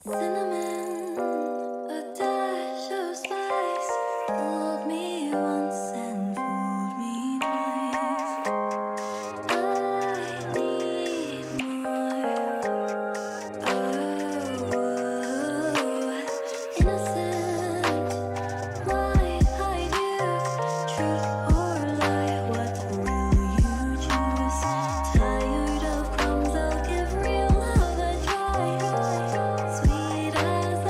Cinnamon, a dash of spice, fooled me once and fooled me twice. I need more. Oh, innocent, why hide you? Truth or lie, what will you choose? Tired of crumbs, I'll give real love a try. Sweet as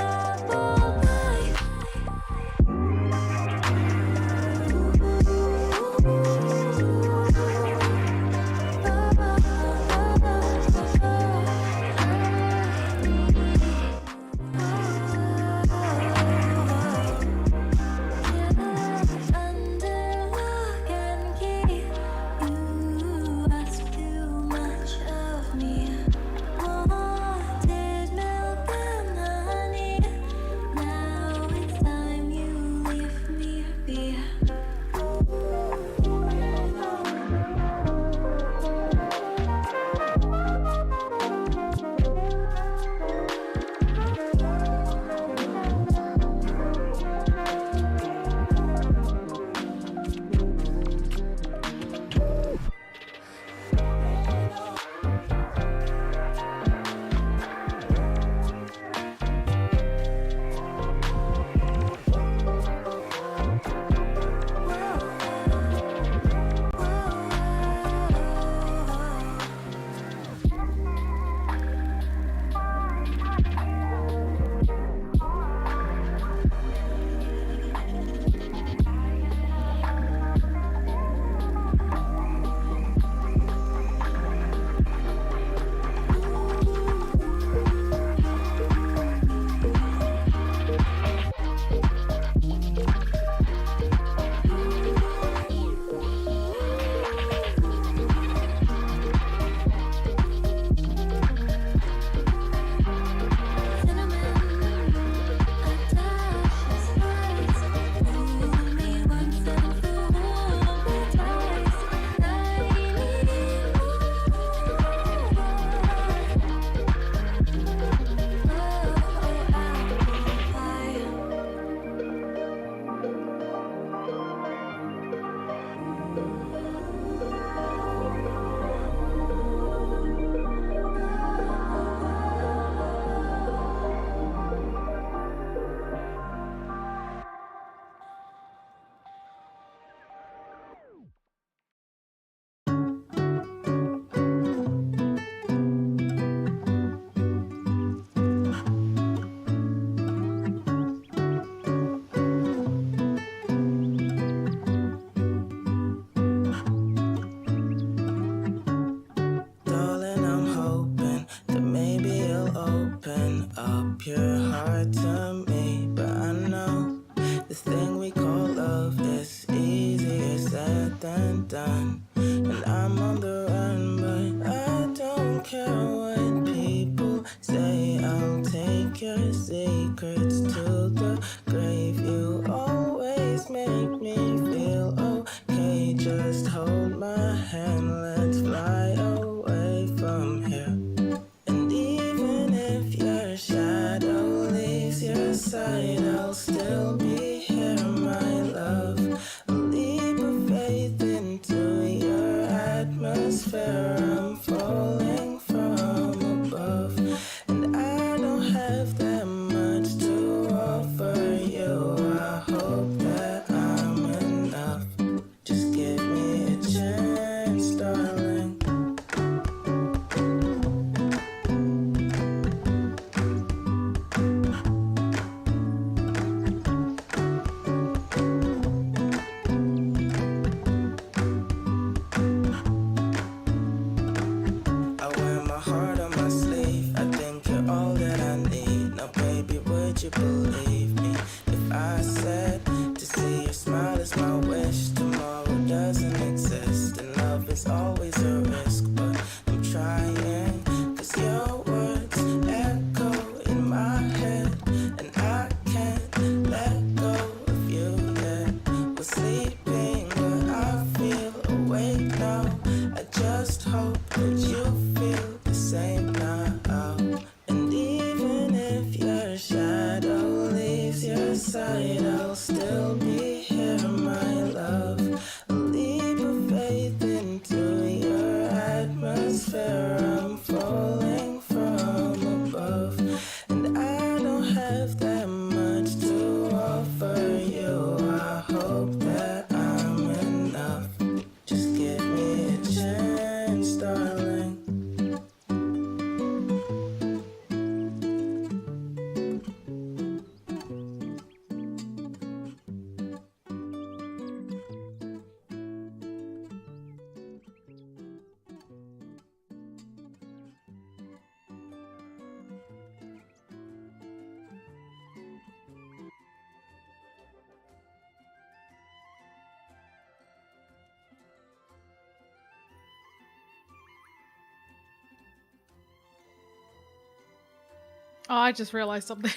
Oh, I just realized something.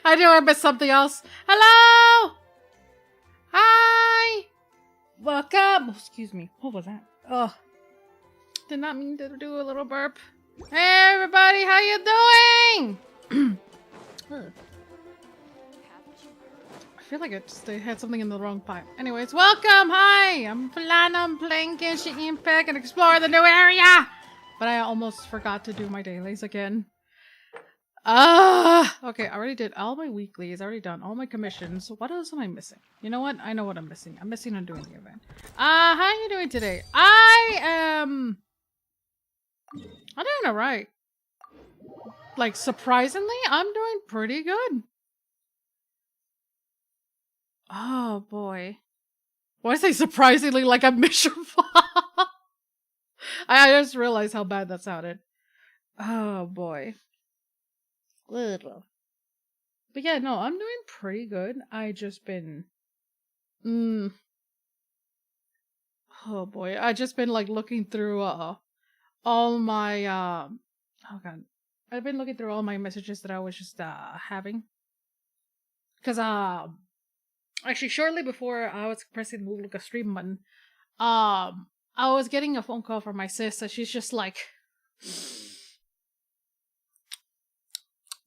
I knew I missed something else. Hello! Hi! Welcome! Oh, excuse me. What was that? Oh. Did not mean to do a little burp. Hey everybody, how you doing? I feel like I had something in the wrong pipe. Anyways, welcome! Hi! I'm Falana, I'm playing Genshin Impact and explore the new area! But I almost forgot to do my dailies again. Okay, I already did all my weeklies, I already done all my commissions. What else am I missing? You know what? I know what I'm missing. I'm missing on doing the event. How are you doing today? I'm doing alright. Like, surprisingly, I'm doing pretty good. Oh boy. Why say surprisingly like I'm miserable? I just realized how bad that sounded. Oh boy. Little. But yeah, no, I'm doing pretty good. I just been oh boy. I just been like looking through all my oh god. I've been looking through all my messages that I was just having. Cause actually shortly before I was pressing the like a stream button, I was getting a phone call from my sis and she's just like,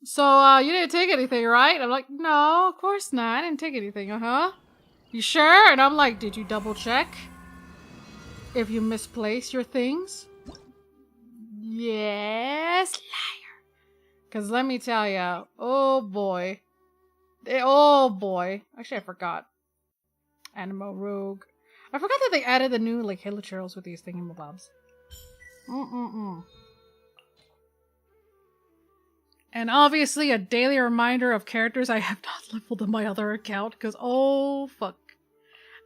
so, you didn't take anything, right? I'm like, no, of course not. I didn't take anything, You sure? And I'm like, did you double check? If you misplaced your things? Yes, liar. Cause let me tell ya, oh boy. Oh boy. Actually, I forgot. Animal Rogue. I forgot that they added the new, like, hilichurls with these thingamabobs. And obviously a daily reminder of characters I have not leveled on my other account, because oh fuck.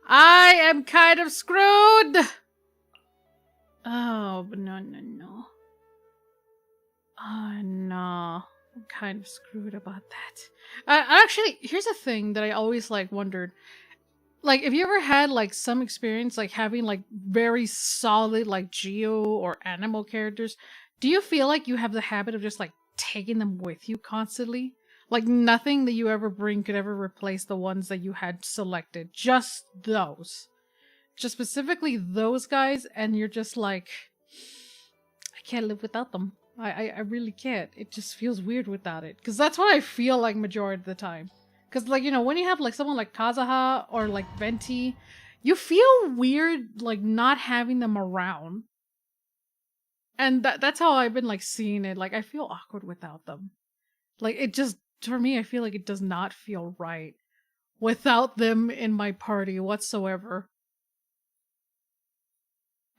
I am kind of screwed! Oh, no. Oh no. I'm kind of screwed about that. Actually, here's a thing that I always like wondered. Like, have you ever had like some experience like having like very solid like geo or animal characters? Do you feel like you have the habit of just like taking them with you constantly? Like nothing that you ever bring could ever replace the ones that you had selected. Just those. Just specifically those guys, and you're just like, I can't live without them. I really can't. It just feels weird without it. Because that's what I feel like majority of the time. Because, like, you know, when you have, like, someone like Kazuha or, like, Venti, you feel weird, like, not having them around. And that's how I've been, like, seeing it. Like, I feel awkward without them. Like, it just, for me, I feel like it does not feel right without them in my party whatsoever.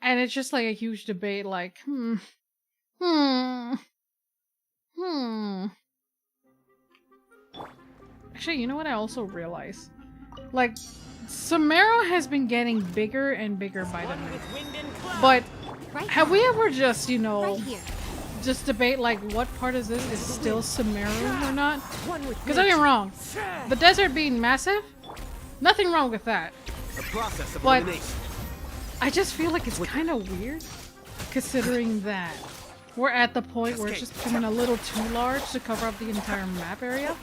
And it's just, like, a huge debate, like, Actually, you know what I also realized? Like, Sumeru has been getting bigger and bigger by the minute. But have we ever just, you know, just debate like what part of this is still Sumeru or not? Because I'm wrong. The desert being massive, nothing wrong with that. But I just feel like it's kind of weird considering that we're at the point where it's just becoming a little too large to cover up the entire map area.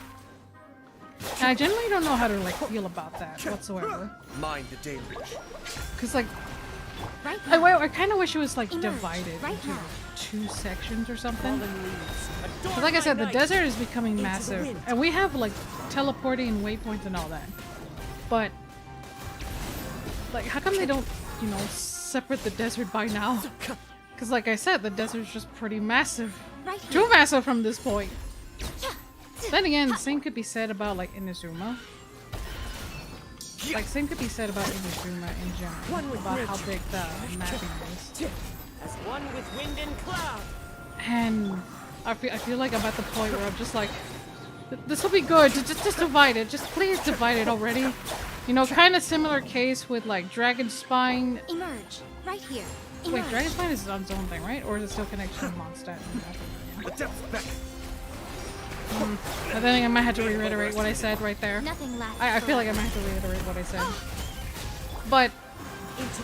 And I generally don't know how to like feel about that whatsoever. Mind the daily. Cause like, I kind of wish it was like divided into 2 sections or something. Cause like I said, the desert is becoming massive, and we have like teleporting waypoints and all that. But like, how come they don't, you know, separate the desert by now? Cause like I said, the desert's just pretty massive. Too massive from this point. Then again, the same could be said about like Inazuma. Like, same could be said about Inazuma in general, about how big the mapping is. As one with wind and cloud. And I feel like I'm at the point where I'm just like, this will be good. Just divide it. Just please divide it already. You know, kind of similar case with like Dragon Spine. Emerge right here. Wait, Dragon Spine is its own thing, right? Or is it still connected to Mondstadt? I think I might have to reiterate what I said right there. I feel like I might have to reiterate what I said. But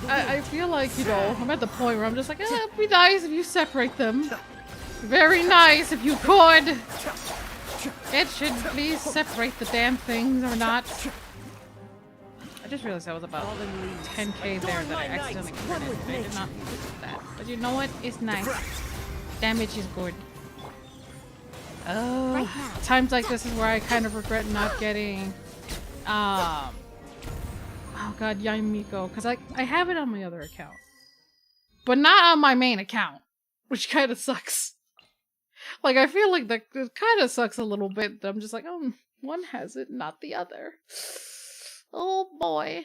I feel like, you know, I'm at the point where I'm just like, it'd be nice if you separate them. Very nice if you could. It should please separate the damn things or not. I just realized I was about 10k there that I accidentally converted. I did not need to do that. But you know what? It's nice. Damage is good. Oh, times like this is where I kind of regret not getting oh god, Yamiko, because I have it on my other account. But not on my main account, which kind of sucks. Like, I feel like that it kind of sucks a little bit. I'm just like, oh, one has it, not the other. Oh boy.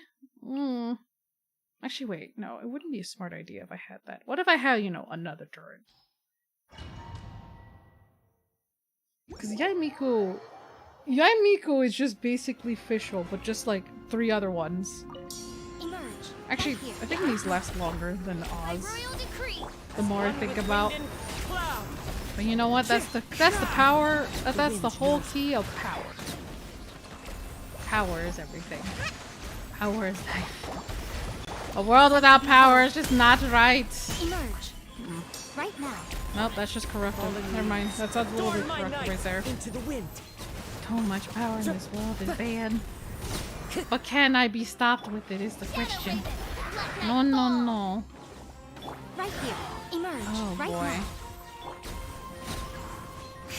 Actually, wait, no, it wouldn't be a smart idea if I had that. What if I had, you know, another turret? Because Yamiko is just basically Fischl, but just like 3 other ones. Actually, I think these last longer than Oz. The more I think about. But you know what? That's the power. That's the whole key of power. Power is everything. Power is life. A world without power is just not right. Emerge. Right now. Nope, that's just corrupted. Never mind. That sounds a little bit corrupted right there. Into the wind. Too much power in this world is bad. But can I be stopped with it is the question. No, no, no. Right here. Emerge. Oh right boy. now.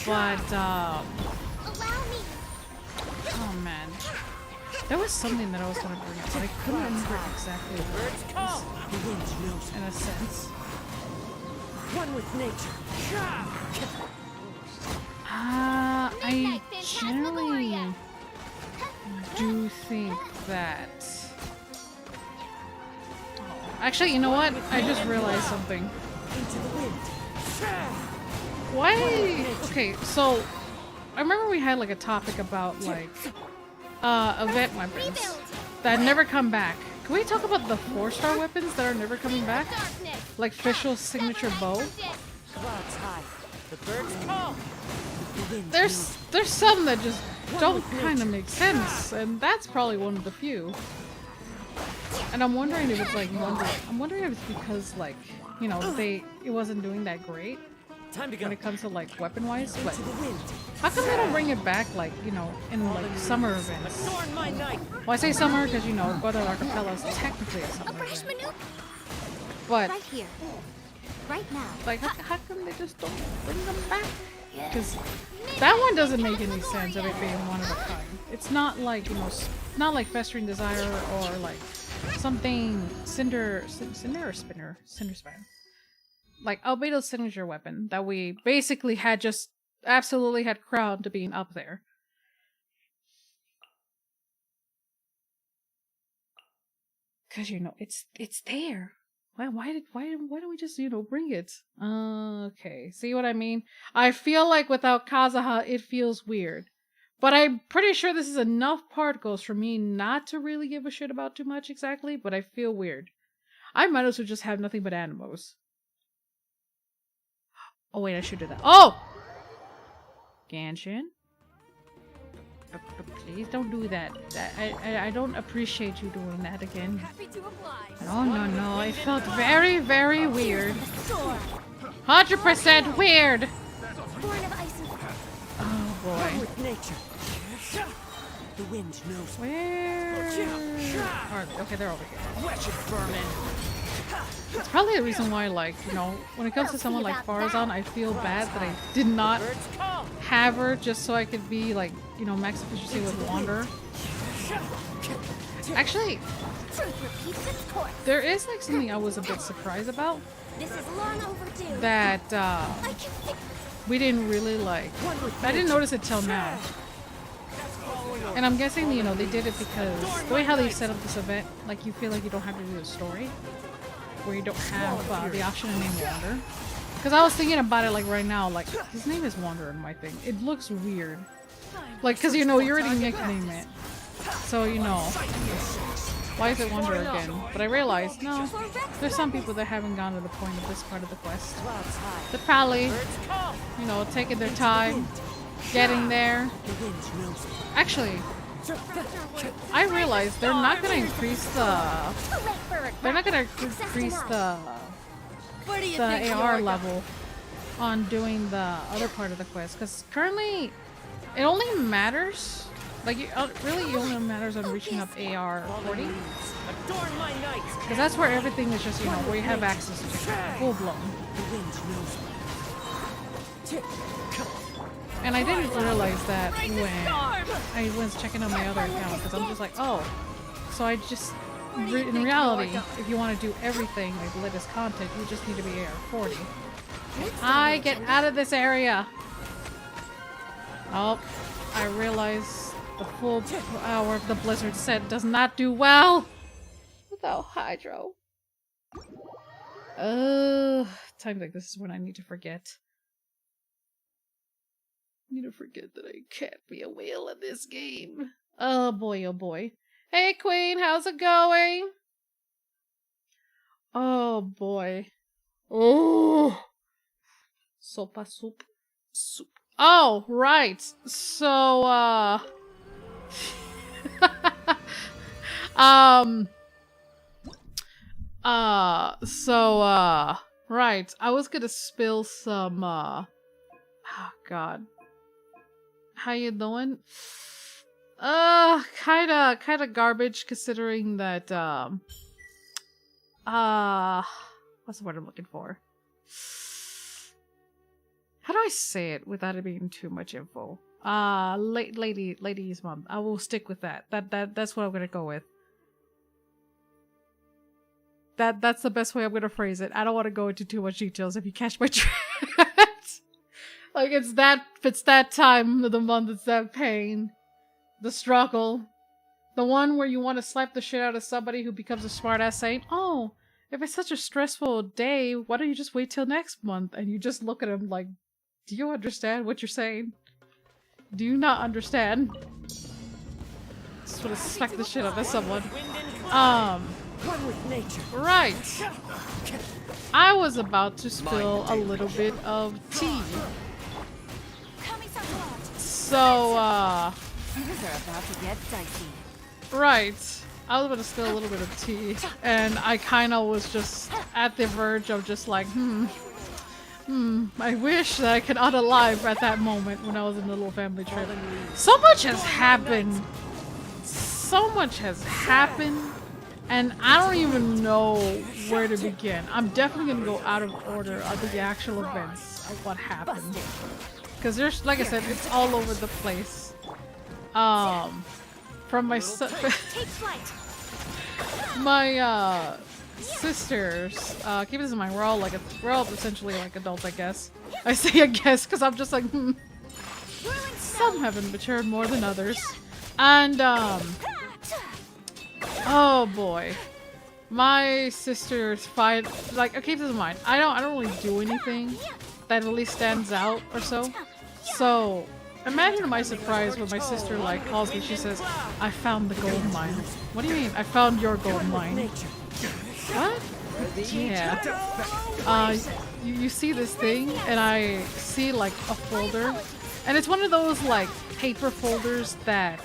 But Allow me. oh man. There was something that I was gonna bring up, but I couldn't remember exactly what it was, The wind knows. in a sense. One with nature. I generally do think that... Oh, actually, you know what? I just realized something. Into the wind. Why? Okay, so I remember we had like a topic about like event weapons that never come back. Can we talk about the 4-star weapons that are never coming back? Like Fischl's signature bow? Clouds high. The birds call. The wind There's some that just don't kind of make sense, and that's probably one of the few. And I'm wondering if it's like I'm wondering if it's because like, you know, it wasn't doing that great Time to go. when it comes to like weapon-wise, but Into the wind. how come they don't bring it back like, you know, in like summer events? Adorn my night. Well, I say summer because, you know, Goda Archipelago is technically a summer Fresh event. maneuver. But Right here. Right now. like, how come they just don't bring them back? Because that one doesn't make any sense of it being one of a kind. It's not like, you know, not like Festering Desire or like something Cinder or Spinner? Cinder Span. Like Albedo's signature weapon that we basically had just absolutely had crowned to being up there. Cause you know, it's there. Why don't we just, you know, bring it? Okay. See what I mean? I feel like without Kazuha, it feels weird. But I'm pretty sure this is enough particles for me not to really give a shit about too much exactly, but I feel weird. I might as well just have nothing but animos. Oh wait, I should do that. Oh! Genshin? Please don't do that. I don't appreciate you doing that again. No, no, no. It felt very, very weird. 100% weird! Born of ice and fire. Oh boy. With nature. The wind knows. Where are they? Okay, they're over here. Wretched vermin. It's probably the reason why, like, you know, when it comes to someone like Farazan, I feel bad that I did not Birds call. have her just so I could be, like, you know, max efficiency with Wanderer. Actually, Truth repeats its course. there is, like, something I was a bit surprised about This is long overdue. that, I can fix we didn't really, like, I didn't notice it till now. And I'm guessing, you know, they did it because the way how they set up this event, like, you feel like you don't have to do a story. Where you don't have the option to name Wander. Because I was thinking about it like right now, like his name is Wander in my thing. It looks weird. Like, because you know, you already nicknamed it. So, you know, why is it Wander again? But I realized, no, there's some people that haven't gone to the point of this part of the quest. Clouds high. They're probably, Birds call. you know, taking their time, getting there. The wind knows. Actually, I realized they're not going to increase the... too late for regret. They're not going to increase the AR level on doing the other part of the quest, because currently it only matters, like, really it only matters on reaching up AR 40, Adorn my night. because that's where everything is just, you know, where you have access to full blown. The wind knows me. And I didn't realize that when I was checking on my other account, because I'm just like, oh, so I just, in reality, if you want to do everything, like the latest content, you just need to be AR 40. I get out of this area! Oh, I realize the full power of the blizzard set does not do well without Hydro. Times like this is when I need to forget. I need to forget that I can't be a whale in this game. Oh boy, oh boy. Hey Queen, how's it going? Oh boy. Oh! Sopa soup. Soup. Oh, right. So, right. I was gonna spill some, oh god. How you doing? Kinda garbage considering that, what's the word I'm looking for? How do I say it without it being too much info? Lady's mom. I will stick with that. That's what I'm gonna go with. That's the best way I'm gonna phrase it. I don't want to go into too much details if you catch my drift. Like it's that time of the month, it's that pain. The struggle. The one where you want to slap the shit out of somebody who becomes a smartass saying, oh, if it's such a stressful day, why don't you just wait till next month? And you just look at him like, do you understand what you're saying? Do you not understand? Just want to smack the shit out of someone. One with nature. Right. I was about to spill a little bit of tea. So, Things are about to get dicey. right. I was about to spill a little bit of tea, and I kind of was just at the verge of just like, I wish that I could unalive at that moment when I was in the little family trip. So much has happened. So much has happened, and I don't even know where to begin. I'm definitely gonna go out of order of the actual events of what happened. Because there's, like I said, it's all over the place. From my my sisters, keep this in mind, we're all essentially like adults, I guess. I say I guess because I'm just like, some haven't matured more than others. And oh boy, my sisters fight, like, keep this in mind, I don't really do anything that really stands out or so. So imagine my surprise when my sister like calls me, she says, I found the gold mine. What do you mean? I found your gold mine. What? Yeah. You see this thing, and I see like a folder, and it's one of those like paper folders that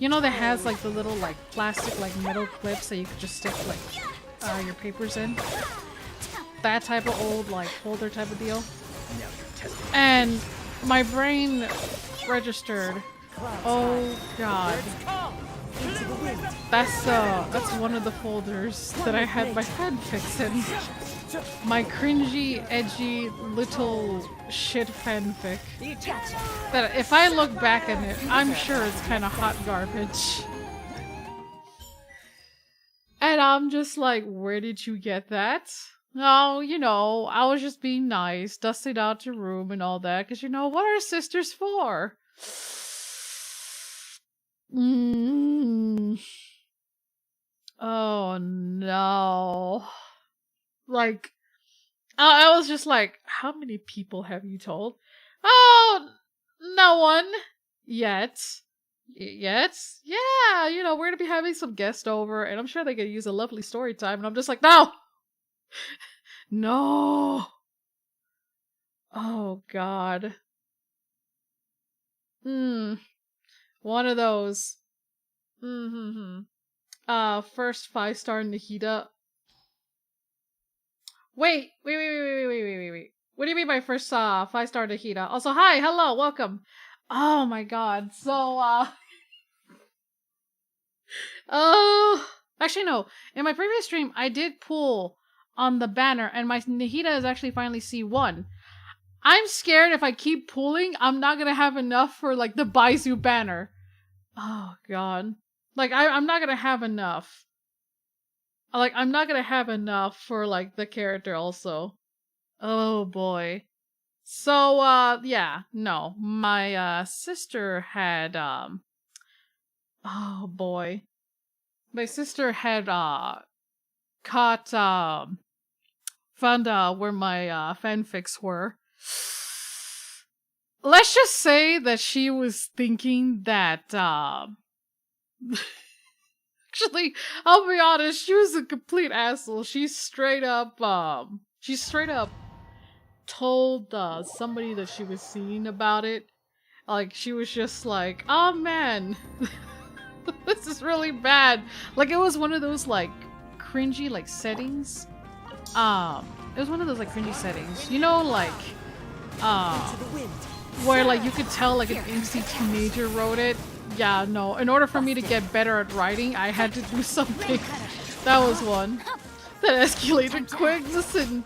you know, that has like the little like plastic like metal clips that you could just stick like your papers in. That type of old like folder type of deal. And my brain registered, oh god, that's one of the folders that I had my fanfics in. My cringy, edgy, little shit fanfic. That if I look back at it, I'm sure it's kind of hot garbage. And I'm just like, where did you get that? Oh, you know, I was just being nice, dusting out your room and all that, because, you know, what are sisters for? Oh, no. Like, I was just like, how many people have you told? Oh, no one. Yet. Yet? Yeah, you know, we're gonna be having some guests over, and I'm sure they could use a lovely story time, and I'm just like, no! No! Oh, God. One of those. First 5-star Nikita. Wait. What do you mean by first 5-star Nikita? Also, hi, hello, welcome. Oh my god. So, oh, actually no. In my previous stream, I did pull on the banner, and my Nihita is actually finally C1. I'm scared if I keep pulling, I'm not gonna have enough for like the Baizu banner. Oh god. Like I'm not gonna have enough. Like I'm not gonna have enough for like the character also. Oh boy. So yeah, no. My sister had oh boy. My sister had caught found where my fanfics were. Let's just say that she was thinking that actually, I'll be honest, she was a complete asshole. She straight up told somebody that she was seeing about it. Like she was just like, "Oh man, this is really bad." Like it was one of those like cringy like settings. It was one of those like cringy settings. You know, like where like you could tell like an angsty teenager wrote it. Yeah, no. In order for me to get better at writing, I had to do something. That was one. That escalated quick. Listen,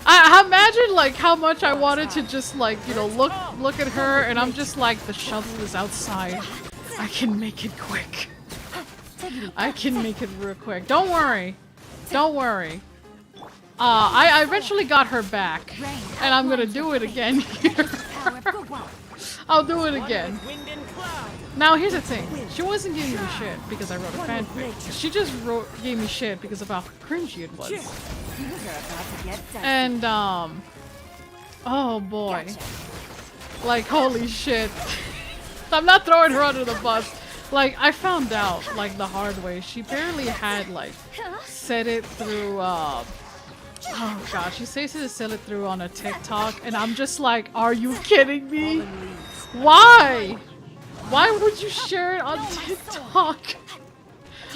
I imagine like how much I wanted to just like, you know, look at her, and I'm just like, the shovel is outside. I can make it quick. I can make it real quick. Don't worry. Don't worry. I eventually got her back, and I'm gonna do it again here. I'll do it again. Now here's the thing. She wasn't giving me shit because I wrote a fanfic. She just gave me shit because of how cringy it was. And oh boy. Like holy shit. I'm not throwing her under the bus. Like I found out like the hard way. She barely had like said it through oh god, she says to sell it through on a TikTok, and I'm just like, are you kidding me? Why? Why would you share it on TikTok?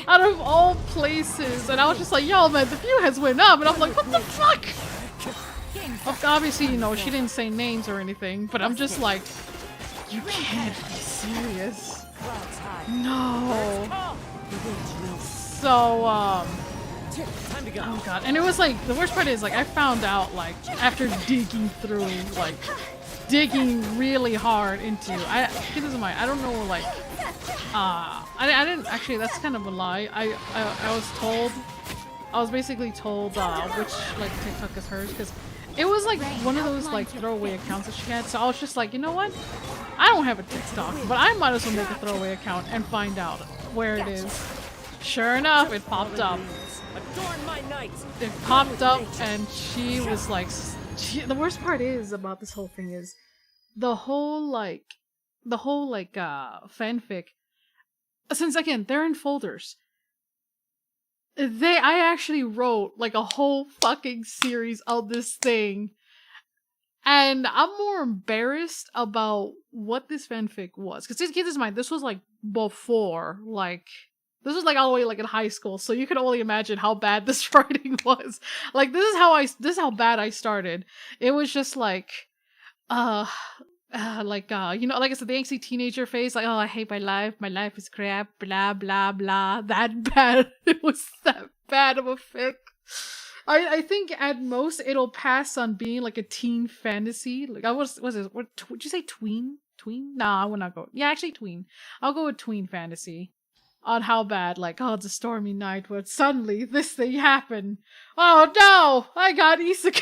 Out of all places. And I was just like, yo man, the view has went up, and I'm like, what the fuck? Obviously, you know, she didn't say names or anything, but I'm just like, you can't be serious. No. So, oh god, and it was like, the worst part is like I found out like after digging through, like digging really hard into, keep this in mind, I don't know like, I didn't actually, that's kind of a lie. I was basically told which like TikTok is hers, because it was like one of those like throwaway accounts that she had, so I was just like, you know what? I don't have a TikTok, but I might as well make a throwaway account and find out where it is. Sure enough, it popped up. It popped up, and she was like, the worst part is about this whole thing is the whole fanfic, since again they're in folders, I actually wrote like a whole fucking series of this thing, and I'm more embarrassed about what this fanfic was, because keep this in mind, this was like before, like this was like all the way like in high school, so you can only imagine how bad this writing was. Like this is how bad I started. It was just like, you know, like I said, the angsty teenager phase, like, oh, I hate my life is crap, blah blah blah. That bad. It was that bad of a fic. I think at most it'll pass on being like a teen fantasy. Like would you say tween? Tween? Nah, I would not go. Yeah, actually tween. I'll go with tween fantasy. On how bad, like, oh, it's a stormy night where suddenly this thing happened. Oh no! I got isekai!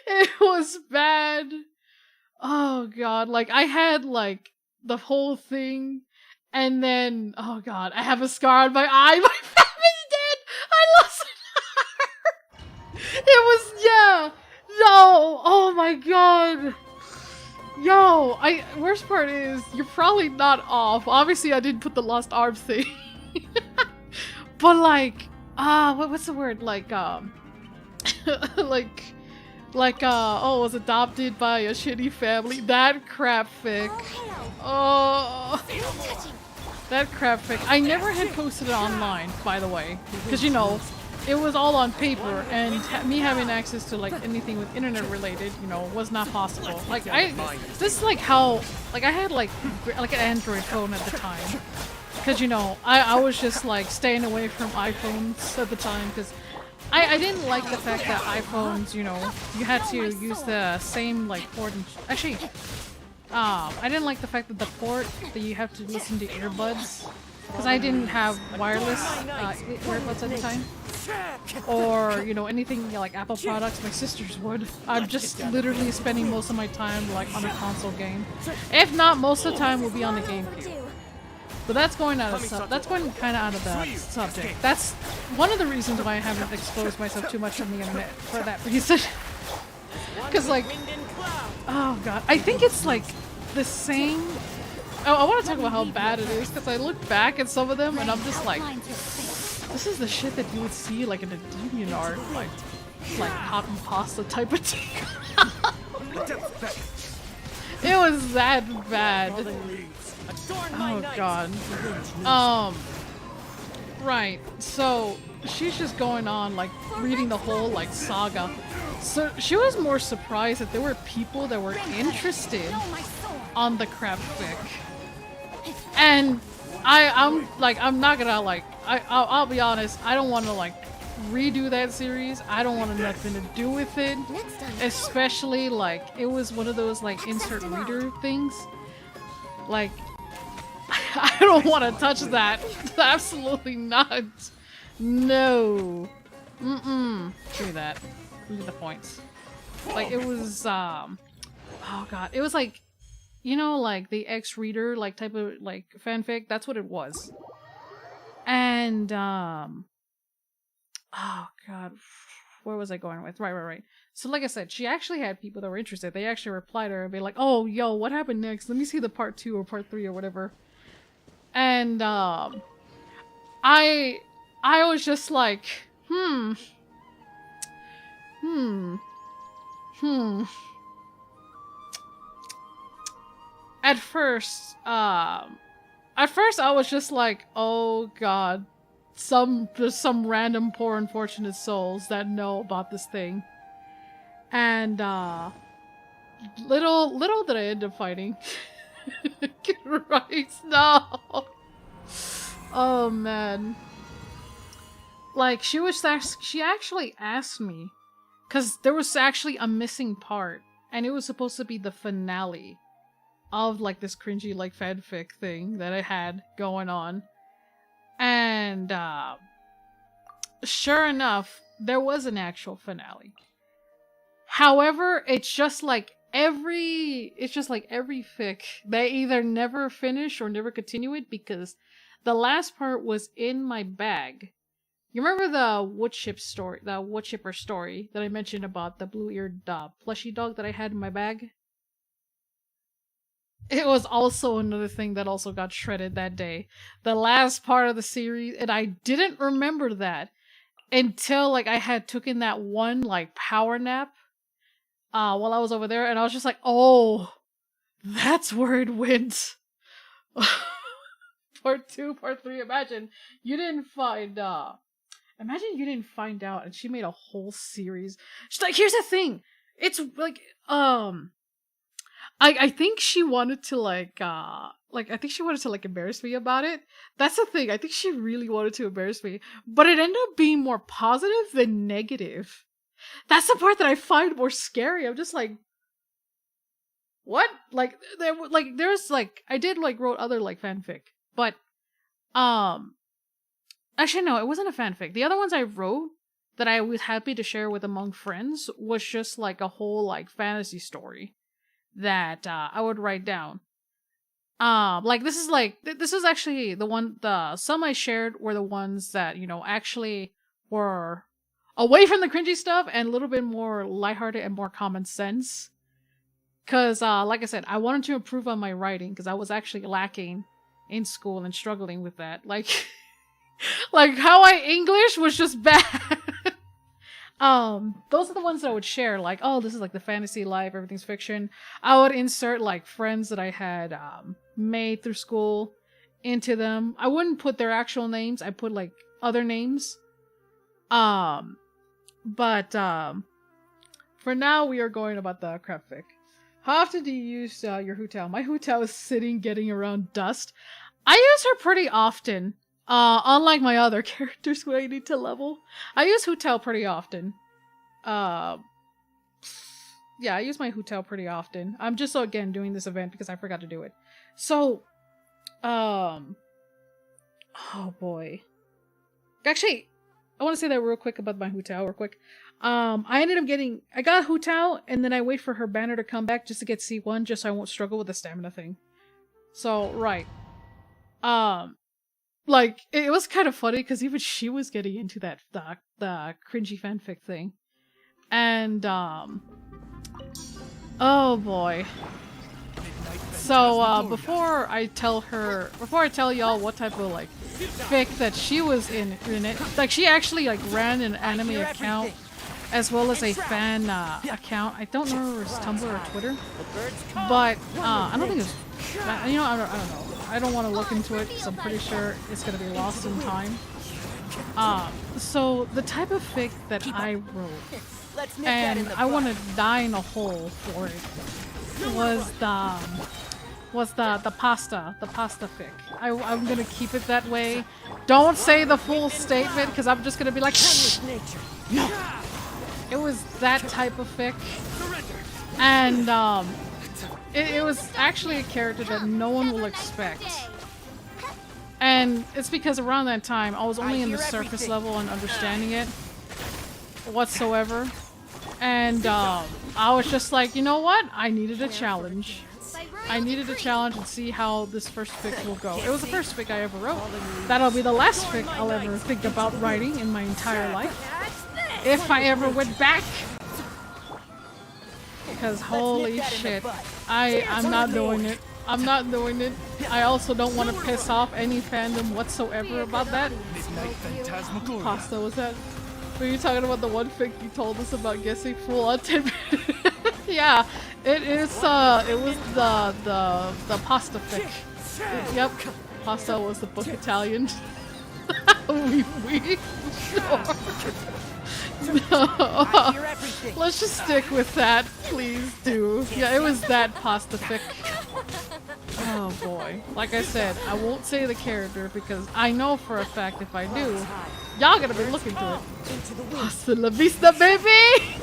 It was bad. Oh god, like, I had, like, the whole thing, and then, oh god, I have a scar on my eye, my family's dead! I lost an eye! It was, yeah! No! Oh my god! Yo, worst part is, you're probably not off. Obviously, I didn't put the lost arms thing. But like, what's the word? Like, was adopted by a shitty family. That crap fic. Oh, that crap fic. I never had posted it online, by the way. Because, you know, it was all on paper, and me having access to like anything with internet related, you know, was not possible. Like this is like how, like I had like an Android phone at the time, because you know I was just like staying away from iPhones at the time because I didn't like the fact that iPhones, you know, you had to use the same like port. And actually, I didn't like the fact that the port that you have to listen to earbuds. Because I didn't have wireless earbuds at the time. Or, you know, anything like Apple products, my sisters would. I'm just literally spending most of my time like on a console game. If not, most of the time will be on the GameCube. But that's going kind of out of the subject. That's one of the reasons why I haven't exposed myself too much on the internet for that reason. Because like, oh god, I think it's like the same. Oh, I want to talk about how bad it is because I look back at some of them and I'm just like, this is the shit that you would see like in a DeviantArt, like cotton pasta type of thing. It was that bad. Oh god. Right. So she's just going on like reading the whole like saga. So she was more surprised that there were people that were interested on the crab fic. And I'm not gonna like, I'll be honest, I don't want to like redo that series. I don't want nothing to do with it, especially like it was one of those like insert reader things. Like, I don't want to touch that. Absolutely not. No. Do that. Give me the points. Like it was oh god, it was like, you know, like the X-reader like type of like fanfic. That's what it was. And oh god, where was I going with? Right. So like I said, she actually had people that were interested. They actually replied to her and be like, "Oh, yo, what happened next? Let me see the part 2 or part 3 or whatever." And I was just like, At first I was just like, oh god, there's some random poor unfortunate souls that know about this thing. And little did I end up fighting. Christ, no. Oh man. Like she actually asked me, because there was actually a missing part, and it was supposed to be the finale of like this cringy like fanfic thing that I had going on. And sure enough, there was an actual finale. However, it's just like every fic, they either never finish or never continue it, because the last part was in my bag. You remember the wood chipper story that I mentioned about the blue-eared plushy dog that I had in my bag? It was also another thing that also got shredded that day. The last part of the series, and I didn't remember that until like I had taken that one like power nap while I was over there, and I was just like, oh, that's where it went. Part 2, part 3, imagine you didn't find out and she made a whole series. She's like, here's the thing. It's like, I think she wanted to embarrass me about it. That's the thing. I think she really wanted to embarrass me, but it ended up being more positive than negative. That's the part that I find more scary. I'm just like, what? Like there's like, I did like wrote other like fanfic, but actually no, it wasn't a fanfic. The other ones I wrote that I was happy to share with among friends was just like a whole like fantasy story that I would write down. This is actually some I shared were the ones that, you know, actually were away from the cringy stuff and a little bit more lighthearted and more common sense. Cause like I said, I wanted to improve on my writing because I was actually lacking in school and struggling with that. Like like how I English was just bad. Those are the ones that I would share, like, oh, this is like the fantasy life, everything's fiction. I would insert like friends that I had made through school into them. I wouldn't put their actual names, I put like other names. But for now we are going about the crab fic. How often do you use your Hu-Tao? My Hu-Tao is sitting getting around dust. I use her pretty often. Unlike my other characters who I need to level. I use Hu-Tao pretty often. Yeah, I use my Hu-Tao pretty often. I'm just again doing this event because I forgot to do it. So, oh boy. Actually, I want to say that real quick about my Hu-Tao real quick. I got Hu-Tao, and then I wait for her banner to come back just to get C1, just so I won't struggle with the stamina thing. So, right. Like, it was kind of funny, because even she was getting into that, the cringy fanfic thing. And, oh boy. So, before I tell y'all what type of, like, fic that she was in it, like, she actually, like, ran an anime account, as well as a fan, account. I don't remember if it was Tumblr or Twitter, but, I don't think it was, you know, I don't know. I don't want to look into it, because I'm pretty sure it's gonna be lost in time. So, the type of fic that I wrote, and I want to die in a hole for it, was the pasta fic. I'm gonna keep it that way. Don't say the full statement, because I'm just gonna be like, no. It was that type of fic, and it was actually a character that no one will expect. And it's because around that time, I was only in the surface level and understanding it whatsoever. And I was just like, you know what? I needed a challenge. I needed a challenge and see how this first fic will go. It was the first fic I ever wrote. That'll be the last fic I'll ever think about writing in my entire life. If I ever went back. Because holy shit, I'm not doing it. I'm not doing it. I also don't want to piss off any fandom whatsoever about that. Pasta, was that? Were you talking about the one fic you told us about guessing full on 10 minutes? Yeah, it was the pasta fic. Yep, pasta was the book Italian. we sure. No. Let's just stick with that, please do. Yeah, it was that pasta fic. Oh boy. Like I said, I won't say the character because I know for a fact if I do, y'all gonna be looking to it. Hasta la vista, baby!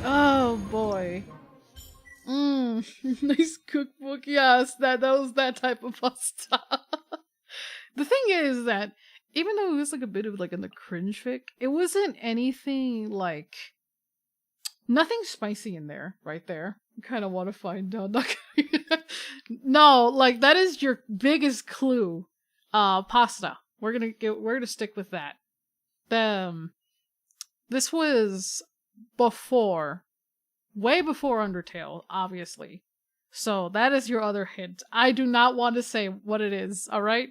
Oh boy. Nice cookbook. Yes, that was that type of pasta. The thing is that even though it was like a bit of like in the cringe fic, it wasn't anything like nothing spicy in there, right there. I kind of want to find out. No, like that is your biggest clue. Pasta. We're gonna stick with that. This was before, way before Undertale, obviously. So that is your other hint. I do not want to say what it is. All right.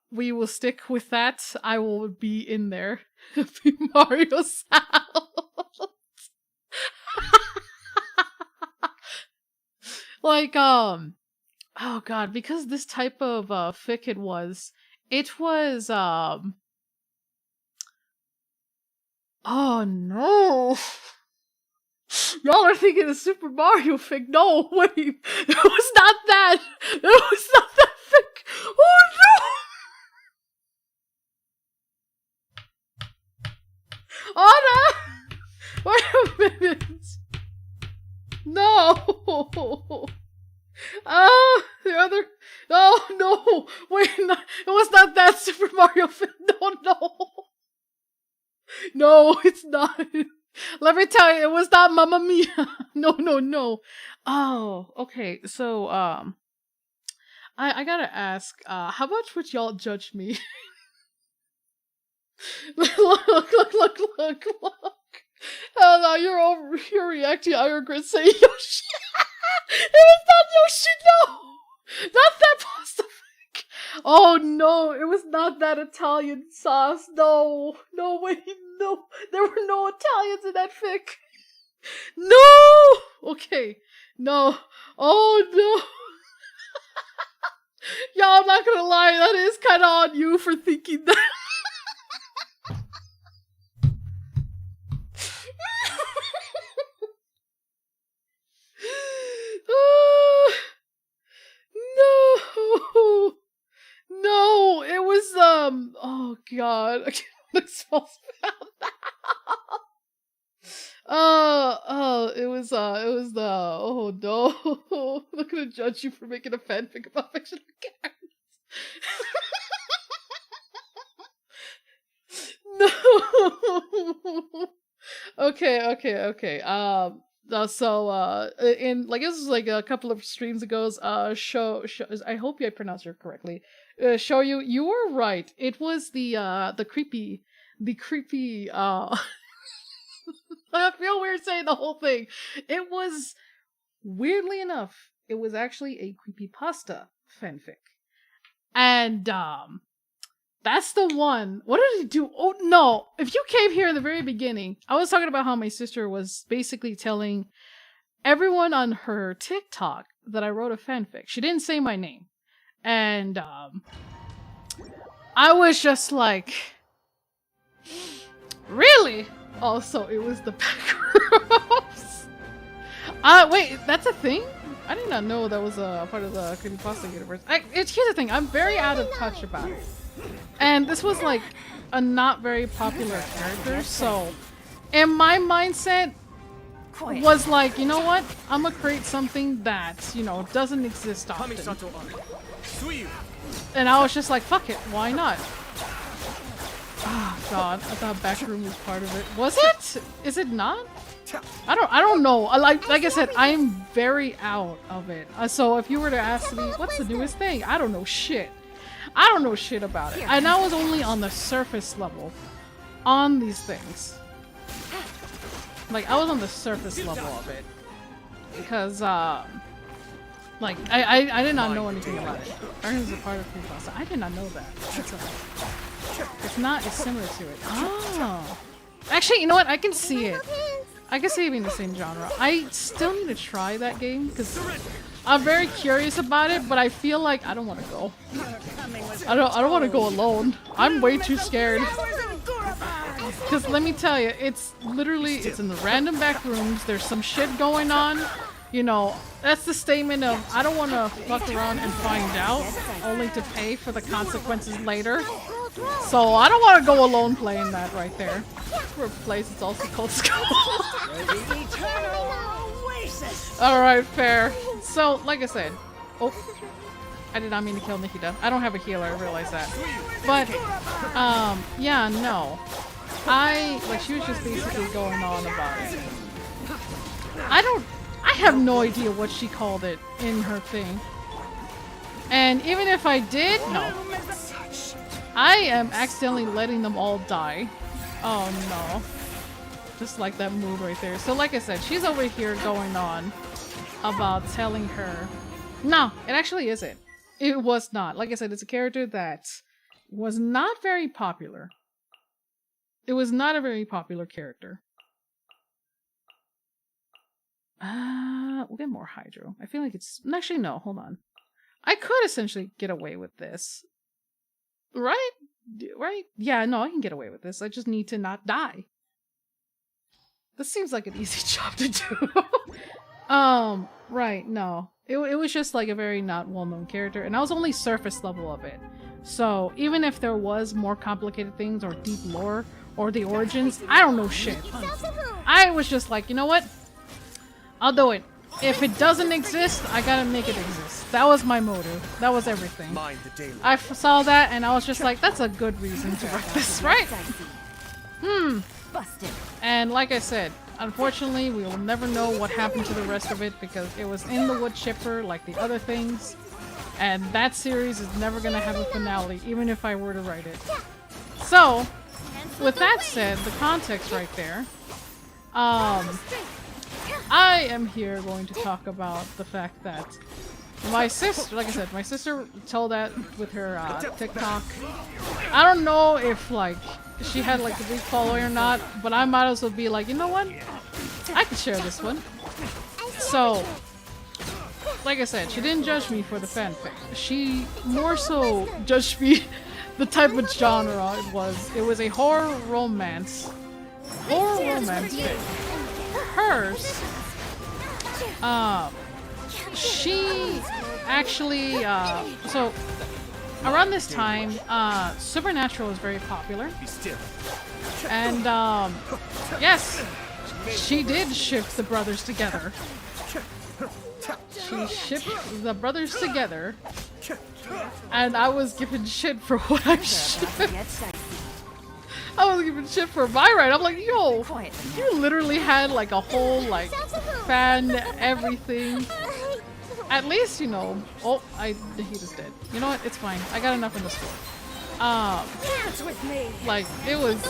We will stick with that. I will be in there. Be Mario sound. Like, oh god, because this type of fic it was, oh no. Y'all are thinking of Super Mario fic. No, wait. It was not that. It was not that fic. Oh no. Anna! Wait a minute! No! The other... Oh, no! Wait, no, it was not that Super Mario film. No. No, it's not. Let me tell you, it was not Mamma Mia. No. Oh, okay, so, I gotta ask, how much would y'all judge me? Look. Oh no, you're reacting to Iron Grit saying Yoshi. It was not Yoshi, no! Not that pasta fic. Oh no, it was not that Italian sauce. No, wait, no. There were no Italians in that fic. No! Okay, no. Oh no. Y'all, I'm not gonna lie, that is kind of on you for thinking that. No, no, it was oh god, I can't spell it was the oh no, I'm not gonna judge you for making a fanfic about fictional characters. No. Okay. In like this was like a couple of streams ago. Show. I hope I pronounced it correctly. Show you were right. It was the creepy. I feel weird saying the whole thing. It was weirdly enough. It was actually a creepypasta fanfic, and that's the one. What did he do? Oh no! If you came here in the very beginning, I was talking about how my sister was basically telling everyone on her TikTok that I wrote a fanfic. She didn't say my name. And I was just like, really? Also, it was the backrooms. Wait, that's a thing? I did not know that was a part of the creepypasta universe. Here's the thing, I'm very out of touch about it. And this was like a not very popular character, so in my mindset was like, you know what? I'm gonna create something that, you know, doesn't exist often. And I was just like, fuck it, why not? Oh god, I thought Backroom was part of it. Was it? Is it not? I don't know. Like I said, I'm very out of it. So if you were to ask me, what's the newest thing? I don't know shit. I don't know shit about it. And I was only on the surface level on these things. Like, I was on the surface level of it. Because, like, I did not know anything about it. Iron is a part of creepypasta. I did not know that. It's not as similar to it. Oh. Actually, you know what? I can see it. I can see it being the same genre. I still need to try that game, because I'm very curious about it, but I feel like I don't want to go. I don't want to go alone. I'm way too scared. Because let me tell you, it's in the random back rooms. There's some shit going on. You know, that's the statement of, I don't want to fuck around and find out, only to pay for the consequences later. So I don't want to go alone playing that right there. For a place it's also called Skull. Alright, fair. So, like I said, oh, I did not mean to kill Nikita. I don't have a healer, I realize that. But, yeah, no. She was just basically going on about it. I have no idea what she called it in her thing. And even if I did, no. I am accidentally letting them all die. Oh no. Just like that mood right there. So like I said, she's over here going on about telling her. No, it actually isn't. It was not. Like I said, it's a character that was not very popular. It was not a very popular character. We'll get more Hydro. I feel like it's... Actually, no. Hold on. I could essentially get away with this. Right? Right? Yeah, no, I can get away with this. I just need to not die. This seems like an easy job to do. Right, no. It was just like a very not well-known character, and I was only surface level of it. So, even if there was more complicated things or deep lore or the origins, I don't know shit. I was just like, you know what? I'll do it. If it doesn't exist, I gotta make it exist. That was my motive. That was everything. I saw that and I was just like, that's a good reason to write this, right? And like I said, unfortunately, we will never know what happened to the rest of it because it was in the wood chipper like the other things. And that series is never gonna have a finale, even if I were to write it. So, with that said, the context right there, I am here going to talk about the fact that my sister, like I said, my sister told that with her TikTok. I don't know if like she had like a big following or not, but I might as well be like, you know what? I can share this one. So like I said, she didn't judge me for the fanfic. She more so judged me the type of genre it was. It was a horror romance. Horror romance fic. Hers, she actually, so around this time, Supernatural was very popular. And, yes, she did ship the brothers together. She shipped the brothers together. And I was given shit for what I shipped. I was given shit for my right. I'm like, yo, you literally had like a whole like fan everything. At least, you know. Oh, the heat is dead. You know what? It's fine. I got enough in the store. Dance with me. Like it was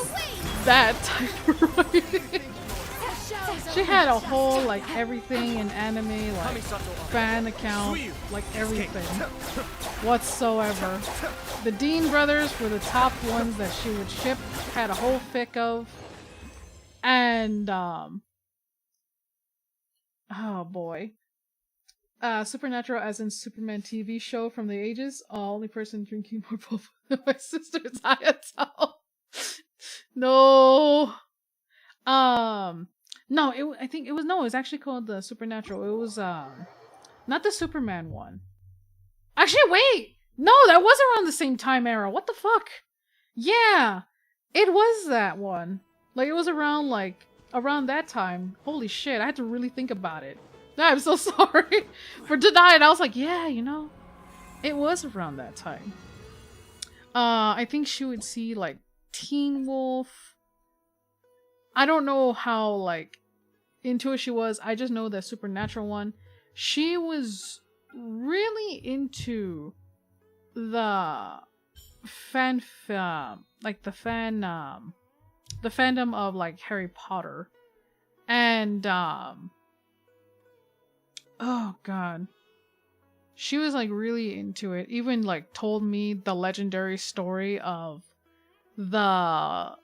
that type of writing. She had a whole like everything in anime, like fan account, like everything whatsoever. The Dean brothers were the top ones that she would ship. Had a whole fic of, and oh boy. Supernatural as in Superman TV show from the ages. Only person drinking more boba than my sister's Hayato. No. No, I think it was actually called the Supernatural. It was not the Superman one. Actually, wait! No, that was around the same time era. What the fuck? Yeah. It was that one. Like it was around that time. Holy shit, I had to really think about it. I'm so sorry for denying. I was like, yeah, you know, it was around that time. I think she would see like Teen Wolf. I don't know how like into it she was. I just know that Supernatural one. She was really into the the fandom of like Harry Potter, and oh god, she was like really into it. Even like told me the legendary story of the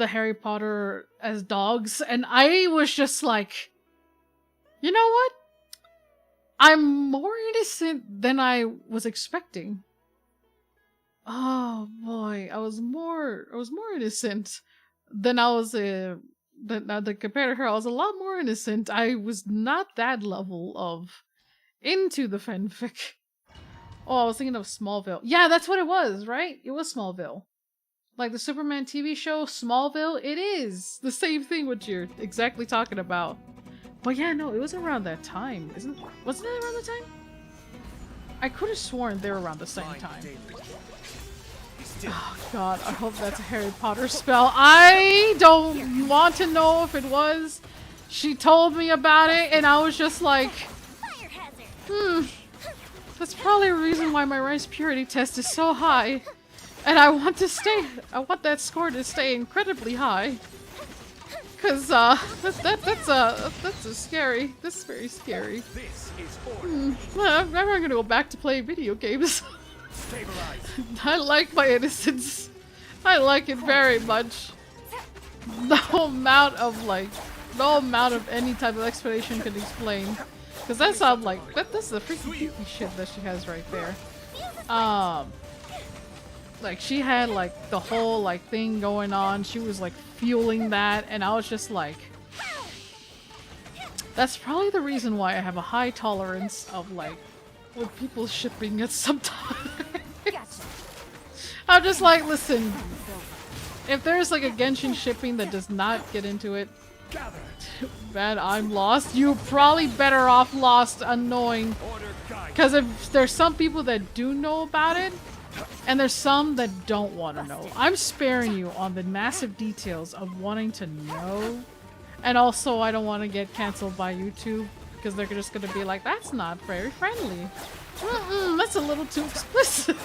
Harry Potter as dogs, and I was just like, you know what? I'm more innocent than I was expecting. Oh boy, I was more innocent than I was than compared to her. I was a lot more innocent. I was not that level of into the fanfic. Oh, I was thinking of Smallville. Yeah, that's what it was, right? It was Smallville. Like the Superman TV show, Smallville, it is the same thing what you're exactly talking about. But yeah, no, it was around that time, wasn't it around the time? I could have sworn they were around the same time. Oh god, I hope that's a Harry Potter spell. I don't want to know if it was. She told me about it and I was just like, that's probably a reason why my rice purity test is so high. And I want that score to stay incredibly high. Cause that's scary. That's very scary. Well, I'm never gonna go back to play video games. I like my innocence. I like it very much. No amount of any type of explanation can explain. Cause that sounds like that's the freaking creepy shit that she has right there. Like she had like the whole like thing going on. She was like fueling that, and I was just like, that's probably the reason why I have a high tolerance of like with people shipping it sometimes. I'm just like, listen, if there's like a Genshin shipping that does not get into it, man, I'm lost. You're probably better off lost unknowing. Because if there's some people that do know about it, and there's some that don't want to know. I'm sparing you on the massive details of wanting to know. And also, I don't want to get canceled by YouTube because they're just going to be like, that's not very friendly. That's a little too explicit.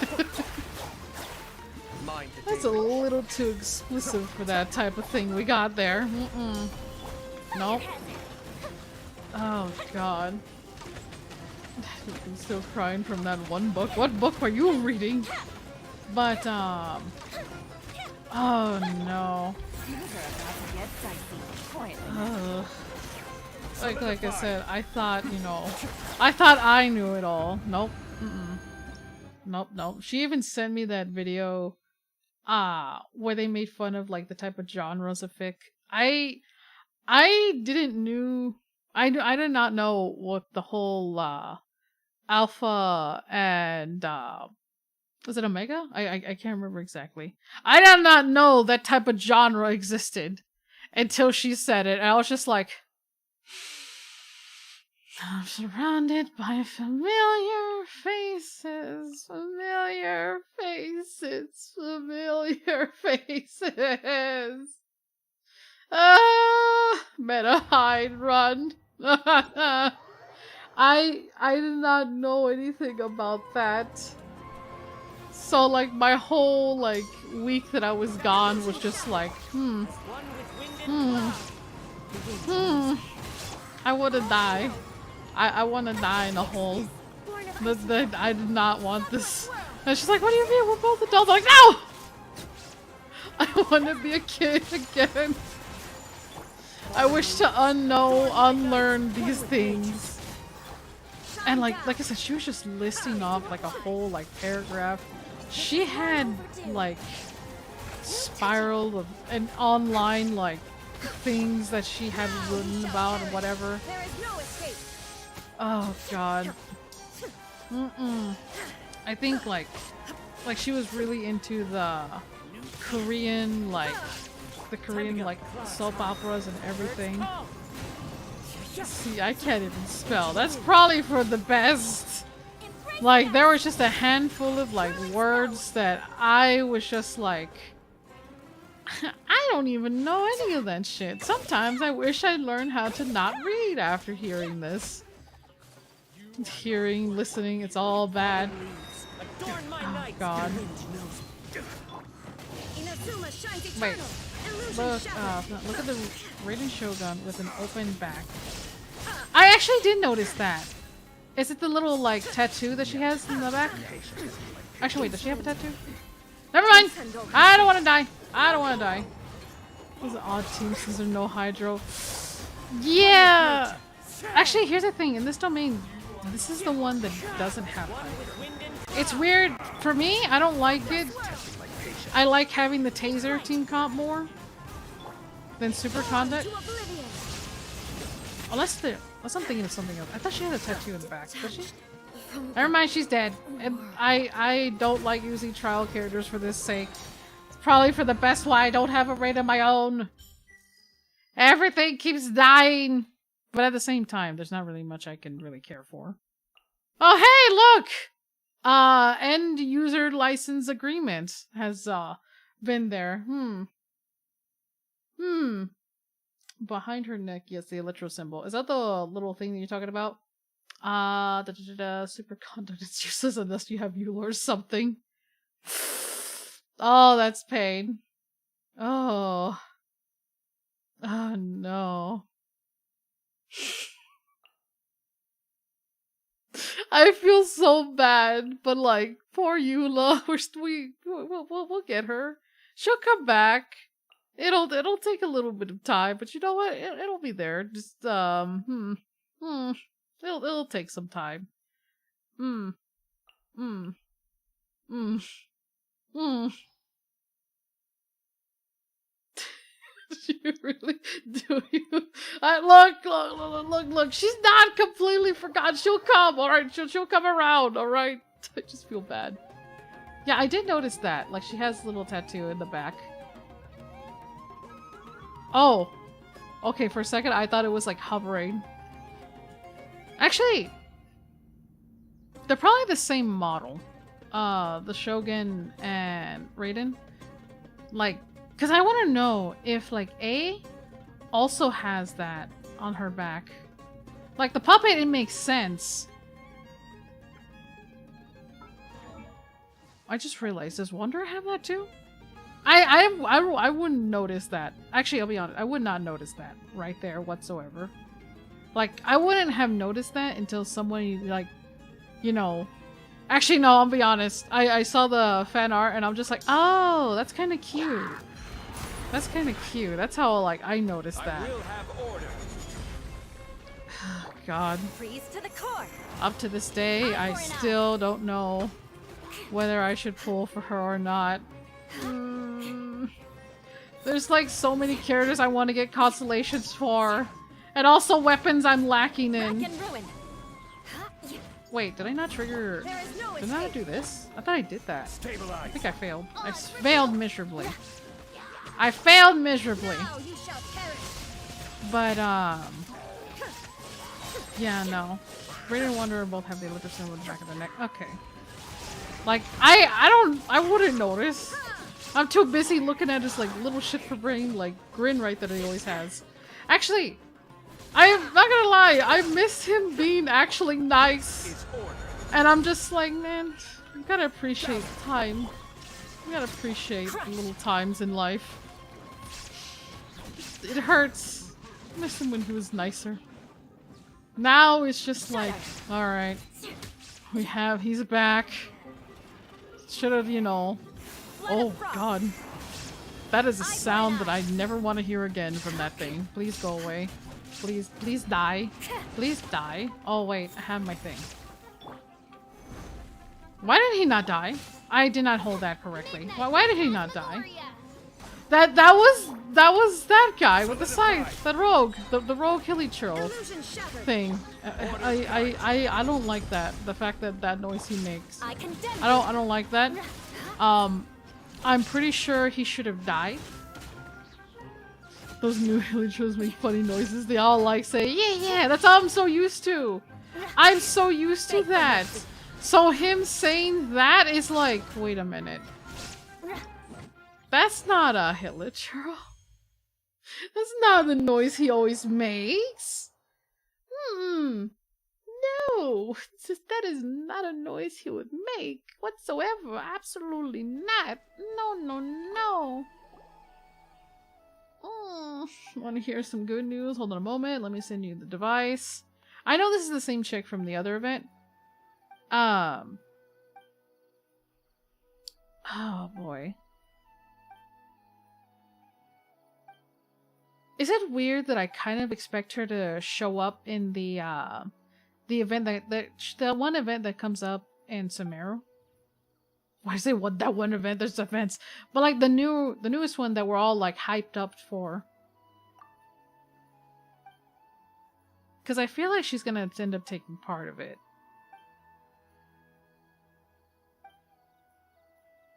That's a little too explicit for that type of thing we got there. Nope. Oh, God. I'm still crying from that one book. What book were you reading? But, oh no. like I said, I thought, you know, I thought I knew it all. Nope. Nope, nope. She even sent me that video where they made fun of like the type of genres of fic. I I did not know what the whole alpha and was it omega? I can't remember exactly. I did not know that type of genre existed until she said it, and I was just like, I'm surrounded by familiar faces, familiar faces, familiar faces. Better hide, run. I did not know anything about that. So like my whole like week that I was gone was just like, I wanna die. I wanna die in a hole. I did not want this. And she's like, what do you mean? We're both adults. I'm like, no! I wanna be a kid again. I wish to unlearn these things. And like I said, she was just listing off like a whole like paragraph. She had like spiral of and online like things that she had written about or whatever. There is no escape. Oh god. I think like she was really into the Korean like soap operas and everything. See, I can't even spell. That's probably for the best. Like there was just a handful of like words that I was just like I don't even know any of that shit. Sometimes I wish I learned how to not read after hearing this. Listening, it's all bad. Oh god. Wait. Look at the Raiden Shogun with an open back. I actually did notice that. Is it the little like tattoo that she has in the back? Actually, wait, does she have a tattoo? Never mind. I don't want to die. I don't want to die. This is an odd team since there's no Hydro. Yeah. Actually, here's the thing. In this domain, this is the one that doesn't have Hydro. It's weird. For me, I don't like it. I like having the taser team comp more than super conduct. Unless I'm thinking of something else. I thought she had a tattoo in the back. Does she? Never mind, she's dead. And I don't like using trial characters for this sake. It's probably for the best why I don't have a raid of my own. Everything keeps dying. But at the same time, there's not really much I can really care for. Oh, hey, look! End user license agreement has been there. Behind her neck, yes, the electro symbol. Is that the little thing that you're talking about? Superconduct is useless unless you have Eula or something. Oh, that's pain. Oh. Oh no. I feel so bad, but like, poor Eula. We'll get her. She'll come back. It'll take a little bit of time, but you know what? It'll be there. Just it'll take some time. You really do you? Look! She's not completely forgotten. She'll come, all right. She'll come around, all right. I just feel bad. Yeah, I did notice that. Like she has a little tattoo in the back. Oh, okay. For a second, I thought it was like hovering. Actually, they're probably the same model. The Shogun and Raiden. Like. Because I want to know if, like, A also has that on her back. Like, the puppet, it makes sense. I just realized, does Wonder have that too? I wouldn't notice that. Actually, I'll be honest, I would not notice that right there whatsoever. Like, I wouldn't have noticed that until somebody, like, you know... Actually, no, I'll be honest. I saw the fan art and I'm just like, oh, that's kind of cute. That's kind of cute. That's how, like, I noticed that. God. Freeze to the core. Up to this day, I still don't know whether I should pull for her or not. There's like so many characters I want to get constellations for. And also weapons I'm lacking in. Rack and ruin. Wait, did I not trigger... There is no Did I not escape. do this? I thought I did that. I Stabilize. think I failed. I failed miserably. I failed miserably. Now you shall perish. But, yeah, no. Rain and Wanderer both have the elliptic symbol on the back of their neck. Okay. Like, I wouldn't notice. I'm too busy looking at his, like, little shit for brain, like, grin right that he always has. Actually, I'm not gonna lie, I miss him being actually nice. It's order. And I'm just like, man, you gotta appreciate time. You gotta appreciate the little times in life. It hurts. I miss him when he was nicer. Now it's just like, alright. He's back. Should've, you know. Oh god. That is a sound that I never want to hear again from that thing. Please go away. Please, please die. Please die. Oh wait, I have my thing. Why did he not die? I did not hold that correctly. Why did he not die? That was that guy with the scythe, that rogue, the rogue hilly churl Illusion shattered. thing. I don't like that. The fact that noise he makes. I condemn I don't like that. I'm pretty sure he should have died. Those new villagers make funny noises. They all like say, yeah, that's all I'm so used to. I'm so used to that. So him saying that is like, wait a minute. That's not a villager. That's not the noise he always makes. No, that is not a noise he would make whatsoever. Absolutely not. No. Want to hear some good news? Hold on a moment. Let me send you the device. I know this is the same chick from the other event. Oh boy. Is it weird that I kind of expect her to show up in the event the one event that comes up in Sumeru? Why say what that one event? There's events, but like the newest one that we're all like hyped up for. Because I feel like she's gonna end up taking part of it.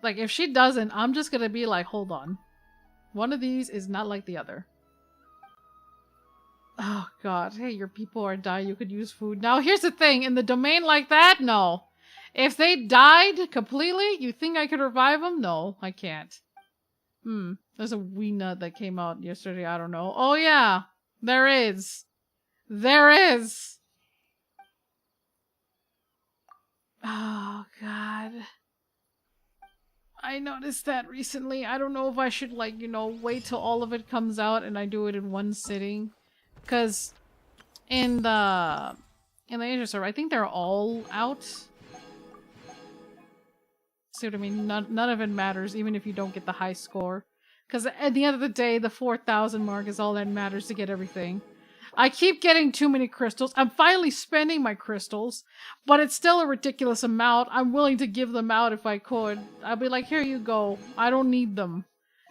Like if she doesn't, I'm just gonna be like, hold on, one of these is not like the other. Oh god, hey, your people are dying, you could use food. Now here's the thing, in the domain like that, no. If they died completely, you think I could revive them? No, I can't. There's a wee nut that came out yesterday, I don't know. Oh yeah, there is. There is! Oh god. I noticed that recently. I don't know if I should, like, you know, wait till all of it comes out and I do it in one sitting. Because in the Asia server, I think they're all out. See what I mean? None of it matters, even if you don't get the high score. Because at the end of the day, the 4,000 mark is all that matters to get everything. I keep getting too many crystals. I'm finally spending my crystals, but it's still a ridiculous amount. I'm willing to give them out if I could. I'd be like, here you go. I don't need them.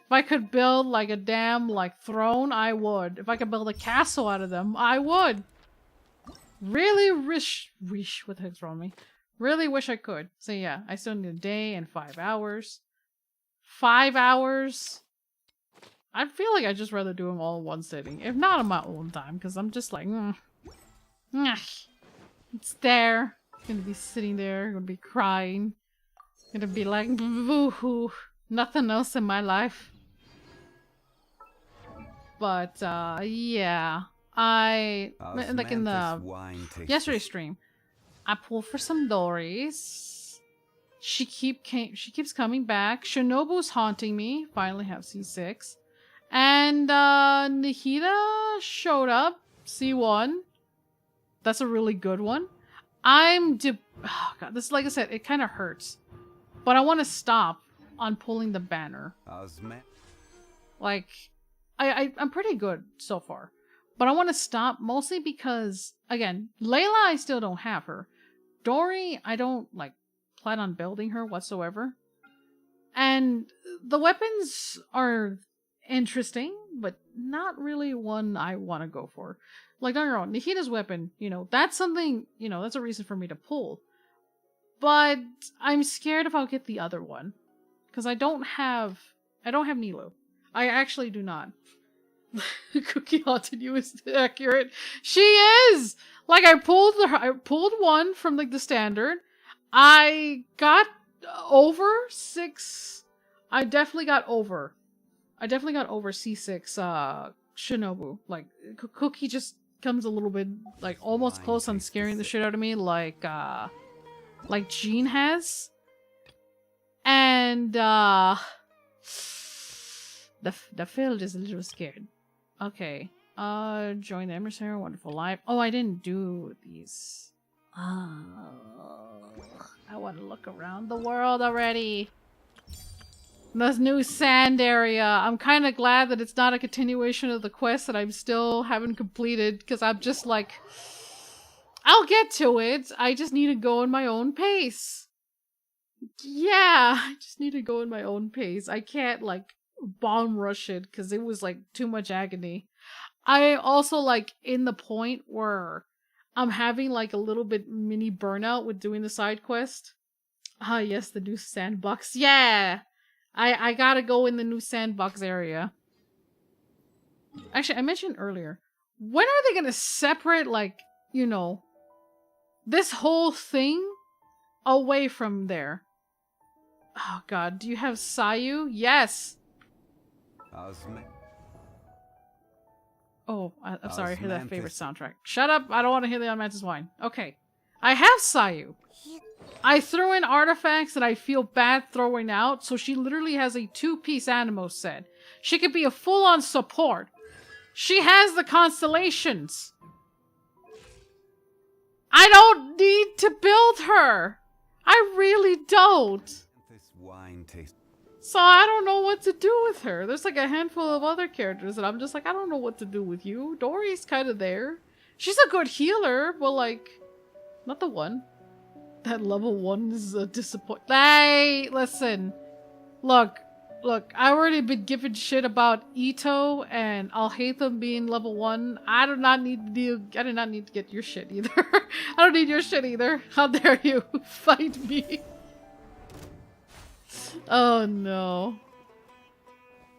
If I could build like a damn like throne, I would. If I could build a castle out of them, I would. Really wish what the heck's wrong with me? Really wish I could. So yeah, I still need a day and 5 hours. 5 hours? I feel like I'd just rather do them all in one sitting. If not on my own time, because I'm just like, it's there. Gonna be sitting there, gonna be crying. Gonna be like, boo-hoo. Nothing else in my life. But, yeah. Like in the yesterday's stream, I pulled for some Dories. She keeps coming back. Shinobu's haunting me. Finally have C6. And Nihida showed up. C1. That's a really good one. Oh god, this, like I said, it kind of hurts. But I want to stop on pulling the banner. Like, I'm pretty good so far. But I want to stop mostly because, again, Layla, I still don't have her. Dory, I don't, like, plan on building her whatsoever. And the weapons are interesting, but not really one I want to go for. Like, don't get me wrong, Nahita's weapon, you know, that's something, you know, that's a reason for me to pull. But I'm scared if I'll get the other one. Because I don't have Nilo. I actually do not. Cookie Haunted You is accurate. She is! Like, I pulled one from, like, the standard. I got over 6. I definitely got over C6 Shinobu. Like, Cookie just comes a little bit, like, almost close on scaring the shit out of me, like Jean has. And, the field is a little scared. Okay. Join the Emissary, Wonderful Life. Oh, I didn't do these. Oh, I want to look around the world already. This new sand area. I'm kind of glad that it's not a continuation of the quest that I'm still haven't completed, because I'm just like, I'll get to it. I just need to go in my own pace. Yeah, I just need to go in my own pace. I can't, like, bomb rush it because it was, like, too much agony. I also, like, in the point where I'm having, like, a little bit mini burnout with doing the side quest. Ah, yes, the new sandbox. Yeah! I gotta go in the new sandbox area. Actually, I mentioned earlier, when are they gonna separate, like, you know, this whole thing away from there? Oh god, do you have Sayu? Yes! Oh, I'm sorry, I hear that favorite soundtrack. Shut up, I don't want to hear the Unmantis Wine. Okay. I have Sayu. I threw in artifacts that I feel bad throwing out, so she literally has a 2-piece Animo set. She could be a full-on support. She has the constellations. I don't need to build her. I really don't. This wine tastes. So I don't know what to do with her. There's like a handful of other characters and I'm just like, I don't know what to do with you. Dory's kind of there. She's a good healer, but like, not the one. That level 1 is a disappointment. Hey, listen. Look, I already been given shit about Ito and I'll hate them being level 1. I do not need to get your shit either. I don't need your shit either. How dare you fight me? Oh no.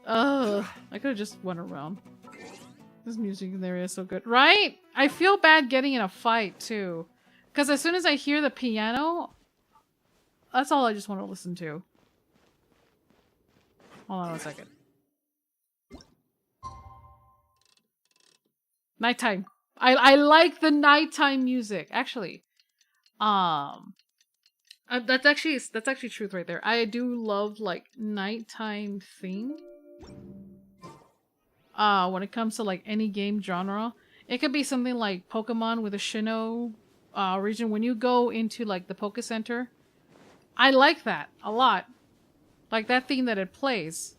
Oh, I could have just went around. This music in there is so good. Right? I feel bad getting in a fight too. Because as soon as I hear the piano, that's all I just want to listen to. Hold on 1 second. Nighttime. I like the nighttime music. Actually, that's actually truth right there. I do love like nighttime theme. When it comes to like any game genre, it could be something like Pokemon with a Sinnoh region. When you go into like the Poke Center, I like that a lot. Like that theme that it plays.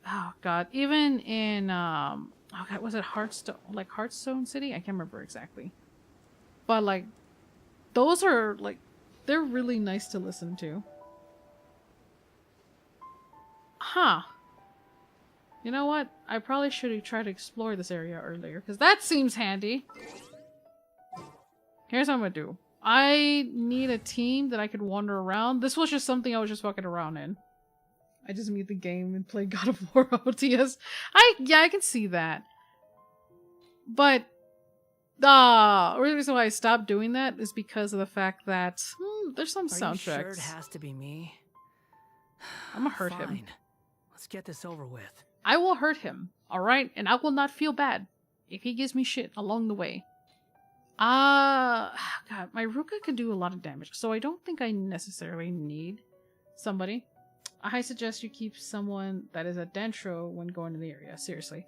Oh god, even in oh god, was it Hearthstone? Like Hearthstone City? I can't remember exactly. But like, those are like, they're really nice to listen to. Huh. You know what? I probably should have tried to explore this area earlier, because that seems handy. Here's what I'm gonna do. I need a team that I could wander around. This was just something I was just fucking around in. I just beat the game and play God of War OTS. Yeah, I can see that. But the reason why I stopped doing that is because of the fact that there's some soundtracks. Are you sure it has to be me? I'm gonna hurt him. Fine. Let's get this over with. I will hurt him, alright? And I will not feel bad if he gives me shit along the way. God, my Ruka can do a lot of damage, so I don't think I necessarily need somebody. I suggest you keep someone that is a Dentro when going to the area. Seriously.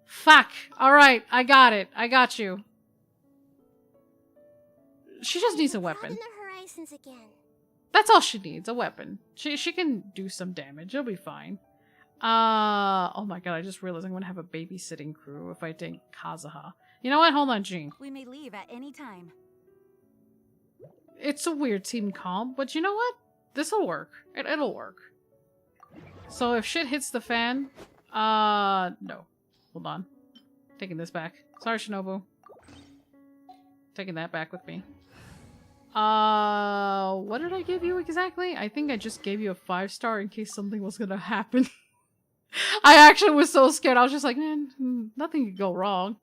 Fuck! Alright, I got it. I got you. She just needs a weapon. Broaden the horizons again. That's all she needs, a weapon. She can do some damage. It'll be fine. Oh my god, I just realized I'm gonna have a babysitting crew if I take Kazuha. You know what? Hold on, Jean. We may leave at any time. It's a weird team comp, but you know what? This'll work. It'll work. So if shit hits the fan, no. Hold on. Taking this back. Sorry, Shinobu. Taking that back with me. What did I give you exactly? I think I just gave you a 5-star in case something was gonna happen. I actually was so scared. I was just like, man, nothing could go wrong.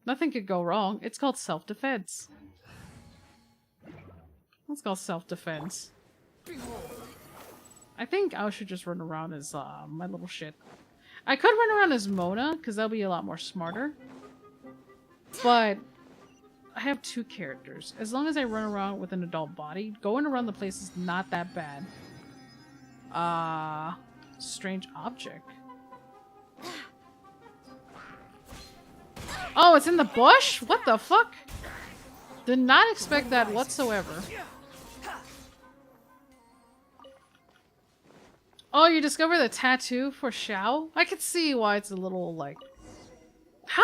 Nothing could go wrong. It's called self-defense. It's called self-defense. I think I should just run around as my little shit. I could run around as Mona, because that'll be a lot more smarter. But I have 2 characters. As long as I run around with an adult body, going around the place is not that bad. Strange object. Oh, it's in the bush? What the fuck? Did not expect that whatsoever. Oh, you discovered the tattoo for Xiao? I could see why it's a little, like... How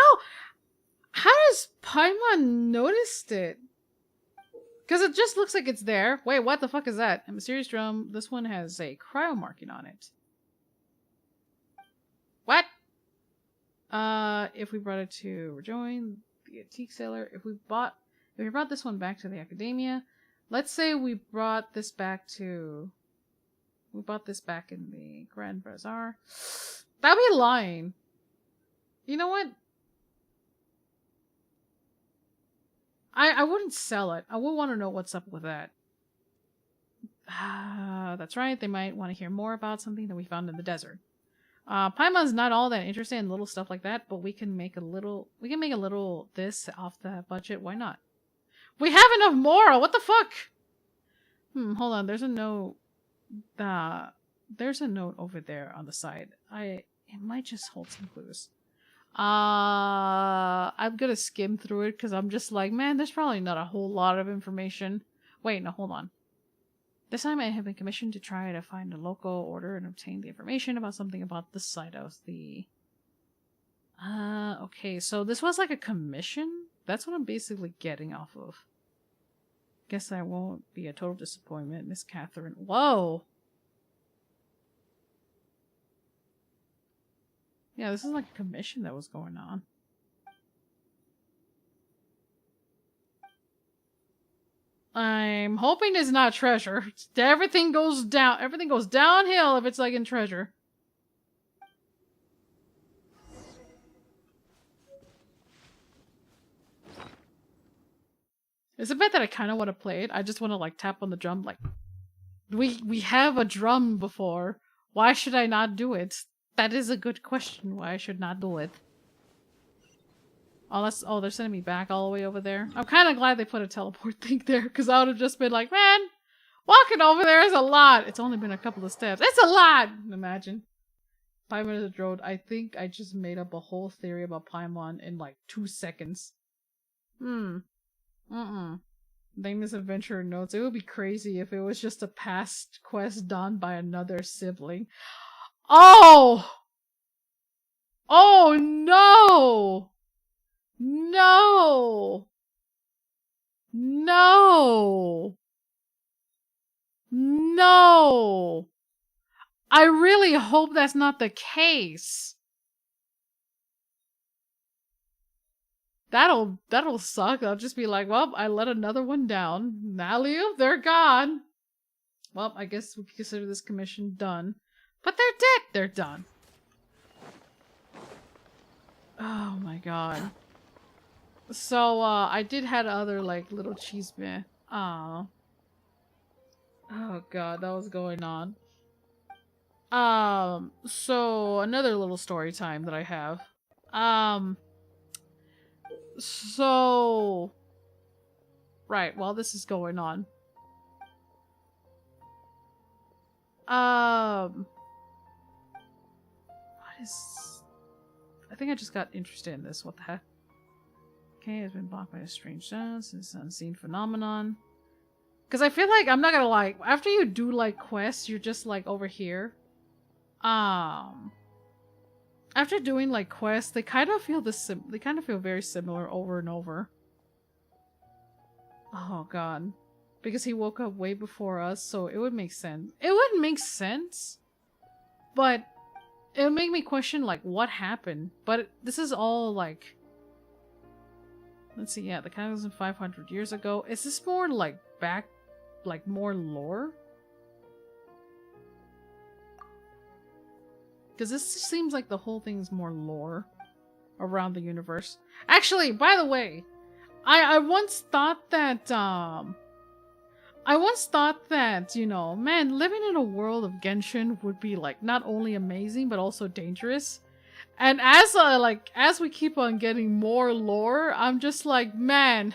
does Paimon noticed it? Because it just looks like it's there. Wait, what the fuck is that? A mysterious drum. This one has a cryo marking on it. What? If we brought it to rejoin the antique seller, if we brought this one back to the academia, let's say we brought this back to... We bought this back in the Grand Bazaar. That'd be lying. You know what? I wouldn't sell it. I would want to know what's up with that. That's right. They might want to hear more about something that we found in the desert. Paimon's not all that interested in little stuff like that, but we can make a little this off the budget. Why not? We have enough moral. What the fuck? Hold on. There's a note. There's a note over there on the side. It might just hold some clues. I'm gonna skim through it because I'm just like, man, there's probably not a whole lot of information. Wait, no, hold on. This time I have been commissioned to try to find a local order and obtain the information about something about the site of the... okay, so this was like a commission? That's what I'm basically getting off of. Guess that won't be a total disappointment, Miss Catherine. Whoa! Yeah, this is like a commission that was going on. I'm hoping it's not treasure. Everything goes downhill if it's like in treasure. It's a bit that I kind of want to play it. I just want to like tap on the drum like, we have a drum before. Why should I not do it? That is a good question. Why I should not do it. Oh, they're sending me back all the way over there. I'm kind of glad they put a teleport thing there, because I would have just been like, man, walking over there is a lot. It's only been a couple of steps. It's a lot! Imagine. 5 minutes of road. I think I just made up a whole theory about Paimon in like 2 seconds. Nameless Adventure notes. It would be crazy if it was just a past quest done by another sibling. Oh! Oh no! No! No! No! I really hope that's not the case. That'll suck. I'll just be like, well, I let another one down. Naliu, they're gone. Well, I guess we can consider this commission done. But they're dead. They're done. Oh my god. So, I did had other, like, little chisme. Oh god, that was going on. So, another little story time that I have. So... Right, while this is going on. What is... I think I just got interested in this. What the heck? Okay, has been blocked by a strange sound. This unseen phenomenon. Because I feel like, I'm not gonna lie, after you do like quests, you're just like over here. After doing like quests, they kind of feel they kind of feel very similar over and over. Oh god. Because he woke up way before us, so it would make sense. It would make sense, but it would make me question like what happened. But this is all like, let's see, yeah, the 1,500 years ago. Is this more like back, like more lore? Because this just seems like the whole thing's more lore around the universe. Actually, by the way, I once thought that, you know, man, living in a world of Genshin would be like not only amazing but also dangerous. And as we keep on getting more lore, I'm just like, man,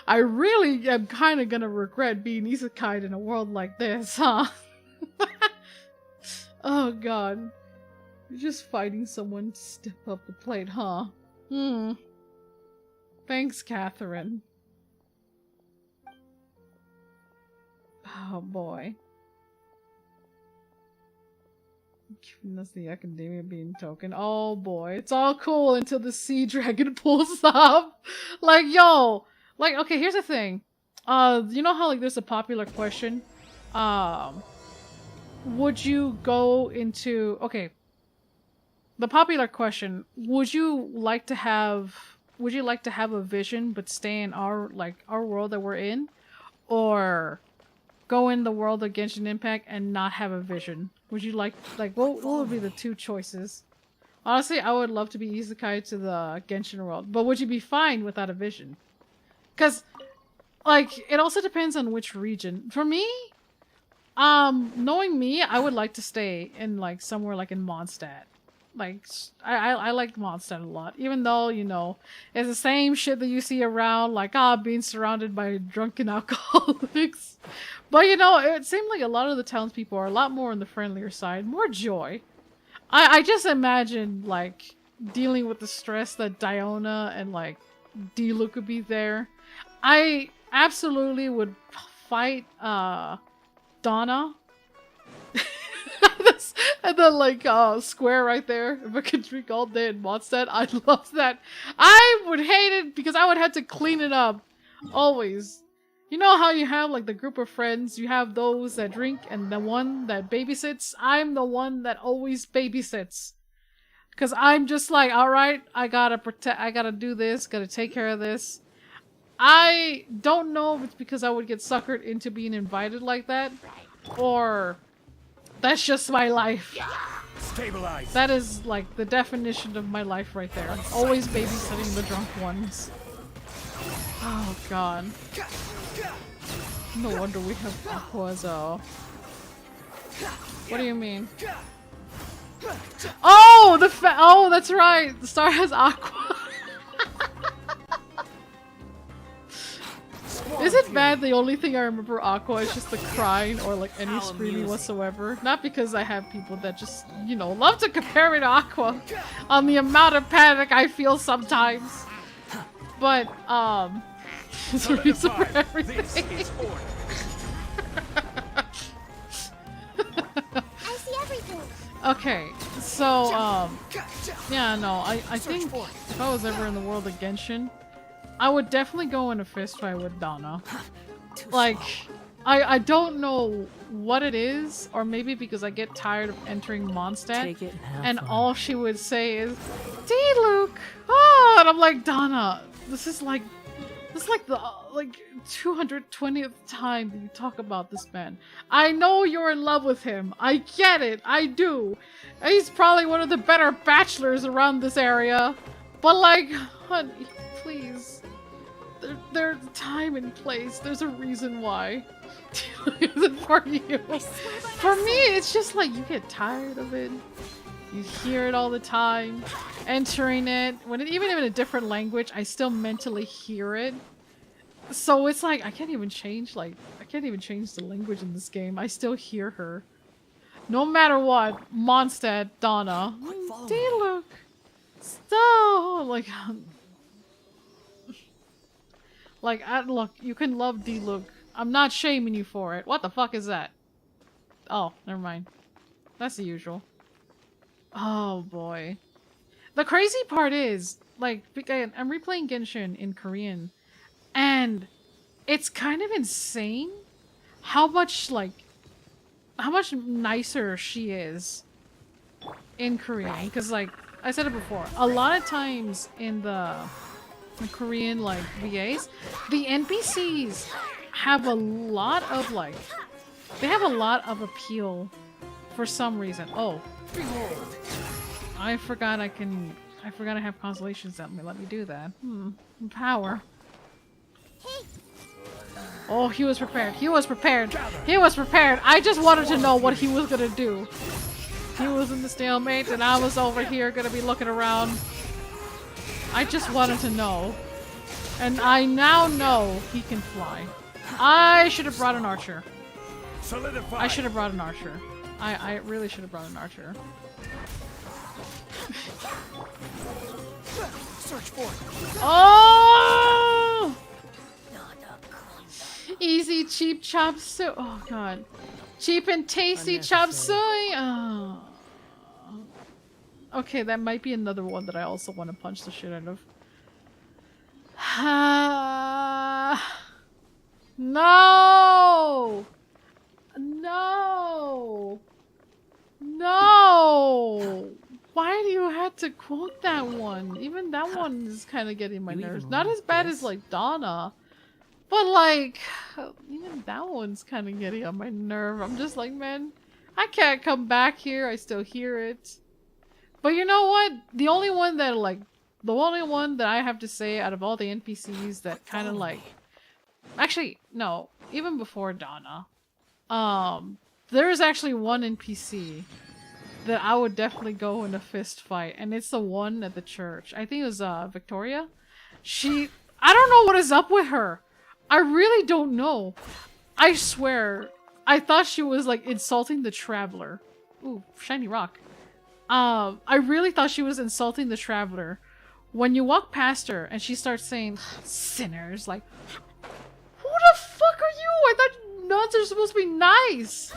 I really am kind of gonna regret being isekai in a world like this, huh? Oh god. You're just fighting someone to step up the plate, huh? Thanks, Catherine. Oh boy. Giving us the academia being token. Oh boy. It's all cool until the sea dragon pulls up. Like, yo! Like, okay, here's the thing. You know how like there's a popular question? Would you go into... Okay. The popular question, would you like to have a vision but stay in our world that we're in? Or go in the world of Genshin Impact and not have a vision? Would you like what would be the two choices? Honestly, I would love to be isekai to the Genshin world, but would you be fine without a vision? Cause like it also depends on which region. For me, knowing me, I would like to stay in like somewhere like in Mondstadt. Like, I like Mondstadt a lot, even though, you know, it's the same shit that you see around, like, being surrounded by drunken alcoholics. But, you know, it seemed like a lot of the townspeople are a lot more on the friendlier side, more joy. I just imagine, like, dealing with the stress that Diona and, like, D-Luke would be there. I absolutely would fight, Donna. And then like square right there. If I could drink all day in Mondstadt, I'd love that. I would hate it because I would have to clean it up. Always. You know how you have like the group of friends, you have those that drink and the one that babysits? I'm the one that always babysits. Cause I'm just like, alright, I gotta do this, gotta take care of this. I don't know if it's because I would get suckered into being invited like that, or that's just my life. Stabilize. That is like the definition of my life right there. Always babysitting the drunk ones. Oh god. No wonder we have Aqua as a... What do you mean? Oh, oh, that's right. The star has Aqua. Is it bad the only thing I remember Aqua is just the crying or like any screaming whatsoever? Not because I have people that just, you know, love to compare me to Aqua on the amount of panic I feel sometimes. But, there's a reason for everything. I see everything. Okay, so, yeah, no, I think if I was ever in the world of Genshin, I would definitely go in a fist fight with Donna. Like, I don't know what it is, or maybe because I get tired of entering Mondstadt, and all she would say is, D-Luke! Oh, and I'm like, Donna, this is like the, 220th time that you talk about this man. I know you're in love with him. I get it. I do. He's probably one of the better bachelors around this area. But like, honey, please. There's time and place. There's a reason why. Isn't for you. For me, it's just like you get tired of it. You hear it all the time. Entering it, even in a different language, I still mentally hear it. So it's like I can't even change the language in this game. I still hear her. No matter what, Mondstadt, Donna, D-Luke, stop! Like, look, you can love D-Luke I'm not shaming you for it. What the fuck is that? Oh, never mind. That's the usual. Oh boy. The crazy part is, like, again, I'm replaying Genshin in Korean, and it's kind of insane how much, like, how much nicer she is in Korean. Because, like, I said it before, a lot of times in the Korean, like, VAs, the NPCs have a lot of, like, they have a lot of appeal for some reason. Oh. I forgot I have constellations that let me do that. Power. Oh, he was prepared. He was prepared. He was prepared. I just wanted to know what he was gonna do. He was in the stalemate and I was over here gonna be looking around. I just wanted to know. And I now know he can fly. I should have brought an archer. Solidify. I should have brought an archer. I really should have brought an archer. Search for it. Oh! Easy, cheap chop suey. Oh god. Cheap and tasty chop suey. Oh. Okay, that might be another one that I also want to punch the shit out of. No! No! No! Why do you have to quote that one? Even that one is kind of getting my nerves. Not as bad as like Donna, but like even that one's kind of getting on my nerve. I'm just like, man, I can't come back here. I still hear it. But you know what? The only one that I have to say out of all the NPCs that kind of like, actually no, even before Donna, there is actually one NPC that I would definitely go in a fist fight, and it's the one at the church. I think it was Victoria. I don't know what is up with her. I really don't know. I swear, I thought she was like insulting the traveler. Ooh, shiny rock. I really thought she was insulting the traveler. When you walk past her and she starts saying, sinners, like, who the fuck are you? I thought nuns are supposed to be nice.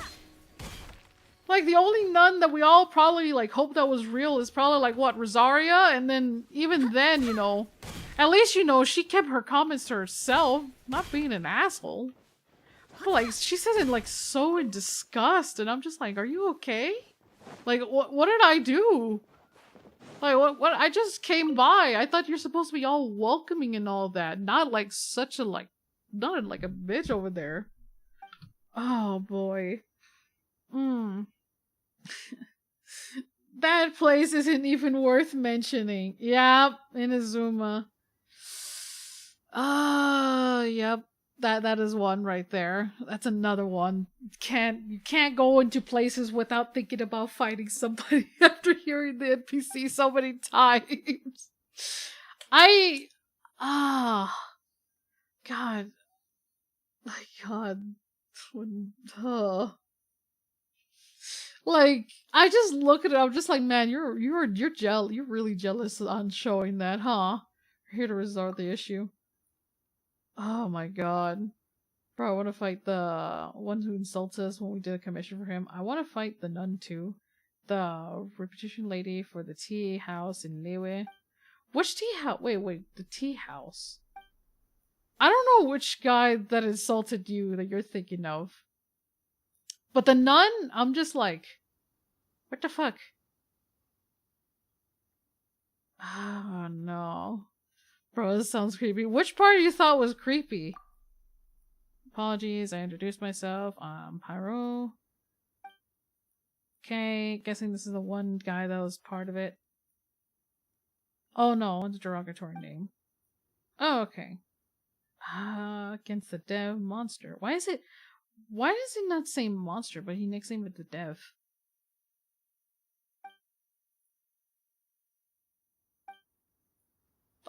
Like, the only nun that we all probably, like, hope that was real is probably, like, what, Rosaria? And then, even then, you know, at least, you know, she kept her comments to herself, not being an asshole. But, like, she says it, like, so in disgust, and I'm just like, are you okay? Like, what did I do? Like, what, I just came by. I thought you're supposed to be all welcoming and all that, not, like, such a, like, not like a bitch over there. Oh, boy. That place isn't even worth mentioning. Yep, Inazuma. Yep. That is one right there. That's another one. You can't go into places without thinking about fighting somebody after hearing the NPC so many times. God. My God. Like, I just look at it, I'm just like, man, you're really jealous on showing that, huh? You're here to resolve the issue. Oh my god. Bro, I want to fight the one who insults us when we did a commission for him. I want to fight the nun too. The repetition lady for the tea house in Lewe. Which tea house? Wait, the tea house. I don't know which guy that insulted you that you're thinking of. But the nun, I'm just like, what the fuck? Oh no. Bro, this sounds creepy. Which part you thought was creepy? Apologies, I introduced myself. I'm Pyro. Okay, guessing this is the one guy that was part of it. Oh no, it's a derogatory name. Oh, okay. Against the dev monster. Why does he not say monster, but he nicknamed it the dev?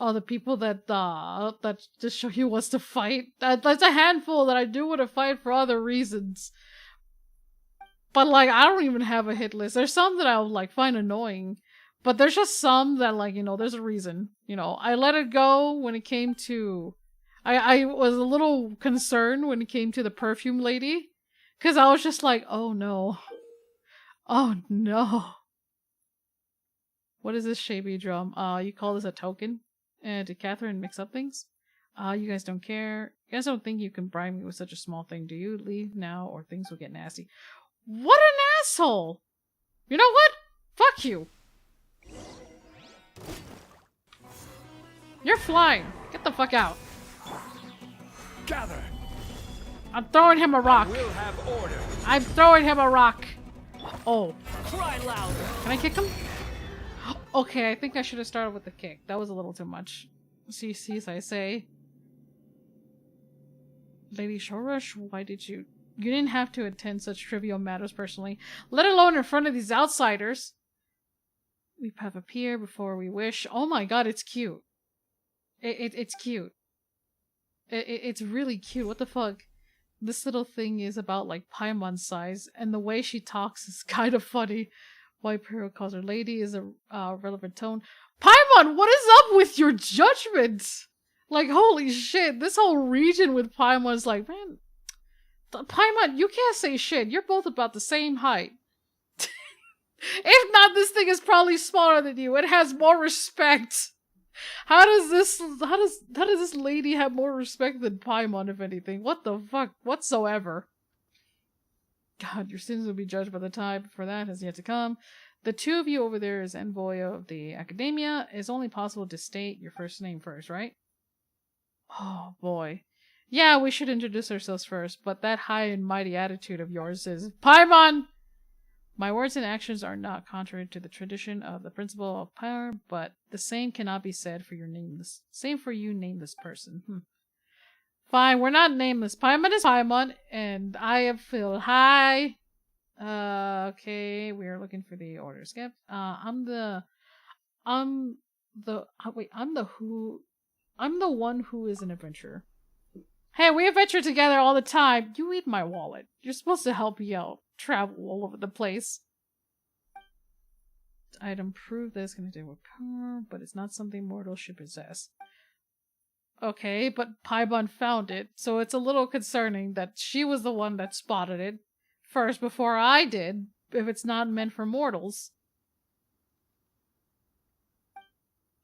Oh, the people that just show you wants to fight. That's a handful that I do want to fight for other reasons. But like, I don't even have a hit list. There's some that I'll like find annoying, but there's just some that like, you know, there's a reason. You know, I let it go when it came to. I was a little concerned when it came to the perfume lady. Because I was just like, oh no. Oh no. What is this shabby drum? You call this a token? Did Catherine mix up things? You guys don't care. You guys don't think you can bribe me with such a small thing, do you? Leave now or things will get nasty. What an asshole! You know what? Fuck you! You're flying. Get the fuck out. Gather. I'm throwing him a rock. We'll have order. I'm throwing him a rock. Oh. Cry louder. Can I kick him? Okay, I think I should have started with the kick. That was a little too much. CCs, I say. Lady Shorush, why did you... You didn't have to attend such trivial matters personally, let alone in front of these outsiders. We have appear before we wish. Oh my god, it's cute. It's cute. It's really cute. What the fuck? This little thing is about like Paimon size, and the way she talks is kind of funny. Why Pyro calls her lady is a relevant tone. Paimon, what is up with your judgment? Like, holy shit, this whole region with Paimon's like, man, Paimon, you can't say shit. You're both about the same height. If not, this thing is probably smaller than you. It has more respect. How does this lady have more respect than Paimon, if anything? What the fuck whatsoever? God, your sins will be judged by the time for that has yet to come. The two of you over there as envoy of the academia. It's only possible to state your first name first, right? Oh boy. Yeah, we should introduce ourselves first, but that high and mighty attitude of yours is Paimon! My words and actions are not contrary to the tradition of the principle of power, but the same cannot be said for your nameless. Same for you, nameless person. Fine, we're not nameless. Paimon is Paimon, and I am Phil. Hi. Okay, we are looking for the order. Skip. I'm the one who is an adventurer. Hey, we adventure together all the time. You eat my wallet. You're supposed to help me out. Travel all over the place. Item prove this can do with power, but it's not something mortals should possess. Okay, but Paimon found it, so it's a little concerning that she was the one that spotted it first before I did, if it's not meant for mortals.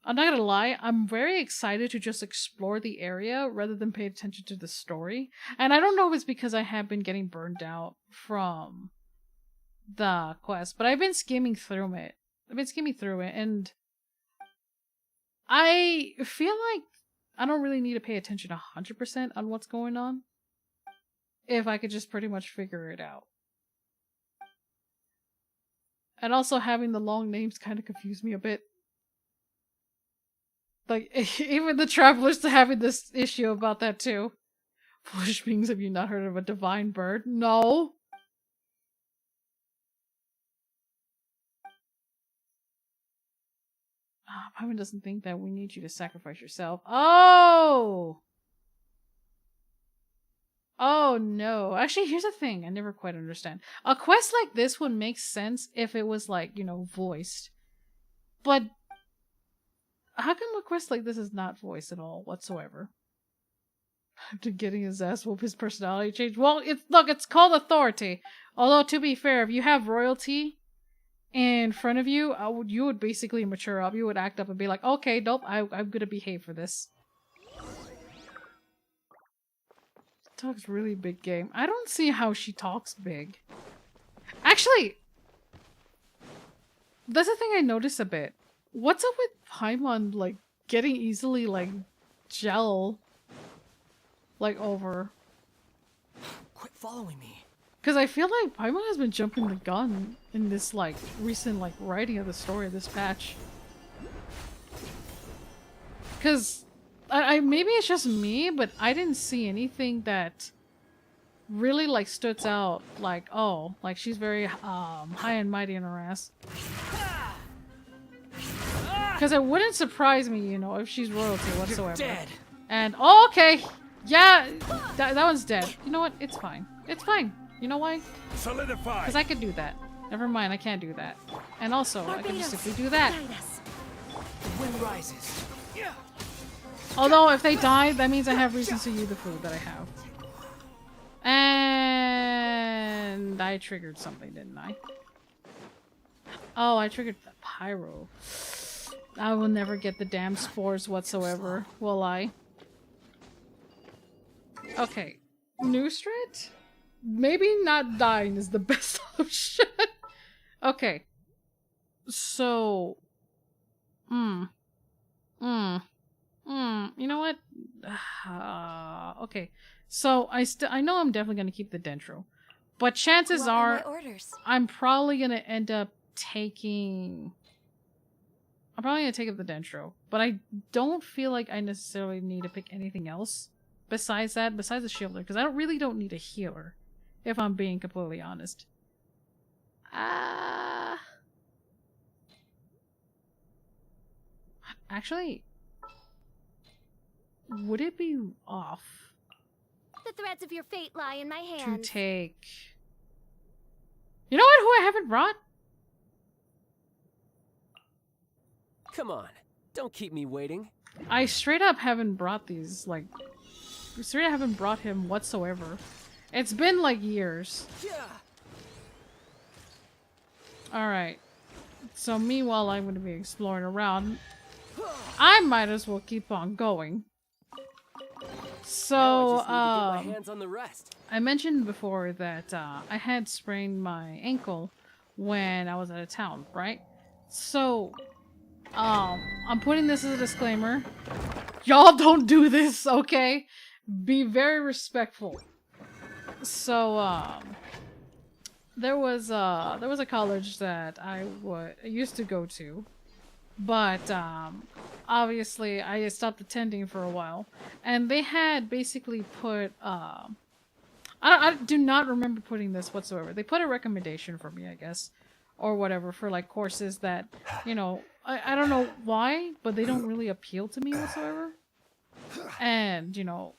I'm not gonna lie, I'm very excited to just explore the area rather than pay attention to the story. And I don't know if it's because I have been getting burned out from the quest, but I've been skimming through it. And I feel like I don't really need to pay attention 100% on what's going on if I could just pretty much figure it out. And also having the long names kind of confused me a bit. Like, even the travelers are having this issue about that too. Foolish beings, have you not heard of a divine bird? No. Paimon doesn't think that we need you to sacrifice yourself. Oh! Oh no. Actually, here's the thing I never quite understand. A quest like this would make sense if it was like, voiced. But how come a quest like this is not voiced at all whatsoever? After getting his ass whooped, his personality changed. Well, it's called authority. Although, to be fair, if you have royalty in front of you, you would basically mature up. You would act up and be like, okay, nope, I'm gonna behave for this. Talks really big game. I don't see how she talks big. Actually, that's the thing I noticed a bit. What's up with Paimon, like, getting easily, like, gel, like, over? Quit following me. Because I feel like Paimon has been jumping the gun in this, like, recent, like, writing of the story of this patch. Because maybe it's just me, but I didn't see anything that really, like, stood out, like, oh, like, she's very, high and mighty in her ass. Because it wouldn't surprise me, if she's royalty whatsoever. You're dead. And, oh, okay. Yeah, that one's dead. You know what? It's fine. It's fine. You know why? Solidify. Because I could do that. Never mind, I can't do that. And also, I can just simply do that. The wind rises. Although, if they die, that means I have reasons to use the food that I have. And I triggered something, didn't I? Oh, I triggered the pyro. I will never get the damn spores whatsoever, will I? Okay. New strat? Maybe not dying is the best option. Okay. So... You know what? Okay. So, I know I'm definitely gonna keep the Dentro. But chances What are my are... orders? I'm probably gonna end up taking... I'm probably gonna take up the Dentro. But I don't feel like I necessarily need to pick anything else besides that, besides the Shielder. Because I really don't need a healer. If I'm being completely honest. Actually... Would it be off The threads of your fate lie in my to hands. take... You know what? Who I haven't brought? Come on, don't keep me waiting. I straight up haven't brought these, like... Straight up haven't brought him whatsoever. It's been, like, years. Alright. So meanwhile, I'm going to be exploring around. I might as well keep on going. So, Now I just need to get my hands on the rest. I mentioned before that I had sprained my ankle when I was out of town, right? So, I'm putting this as a disclaimer. Y'all don't do this, okay? Be very respectful. So, there was a college that I used to go to, but obviously I stopped attending for a while, and they had basically put I do not remember putting this whatsoever. They put a recommendation for me, I guess, or whatever, for like courses that, you know, I don't know why, but they don't really appeal to me whatsoever. And, you know,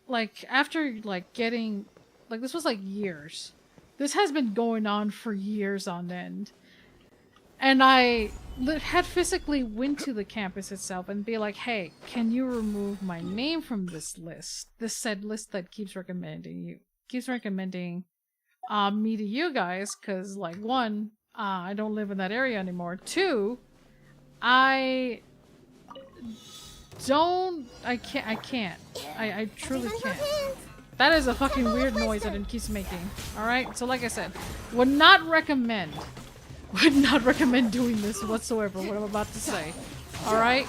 like after like getting, like this was like years. This has been going on for years on end. And I had physically went to the campus itself and be like, hey, can you remove my name from this list? This said list that keeps recommending me to you guys, because like one, I don't live in that area anymore. Two, I can't. I truly can't. That is a fucking weird noise that it keeps making. Alright? So like I said, would not recommend doing this whatsoever, what I'm about to say. Alright?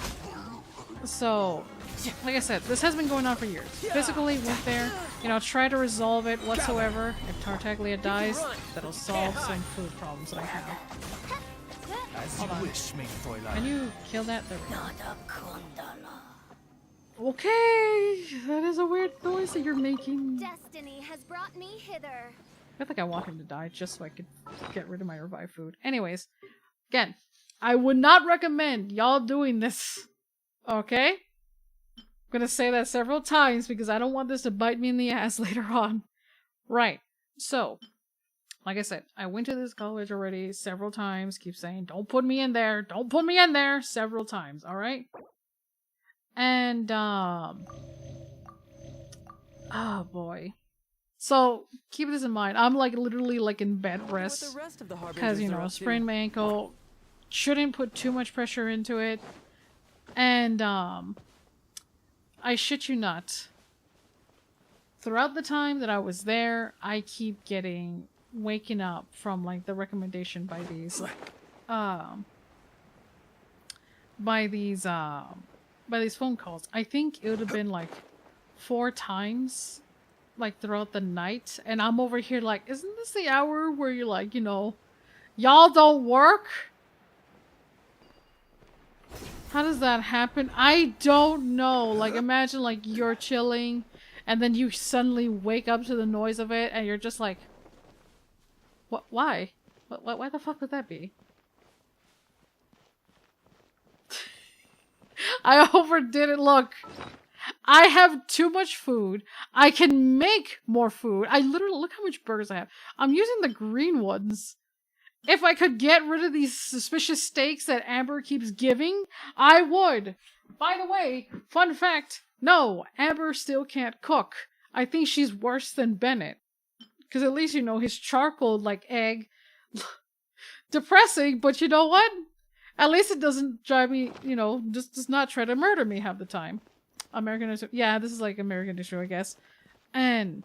So, like I said, this has been going on for years. Physically went there, you know, try to resolve it whatsoever. If Tartaglia dies, that'll solve some food problems that I have. As Hold you on. wish, mein Fräulein. Can you kill that? There we go. Okay, that is a weird noise that you're making. Destiny has brought me hither. I think I want him to die just so I could get rid of my revive food. Anyways, again, I would not recommend y'all doing this. Okay? I'm gonna say that several times because I don't want this to bite me in the ass later on. Right. So, like I said, I went to this college already several times. Keep saying, don't put me in there. Don't put me in there. Several times. Alright? And, oh boy. So, keep this in mind. I'm like literally like in bed rest. Because, you know, sprained my ankle. Shouldn't put too much pressure into it. And, I shit you not. Throughout the time that I was there, I keep getting waking up from like the recommendation by these phone calls. I think it would have been like 4 times like throughout the night, and I'm over here like, isn't this the hour where you're like, you know, y'all don't work? How does that happen? I don't know. Like, imagine like you're chilling and then you suddenly wake up to the noise of it and you're just like, what? Why? Why the fuck would that be? I overdid it. Look, I have too much food. I can make more food. I literally, look how much burgers I have. I'm using the green ones. If I could get rid of these suspicious steaks that Amber keeps giving, I would. By the way, fun fact, no, Amber still can't cook. I think she's worse than Bennett. Because at least, you know, his charcoal, like, egg. Depressing, but you know what? At least it doesn't drive me, you know, just does not try to murder me half the time. American History. Yeah, this is like American History, I guess. And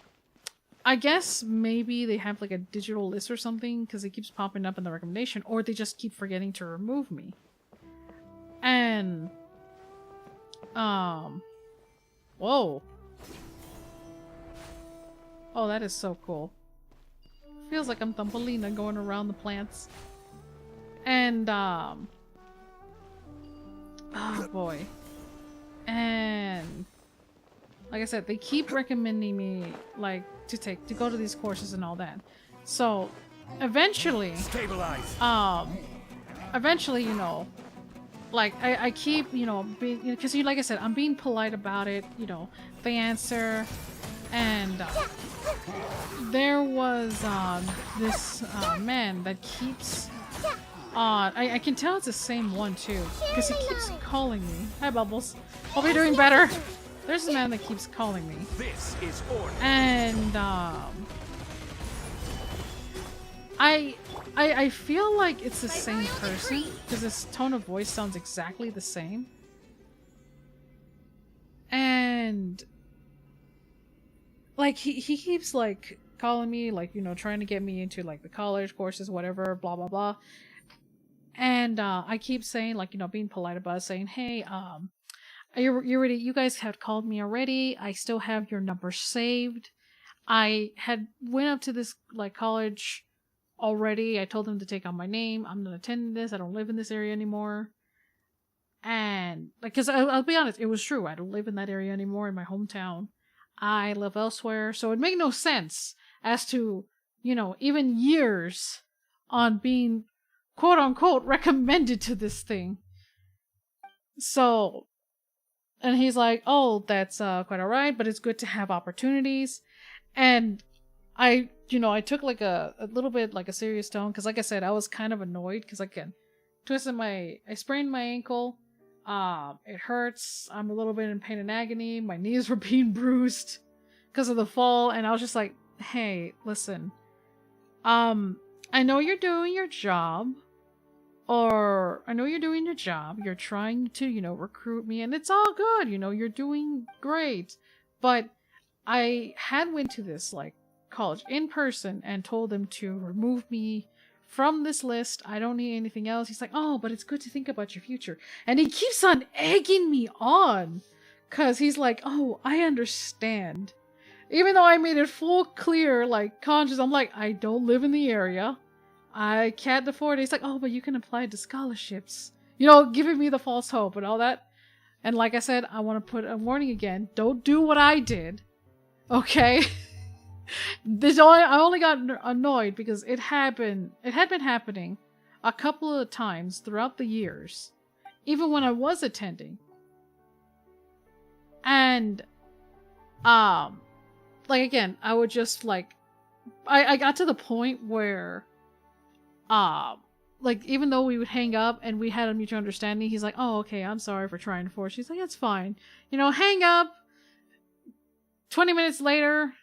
I guess maybe they have like a digital list or something because it keeps popping up in the recommendation, or they just keep forgetting to remove me. And whoa. Oh, that is so cool. Feels like I'm Thumbelina going around the plants. And oh boy. And like I said, they keep recommending me like to go to these courses and all that. So eventually eventually, you know, like I keep, you know, being, because like I said, I'm being polite about it, you know, they answer. And there was this man that keeps I can tell it's the same one too, because he keeps calling me. Hi Bubbles, hope you're doing better. There's a man that keeps calling me. This is order. And I feel like it's the same person because his tone of voice sounds exactly the same. And like he keeps like calling me, like, you know, trying to get me into like the college courses, whatever, blah blah blah. And I keep saying, like, you know, being polite about it, saying, hey, you guys have called me already. I still have your number saved. I had went up to this like college already. I told them to take out my name. I'm not attending this. I don't live in this area anymore. And like, because I'll be honest, it was true. I don't live in that area anymore in my hometown. I live elsewhere, so it made no sense as to, you know, even years on being quote unquote recommended to this thing. So, and he's like, oh, that's quite alright, but it's good to have opportunities. And I, you know, I took like a little bit like a serious tone, because like I said, I was kind of annoyed because I sprained my ankle. It hurts. I'm a little bit in pain and agony. My knees were being bruised because of the fall, and I was just like, hey, listen. I know you're doing your job. You're trying to, you know, recruit me, and it's all good, you know, you're doing great. But I had went to this, like, college in person and told them to remove me from this list. I don't need anything else. He's like, oh, but it's good to think about your future. And he keeps on egging me on, because he's like, oh, I understand. Even though I made it full clear, like, conscious, I'm like, I don't live in the area. I can't afford it. He's like, oh, but you can apply to scholarships. You know, giving me the false hope and all that. And like I said, I want to put a warning again. Don't do what I did. Okay? I only got annoyed because it had been happening a couple of times throughout the years, even when I was attending. And like, again, I would just like, I got to the point where like, even though we would hang up and we had a mutual understanding, he's like, oh, okay, I'm sorry for trying to force. He's like, that's fine, you know, hang up. 20 minutes later,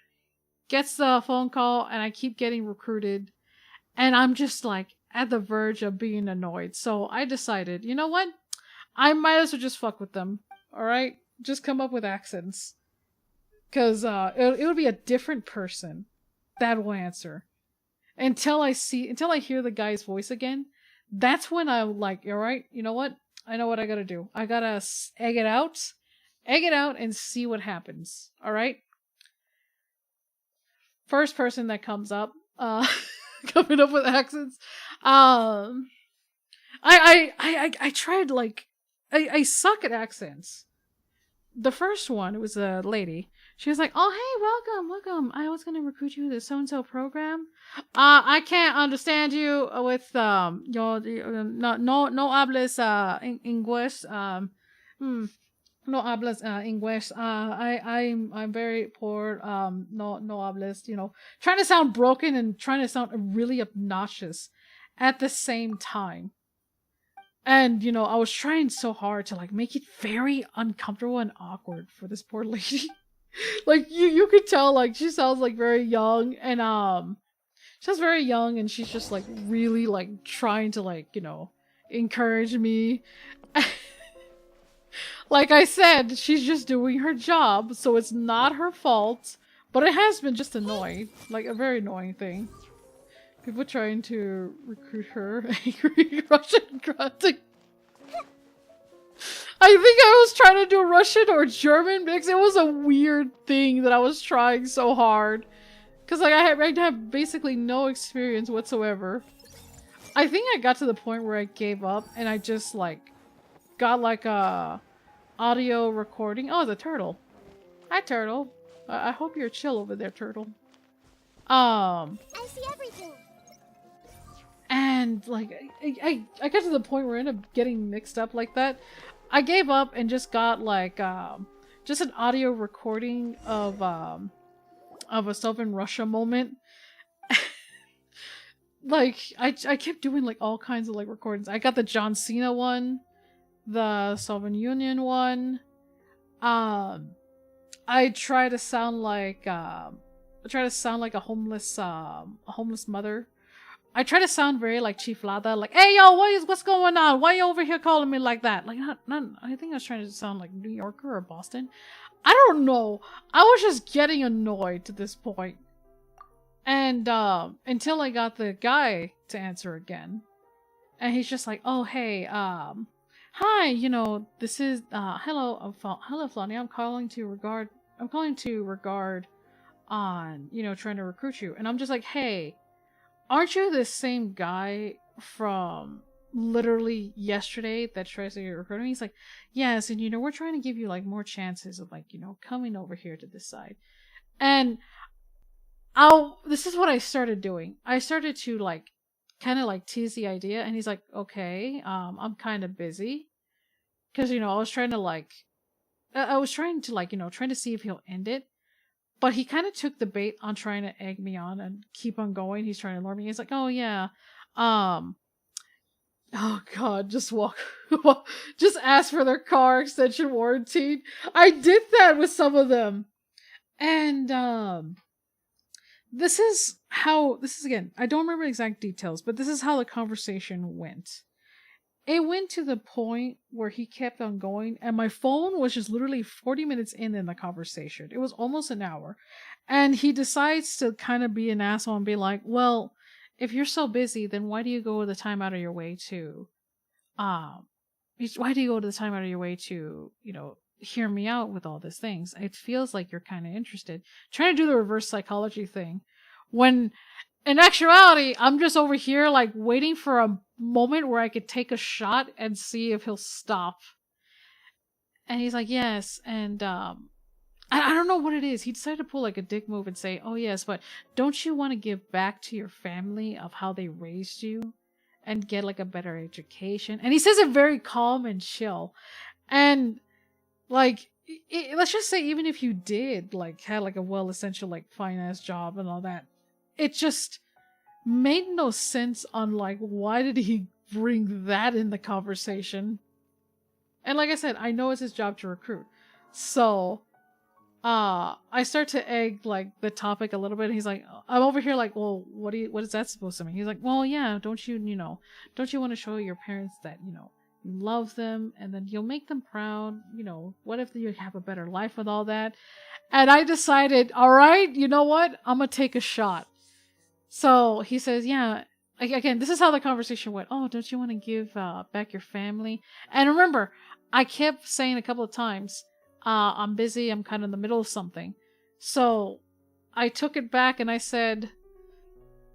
gets the phone call, and I keep getting recruited, and I'm just like at the verge of being annoyed. So I decided, you know what? I might as well just fuck with them. All right, just come up with accents, because it would be a different person that will answer until I hear the guy's voice again. That's when I'm like, all right, you know what? I know what I gotta do. I gotta egg it out, and see what happens. All right. First person that comes up, coming up with accents. I tried, like, I suck at accents. The first one, it was a lady. She was like, oh, hey, welcome. I was gonna recruit you to the so-and-so program. I can't understand you with, no hables, English, no hablas English. I'm very poor. No hables. You know, trying to sound broken and trying to sound really obnoxious at the same time. And, you know, I was trying so hard to like make it very uncomfortable and awkward for this poor lady. Like you could tell like she sounds like very young and she's very young and she's just like really like trying to like, you know, encourage me. Like I said, she's just doing her job, so it's not her fault. But it has been just annoying. Like a very annoying thing. People trying to recruit her. Angry Russian grunting. I think I was trying to do Russian or German because it was a weird thing that I was trying so hard. Because like I have basically no experience whatsoever. I think I got to the point where I gave up and I just like got like a audio recording. Oh, the turtle. Hi, turtle. I hope you're chill over there, turtle. I see everything. And like I got to the point where I ended up getting mixed up like that. I gave up and just got like just an audio recording of a Southern Russia moment. Like I kept doing like all kinds of like recordings. I got the John Cena one, the Soviet Union one. I try to sound like a homeless mother. I try to sound very like chiflada, like, hey yo, what's going on? Why you over here calling me like that? Like not I think I was trying to sound like New Yorker or Boston. I don't know. I was just getting annoyed to this point. And until I got the guy to answer again. And he's just like, oh hey, hi, you know, this is hello Flonnie, I'm calling to regard on, you know, trying to recruit you. And I'm just like, hey, aren't you the same guy from literally yesterday that tries to recruit me? He's like, yes, and you know, we're trying to give you like more chances of like, you know, coming over here to this side. And this is what I started doing. I started to like kind of like tease the idea, and he's like, okay, I'm kind of busy. Because, you know, I was trying to like, you know, trying to see if he'll end it. But he kind of took the bait on trying to egg me on and keep on going. He's trying to lure me. He's like, oh yeah, oh god, just just ask for their car extension warranty. I did that with some of them. And this is again, I don't remember exact details, but this is how the conversation went. It went to the point where he kept on going, and my phone was just literally 40 minutes in the conversation. It was almost an hour. And he decides to kind of be an asshole and be like, well, if you're so busy, then why do you go the time out of your way to, you know, hear me out with all these things? It feels like you're kind of interested. Trying to do the reverse psychology thing. When in actuality, I'm just over here like waiting for a moment where I could take a shot and see if he'll stop. And he's like, yes, and I don't know what it is. He decided to pull like a dick move and say, oh yes, but don't you want to give back to your family of how they raised you and get like a better education? And he says it very calm and chill. And like, let's just say even if you did like had like a well essential like finance job and all that, it just made no sense on like why did he bring that in the conversation. And like I said, I know it's his job to recruit, so I start to egg like the topic a little bit. He's like, I'm over here like, well, what is that supposed to mean? He's like, well, yeah, don't you want to show your parents that, you know, you love them and then you'll make them proud, you know, what if you have a better life with all that? And I decided, all right, you know what, I'm gonna take a shot. So he says, yeah, again, this is how the conversation went. Oh, don't you want to give back your family? And remember, I kept saying a couple of times, I'm busy, I'm kind of in the middle of something. So I took it back and I said,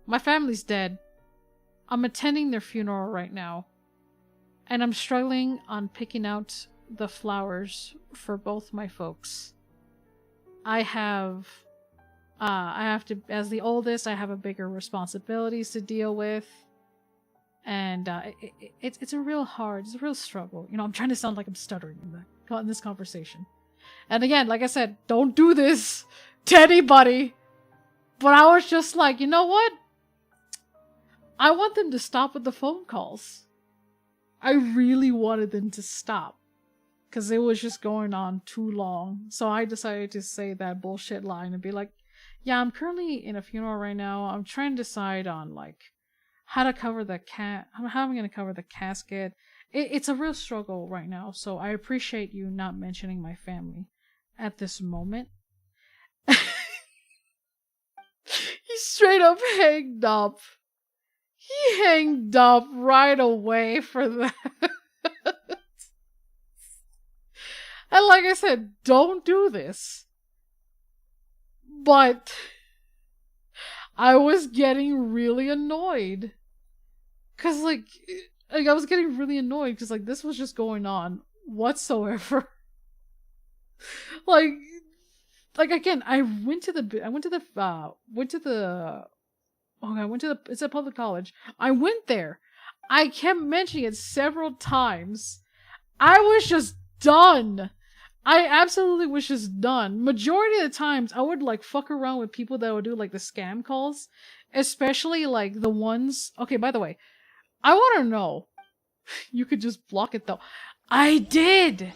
my family's dead. I'm attending their funeral right now. And I'm struggling on picking out the flowers for both my folks. I have to, as the oldest, I have a bigger responsibilities to deal with. And it's a real struggle. You know, I'm trying to sound like I'm stuttering in this conversation. And again, like I said, don't do this to anybody. But I was just like, you know what? I want them to stop with the phone calls. I really wanted them to stop. Because it was just going on too long. So I decided to say that bullshit line and be like, yeah, I'm currently in a funeral right now. I'm trying to decide on, like, how to cover the how am I going to cover the casket? It's a real struggle right now. So I appreciate you not mentioning my family at this moment. He straight up hanged up. He hanged up right away for that. And like I said, don't do this. But I was getting really annoyed. Cause like I was getting really annoyed because like this was just going on whatsoever. like again, I went to the it's a public college. I went there. I kept mentioning it several times. I was just done. I absolutely was just done. Majority of the times, I would like fuck around with people that would do like the scam calls, especially like the ones. Okay, by the way, I want to know. You could just block it though. I did.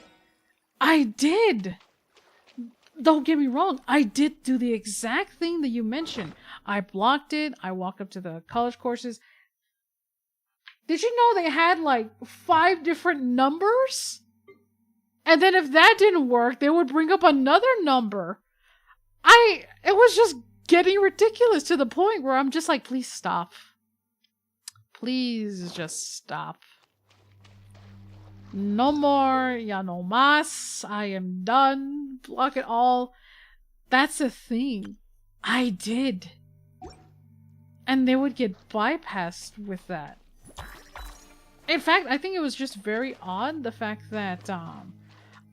Don't get me wrong. I did do the exact thing that you mentioned. I blocked it. I walked up to the college courses. Did you know they had like 5 different numbers? And then if that didn't work, they would bring up another number. It was just getting ridiculous to the point where I'm just like, please stop. Please just stop. No more, ya no más. I am done. Block it all. That's the thing. I did. And they would get bypassed with that. In fact, I think it was just very odd the fact that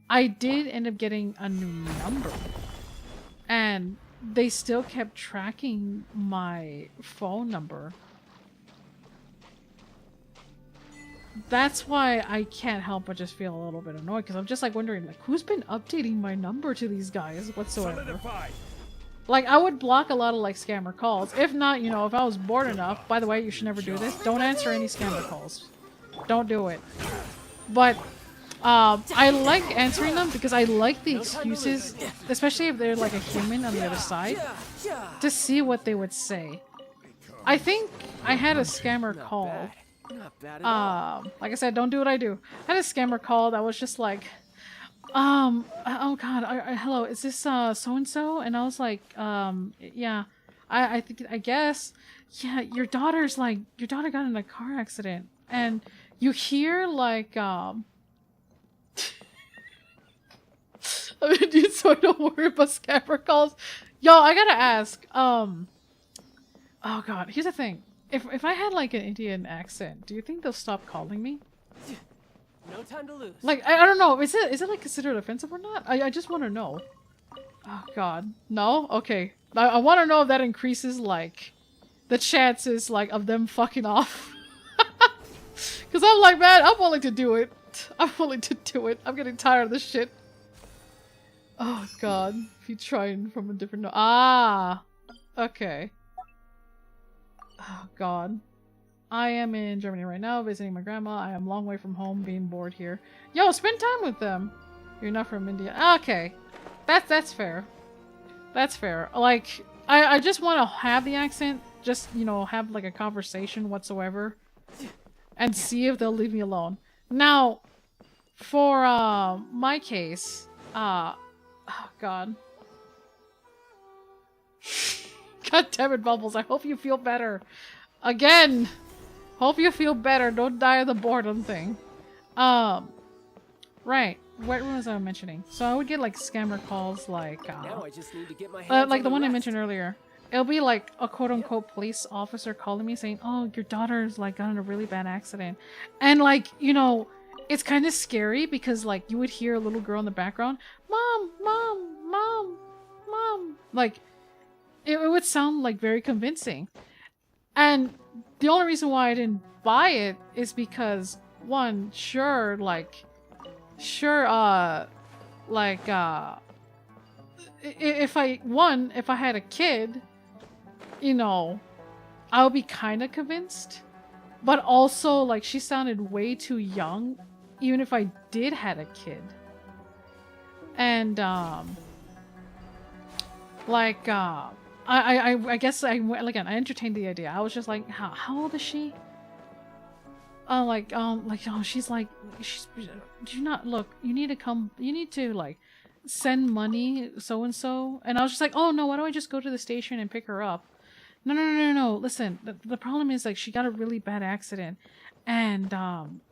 I did end up getting a new number. And they still kept tracking my phone number. That's why I can't help but just feel a little bit annoyed, because I'm just like wondering, like, who's been updating my number to these guys whatsoever? Like, I would block a lot of like scammer calls. If not, you know, if I was bored enough, by the way, you should never do this. Don't answer any scammer calls. Don't do it. But I like answering them because I like the excuses, especially if they're like a human on the other side, to see what they would say. I think I had a scammer call. Like I said, don't do what I do. I had a scammer call that was just like, oh god, hello, is this so-and-so? And I was like, yeah, I think, I guess, yeah, your daughter got in a car accident. And you hear like, I mean, dude, so don't worry about scammer calls. Yo, I gotta ask, oh god, here's the thing. If I had like an Indian accent, do you think they'll stop calling me? No time to lose. Like, I don't know, is it like considered offensive or not? I just want to know. Oh god, no? Okay. I want to know if that increases like the chances like of them fucking off. Cause I'm like, man, I'm willing to do it. I'm willing to do it. I'm getting tired of this shit. Oh god, if you trying from a different okay. Oh god. I am in Germany right now visiting my grandma. I am a long way from home, being bored here. Yo, spend time with them. You're not from India. Okay. That's fair. That's fair. Like, I just want to have the accent, just, you know, have like a conversation whatsoever and see if they'll leave me alone. Now, for my case, oh god. God damn it, Bubbles. I hope you feel better. Again! Hope you feel better. Don't die of the boredom thing. Right. What was I mentioning? So I would get like scammer calls like Now I just need to get my hands like on the one I rest. mentioned earlier. It'll be like a quote-unquote police officer calling me saying, oh, your daughter's like got in a really bad accident. And like, you know, it's kind of scary because like you would hear a little girl in the background, Mom, Mom, Mom, Mom. Like, it would sound like very convincing. And the only reason why I didn't buy it is because, one, if I had a kid, you know, I would be kind of convinced. but also like she sounded way too young, even if I did had a kid. And like I guess I again I entertained the idea. I was just like, how old is she? She's like, do you not look? You need to come. You need to like send money so and so. And I was just like, oh no, why don't I just go to the station and pick her up? No. Listen, the problem is like she got a really bad accident, and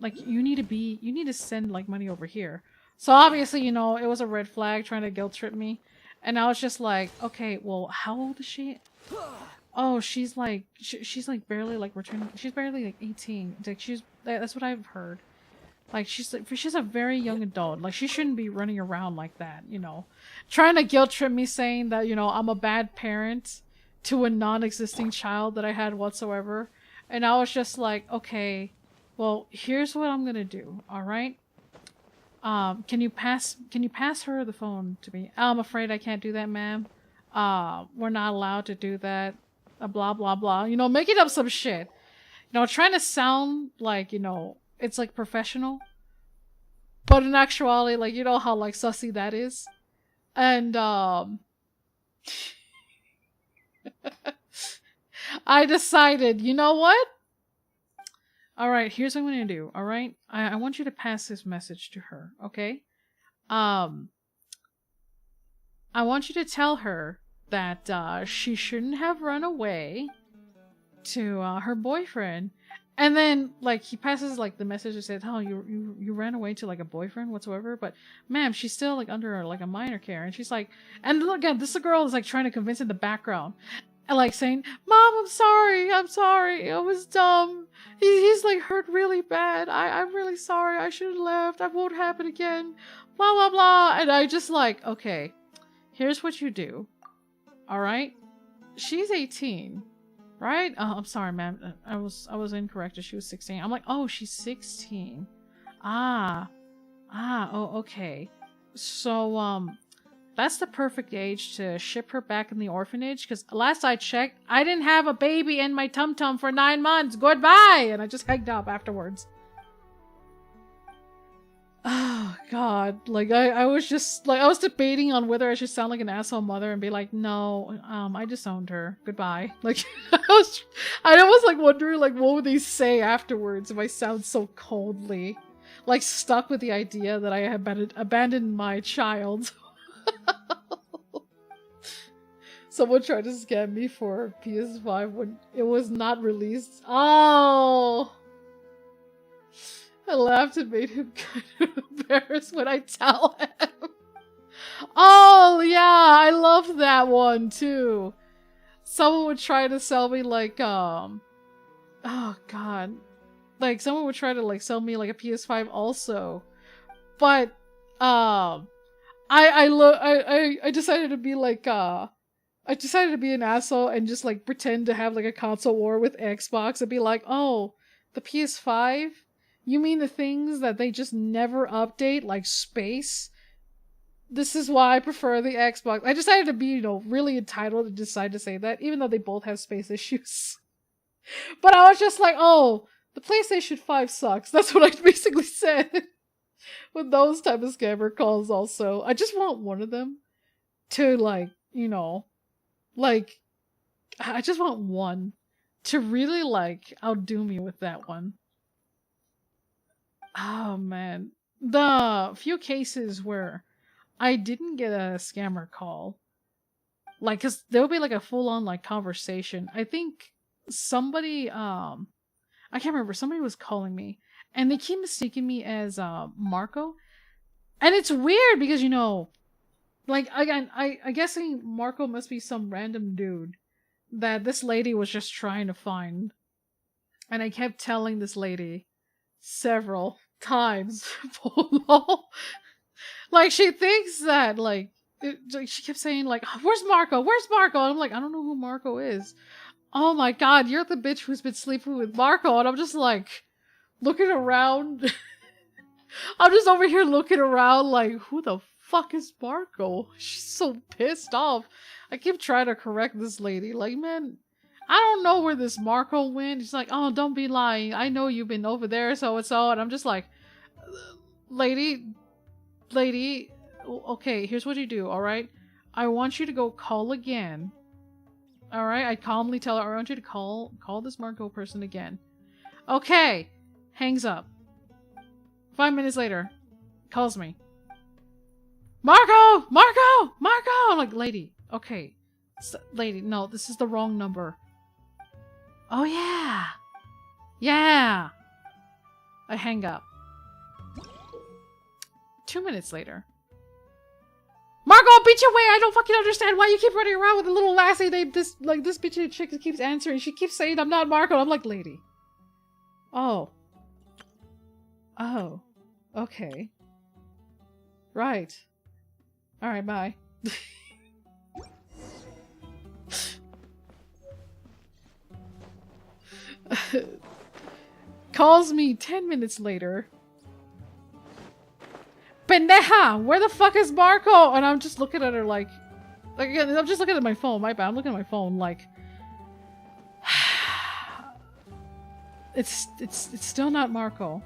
like you need to send like money over here. So obviously, you know, it was a red flag trying to guilt trip me, and I was just like, okay, well, how old is she? Oh, she's like she's like barely like returning. She's barely like 18. It's like that's what I've heard. Like she's a very young adult. Like she shouldn't be running around like that, you know. Trying to guilt trip me saying that, you know, I'm a bad parent to a non-existing child that I had whatsoever. And I was just like, okay, well, here's what I'm gonna do, alright? Can you pass her the phone to me? I'm afraid I can't do that, ma'am. We're not allowed to do that. Blah blah blah. You know, making up some shit. You know, trying to sound like, you know, it's like professional. But in actuality, like, you know how like sussy that is? And I decided, you know what? Alright, here's what I'm gonna do, alright? I want you to pass this message to her, okay? I want you to tell her that she shouldn't have run away to her boyfriend. And then like he passes like the message that says, oh, you ran away to like a boyfriend whatsoever, but ma'am, she's still like under like a minor care. And she's like, and again, this girl is like trying to convince in the background and like saying, mom, I'm sorry, I was dumb. He's like hurt really bad. I'm really sorry, I should have left, that won't happen again, blah blah blah. And I just like, okay, here's what you do. Alright? She's 18. Right? Oh, I'm sorry, ma'am. I was incorrect. She was 16. I'm like, oh, she's 16. Oh, okay. So, that's the perfect age to ship her back in the orphanage, because last I checked, I didn't have a baby in my tum-tum for 9 months. Goodbye! And I just hanged up afterwards. Oh, God. Like, I was just, like, I was debating on whether I should sound like an asshole mother and be like, no, I disowned her. Goodbye. Like, I was like wondering, like, what would they say afterwards if I sound so coldly? Like, stuck with the idea that I had abandoned my child. Someone tried to scam me for PS5 when it was not released. Oh! I laughed and made him kind of embarrassed when I tell him. Oh, yeah, I love that one, too. Someone would try to sell me, like, oh, God. Like, someone would try to, like, sell me, like, a PS5 also. But, I decided to be, like, I decided to be an asshole and just, like, pretend to have, like, a console war with Xbox and be like, oh, the PS5? You mean the things that they just never update, like space? This is why I prefer the Xbox. I decided to be, you know, really entitled to decide to say that, even though they both have space issues. But I was just like, oh, the PlayStation 5 sucks. That's what I basically said. With those type of scammer calls also. I just want one of them to, like, you know, like, I just want one to really, like, outdo me with that one. Oh man, the few cases where I didn't get a scammer call, like, cause there would be like a full-on like conversation. I think somebody, I can't remember, somebody was calling me and they keep mistaking me as Marco, and it's weird because, you know, like, again, I guessing Marco must be some random dude that this lady was just trying to find, and I kept telling this lady several times. Like, she thinks that, like, she kept saying, like, where's Marco? Where's Marco? And I'm like, I don't know who Marco is. Oh my god, you're the bitch who's been sleeping with Marco. And I'm just like, looking around. I'm just over here looking around like, who the fuck is Marco? She's so pissed off. I keep trying to correct this lady. Like, man, I don't know where this Marco went. She's like, oh, don't be lying. I know you've been over there, so and so. And I'm just like, lady, okay, here's what you do, alright? I want you to go call again. Alright? I calmly tell her, I want you to call this Marco person again. Okay. Hangs up. 5 minutes later, calls me. Marco! Marco! Marco! I'm like, lady, okay. Lady, no, this is the wrong number. Oh, yeah. Yeah. I hang up. 2 minutes later. Marco, I'll beat you away! I don't fucking understand why you keep running around with a little lassie named this bitchy chick that keeps answering. She keeps saying I'm not Marco. I'm like, lady. Oh. Oh. Okay. Right. Alright, bye. Calls me 10 minutes later. Pendeja! Where the fuck is Marco? And I'm just looking at her like again, I'm just looking at my phone. My bad. I'm looking at my phone like it's still not Marco.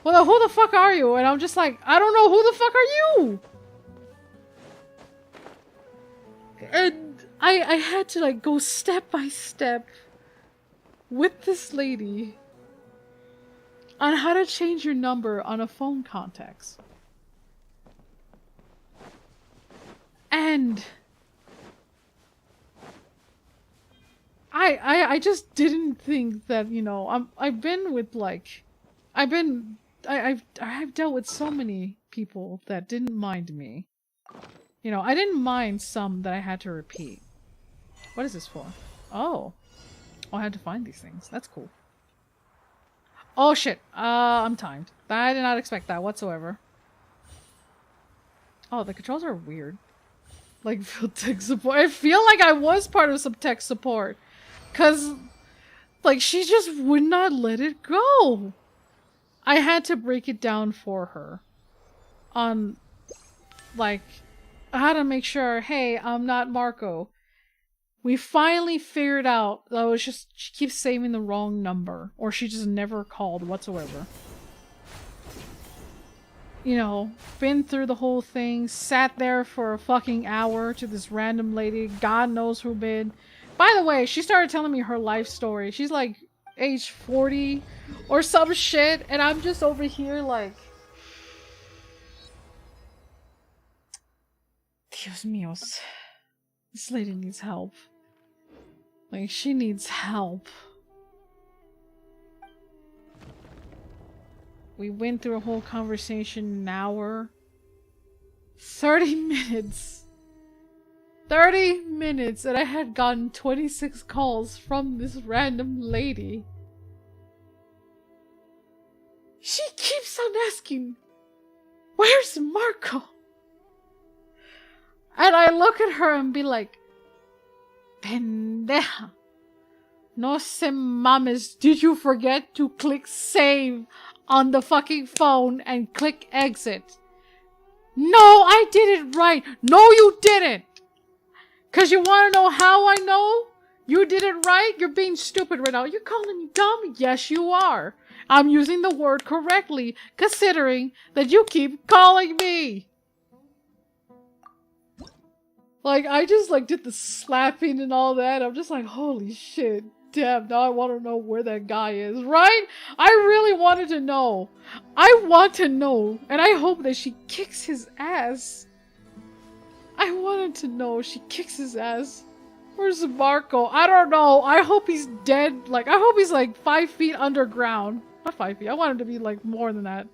Well, who the fuck are you? And I'm just like, I don't know, who the fuck are you? And I had to like go step by step with this lady on how to change your number on a phone context. And I just didn't think that, you know, I've been with like I've dealt with so many people that didn't mind me. You know, I didn't mind some that I had to repeat. What is this for? Oh. Oh, I had to find these things. That's cool. Oh shit. I'm timed. I did not expect that whatsoever. Oh, the controls are weird. Like field tech support. I feel like I was part of some tech support. 'Cause like she just would not let it go. I had to break it down for her. On like how to make sure, hey, I'm not Marco. We finally figured out that it was just she keeps saving the wrong number, or she just never called whatsoever. You know, been through the whole thing, sat there for a fucking hour to this random lady, God knows who been. By the way, she started telling me her life story. She's like age 40 or some shit, and I'm just over here like, Dios míos. This lady needs help. Like, she needs help. We went through a whole conversation an hour. 30 minutes. 30 minutes, and I had gotten 26 calls from this random lady. She keeps on asking, where's Marco? And I look at her and be like, pendeja. No se mames, did you forget to click save on the fucking phone and click exit? No, I did it right. No, you didn't. 'Cause you want to know how I know you did it right? You're being stupid right now. You're calling me dumb? Yes, you are. I'm using the word correctly, considering that you keep calling me. Like, I just, like, did the slapping and all that. I'm just like, holy shit. Damn, now I want to know where that guy is, right? I really wanted to know. I want to know. And I hope that she kicks his ass. I wanted to know she kicks his ass. Where's Marco? I don't know. I hope he's dead. Like, I hope he's, like, 5 feet underground. Not 5 feet. I want him to be, like, more than that.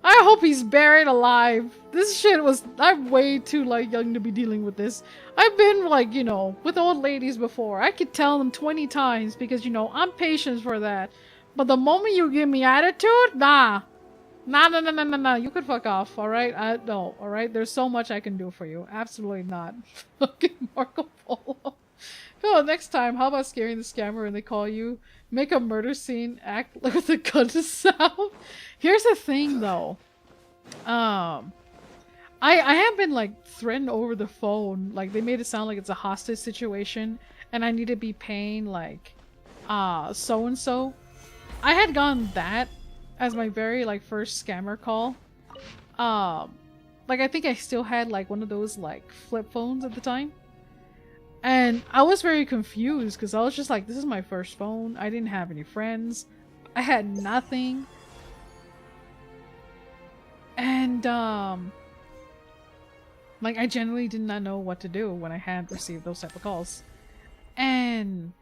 I hope he's buried alive. This shit was... I'm way too, like, young to be dealing with this. I've been, like, you know, with old ladies before. I could tell them 20 times because, you know, I'm patient for that. But the moment you give me attitude, nah. Nah. You could fuck off, alright? No, alright? There's so much I can do for you. Absolutely not. Fucking Marco Polo. Oh, next time, how about scaring the scammer when they call you? Make a murder scene, act like with a gun to sound. Here's the thing, though. I have been, like, threatened over the phone. Like, they made it sound like it's a hostage situation. and I need to be paying like so and so. I had gotten that as my very like first scammer call. Like I think I still had like one of those like flip phones at the time. And I was very confused because I was just like, this is my first phone. I didn't have any friends. I had nothing. And like I genuinely did not know what to do when I had received those type of calls. And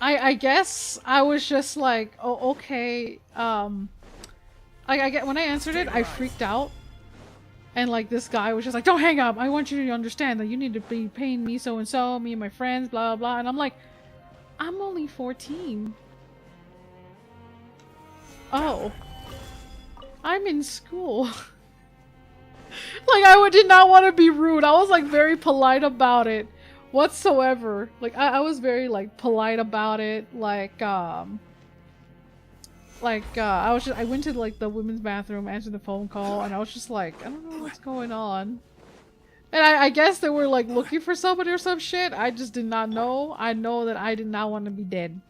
I guess I was just like, oh, okay. I get when I answered it, I freaked out. And like this guy was just like, don't hang up. I want you to understand that you need to be paying me so and so, me and my friends, blah, blah, blah. And I'm like, I'm only 14. Oh. I'm in school. Like I did not want to be rude. I was like very polite about it whatsoever. Like I was very like polite about it. I went to like the women's bathroom, answered the phone call, and I was just like, I don't know what's going on. And I guess they were like looking for somebody or some shit. I just did not know. I know that I did not want to be dead.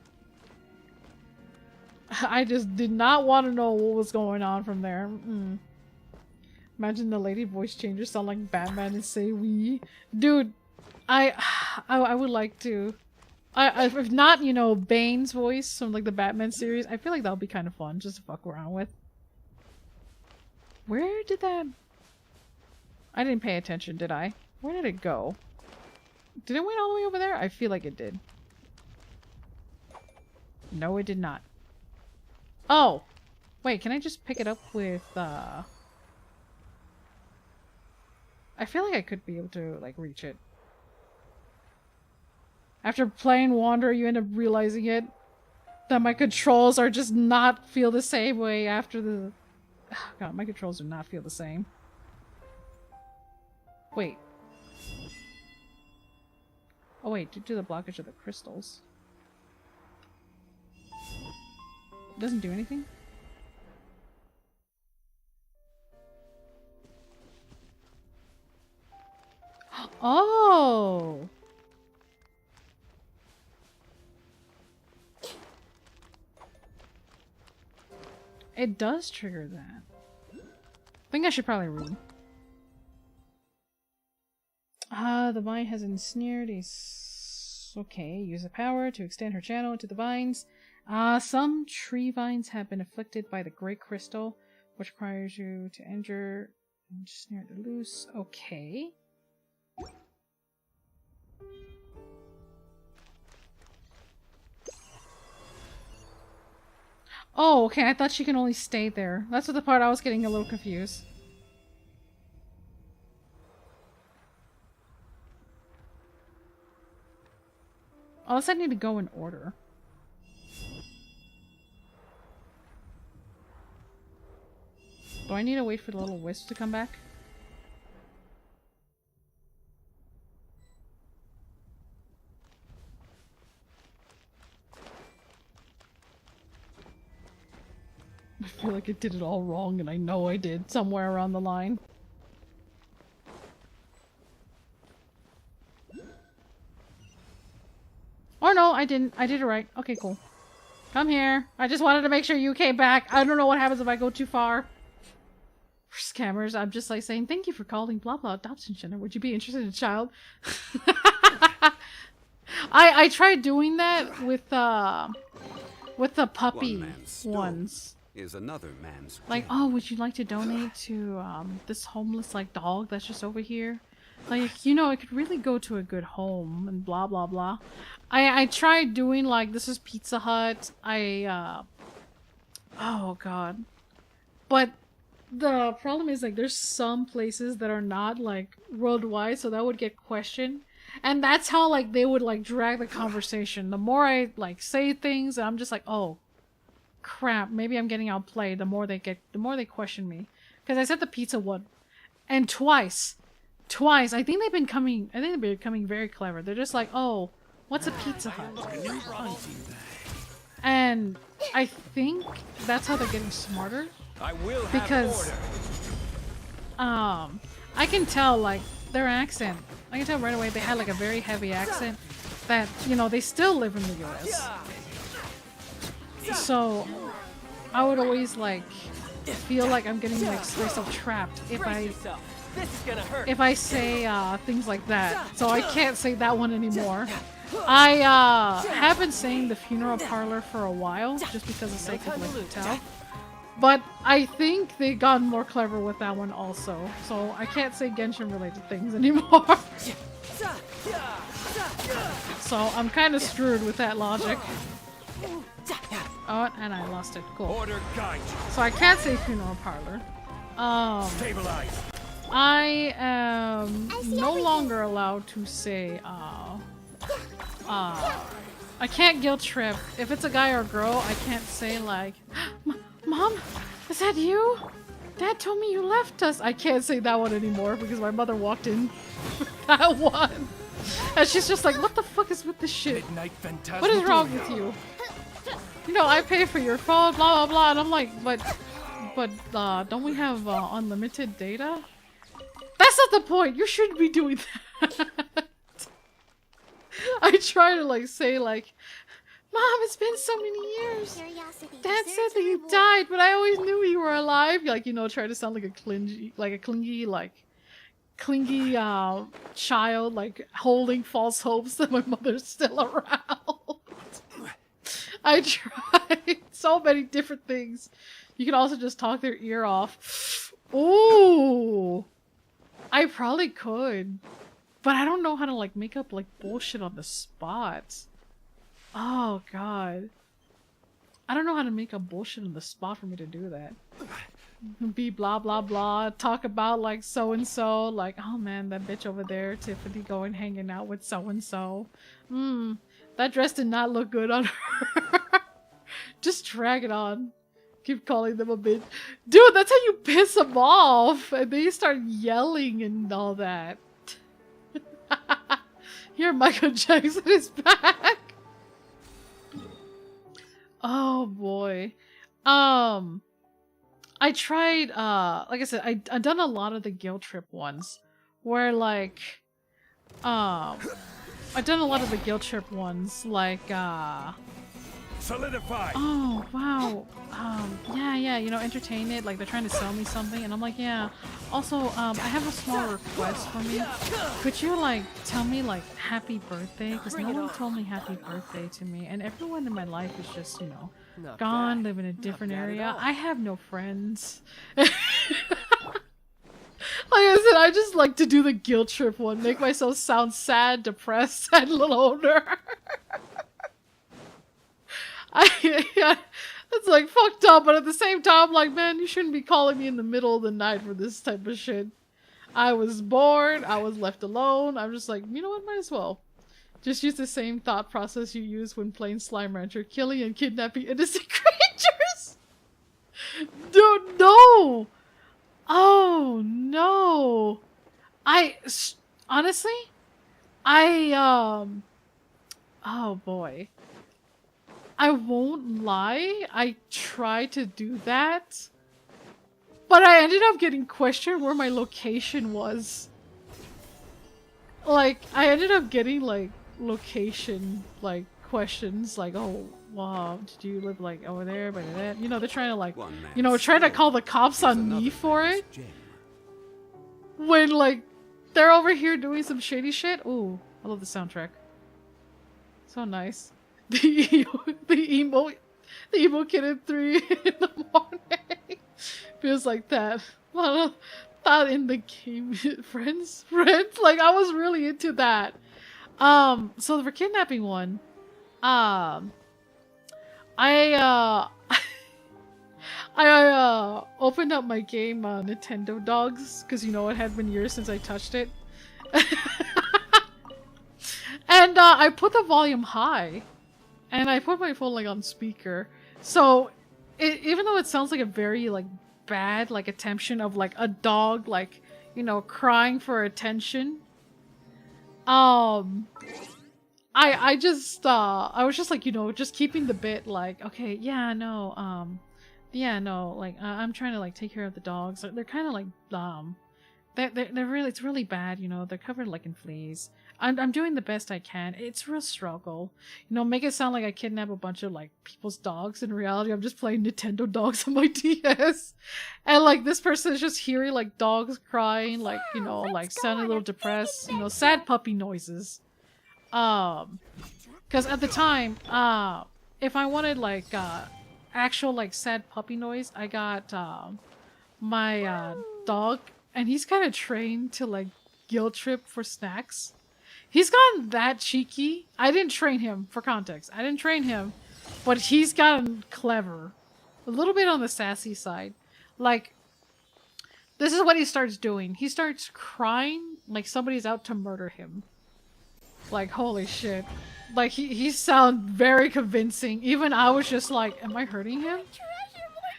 I just did not want to know what was going on from there. Imagine the lady voice changers sound like Batman and say we. Dude, I would like to. If not, you know, Bane's voice from like the Batman series, I feel like that would be kind of fun just to fuck around with. Where did that... I didn't pay attention, did I? Where did it go? Did it went all the way over there? I feel like it did. No, it did not. Oh! Wait, can I just pick it up with, I feel like I could be able to, like, reach it. After playing Wander, you end up realizing it. That my controls are just not feel the same way after the... Oh God, my controls do not feel the same. Wait. Oh wait, due to the blockage of the crystals. It doesn't do anything? Oh! It does trigger that. I think I should probably read. The vine has ensnared a... Okay, use the power to extend her channel into the vines. Some tree vines have been afflicted by the Great Crystal, which requires you to injure and snare it loose. Okay. Oh, okay, I thought she can only stay there. That's what the part I was getting a little confused. Unless I need to go in order. Do I need to wait for the little wisp to come back? I feel like I did it all wrong, and I know I did somewhere around the line. Or no, I didn't. I did it right. Okay, cool. Come here. I just wanted to make sure you came back. I don't know what happens if I go too far. For scammers, I'm just like saying, thank you for calling blah blah adoption center. Would you be interested in a child? I tried doing that with the puppy ones. Is another man's Like, oh, would you like to donate to this homeless like dog that's just over here? Like, you know, it could really go to a good home and blah blah blah. I tried doing like this is Pizza Hut. Oh God. But the problem is like there's some places that are not like worldwide, so that would get questioned. And that's how like they would like drag the conversation. The more I like say things, I'm just like, oh crap, maybe I'm getting outplayed. The more they question me. Because I said the pizza one. And twice. I think they've been becoming very clever. They're just like, oh, what's a Pizza Hut? And I think that's how they're getting smarter. I will have Because order. I can tell like their accent. I can tell right away they had like a very heavy accent. that, you know, they still live in the US. So I would always like feel like I'm getting like myself trapped if Brace I yourself. This is gonna hurt. if I say things like that. So I can't say that one anymore. I have been saying the funeral parlor for a while just because of the sake of like hotel. But I think they got more clever with that one also. So I can't say Genshin related things anymore. So I'm kind of screwed with that logic. Oh, and I lost it. Cool. Order guide. So I can't say funeral parlor. Stabilize. I am no longer allowed to say I can't guilt trip. If it's a guy or a girl, I can't say like, Mom, is that you? Dad told me you left us. I can't say that one anymore because my mother walked in with that one. And she's just like, what the fuck is with this shit? Midnight Phantasmagoria. What is wrong with you? You know, I pay for your phone, blah, blah, blah. And I'm like, but don't we have unlimited data? That's not the point. You shouldn't be doing that. I try to like say like, Mom, it's been so many years. Curiosity Dad deserves said that a you reward. died, but I always knew you were alive. Like, you know, try to sound like a clingy child, like holding false hopes that my mother's still around. I tried so many different things. You can also just talk their ear off. Ooh, I probably could, but I don't know how to like make up like bullshit on the spot. Oh god, I don't know how to make up bullshit on the spot for me to do that. Be blah blah blah, talk about like so and so, like, oh man, that bitch over there, Tiffany, going hanging out with so and so. That dress did not look good on her. Just drag it on. Keep calling them a bitch. Dude, that's how you piss them off. And then you start yelling and all that. Here, Michael Jackson is back. Oh boy. I tried, like I said, I've done a lot of the guilt trip ones. Where like, I've done a lot of the guilt trip ones, like, Solidify. oh, wow. Yeah, you know, entertain it. Like, they're trying to sell me something, and I'm like, yeah. Also, I have a small request for me. Could you, like, tell me, like, happy birthday? Because no one told me happy birthday to me, and everyone in my life is just, you know, Not gone, bad. live in a different bad at area. all. I have no friends. Like I said, I just like to do the guilt trip one, make myself sound sad, depressed, and a little older. Yeah, it's like fucked up, but at the same time, like, man, you shouldn't be calling me in the middle of the night for this type of shit. I was bored, I was left alone. I'm just like, you know what, might as well. Just use the same thought process you use when playing Slime Rancher, killing and kidnapping innocent creatures. Dude, no! Oh, no. Honestly, oh boy. I won't lie, I tried to do that, but I ended up getting questioned where my location was. Like, I ended up getting, like, location, like, questions, like, oh, wow, did you live, like, over there, by that? You know, they're trying to, like, One man's you know, trying to skill call the cops is on another me for man's it. gem. When, like, they're over here doing some shady shit. Ooh, I love the soundtrack. So nice. The emo kid at 3 in the morning feels like that. Well, not in the game. Friends. Like, I was really into that. So for kidnapping one, I opened up my game Nintendo Dogs because, you know, it had been years since I touched it. And I put the volume high. And I put my phone, like, on speaker. So, even though it sounds like a very, like, bad, like, attention of, like, a dog, like, you know, crying for attention. I was just, like, you know, just keeping the bit, like, okay, yeah, no, like, I'm trying to, like, take care of the dogs. They're kind of, like, they're really, it's really bad, you know, they're covered, like, in fleas. I'm doing the best I can. It's a real struggle. You know, make it sound like I kidnap a bunch of like people's dogs. In reality, I'm just playing Nintendo dogs on my DS. And like this person is just hearing like dogs crying, like, you know, like sounding a little depressed, you know, sad puppy noises. Cause at the time, if I wanted like actual like sad puppy noise, I got my dog, and he's kind of trained to like guilt trip for snacks. He's gotten that cheeky. I didn't train him, for context. I didn't train him, but he's gotten clever. A little bit on the sassy side. Like, this is what he starts doing. He starts crying like somebody's out to murder him. Like, holy shit. Like, he sound very convincing. Even I was just like, am I hurting him?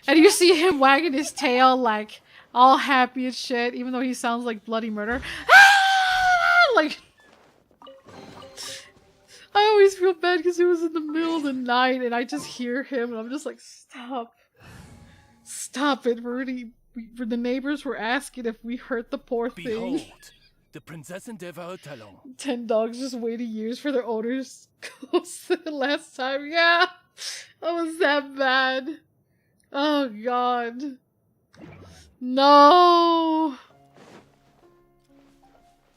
And you see him wagging his tail like all happy as shit, even though he sounds like bloody murder. Like, I always feel bad because it was in the middle of the night and I just hear him and I'm just like, stop. Stop it, Rudy. The neighbors were asking if we hurt the poor thing. Behold, the Prinzessin der Talon. 10 dogs just waited years for their owners close to the last time. Yeah, that was that bad. Oh god. No.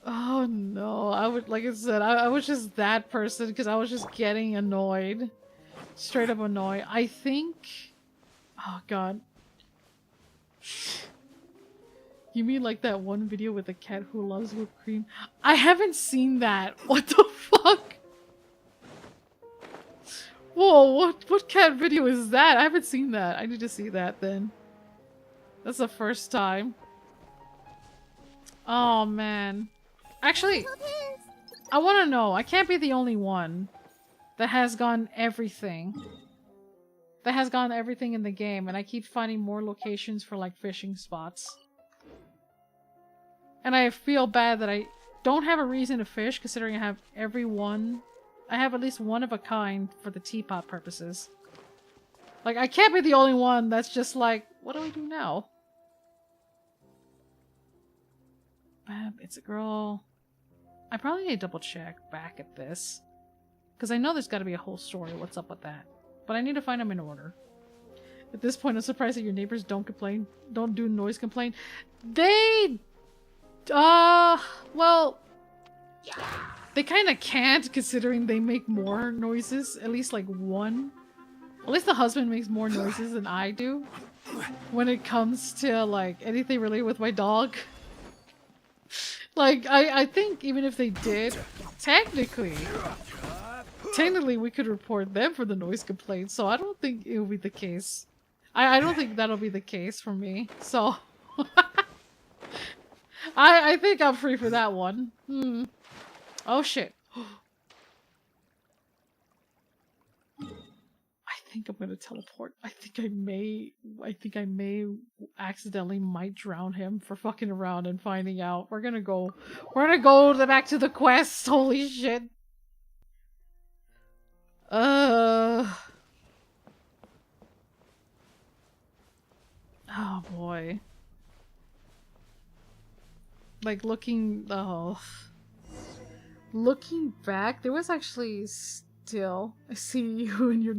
Oh no. I would, like I said, I was just that person because I was just getting annoyed. Straight up annoyed. I think... Oh god. You mean like that one video with the cat who loves whipped cream? I haven't seen that. What the fuck? Whoa, what cat video is that? I haven't seen that. I need to see that then. That's the first time. Oh man. Actually, I want to know. I can't be the only one that has gotten everything. That has gotten everything in the game, and I keep finding more locations for like fishing spots. And I feel bad that I don't have a reason to fish, considering I have every one. I have at least one of a kind for the teapot purposes. Like, I can't be the only one that's just like, what do we do now? It's a girl. I probably need to double check back at this. Because I know there's got to be a whole story. What's up with that? But I need to find them in order. At this point, I'm surprised that your neighbors don't complain. Don't do noise complaint. They... well... They kind of can't, considering they make more noises. At least, like, one. At least the husband makes more noises than I do. When it comes to, like, anything related with my dog. Like, I think even if they did, technically we could report them for the noise complaint. So I don't think it will be the case. I don't think that'll be the case for me. So... I think I'm free for that one. Oh shit. I think I'm gonna teleport. I think I may accidentally might drown him for fucking around and finding out. We're gonna go back to the quest. Holy shit. Oh boy. Like looking back, there was actually still, I see you and your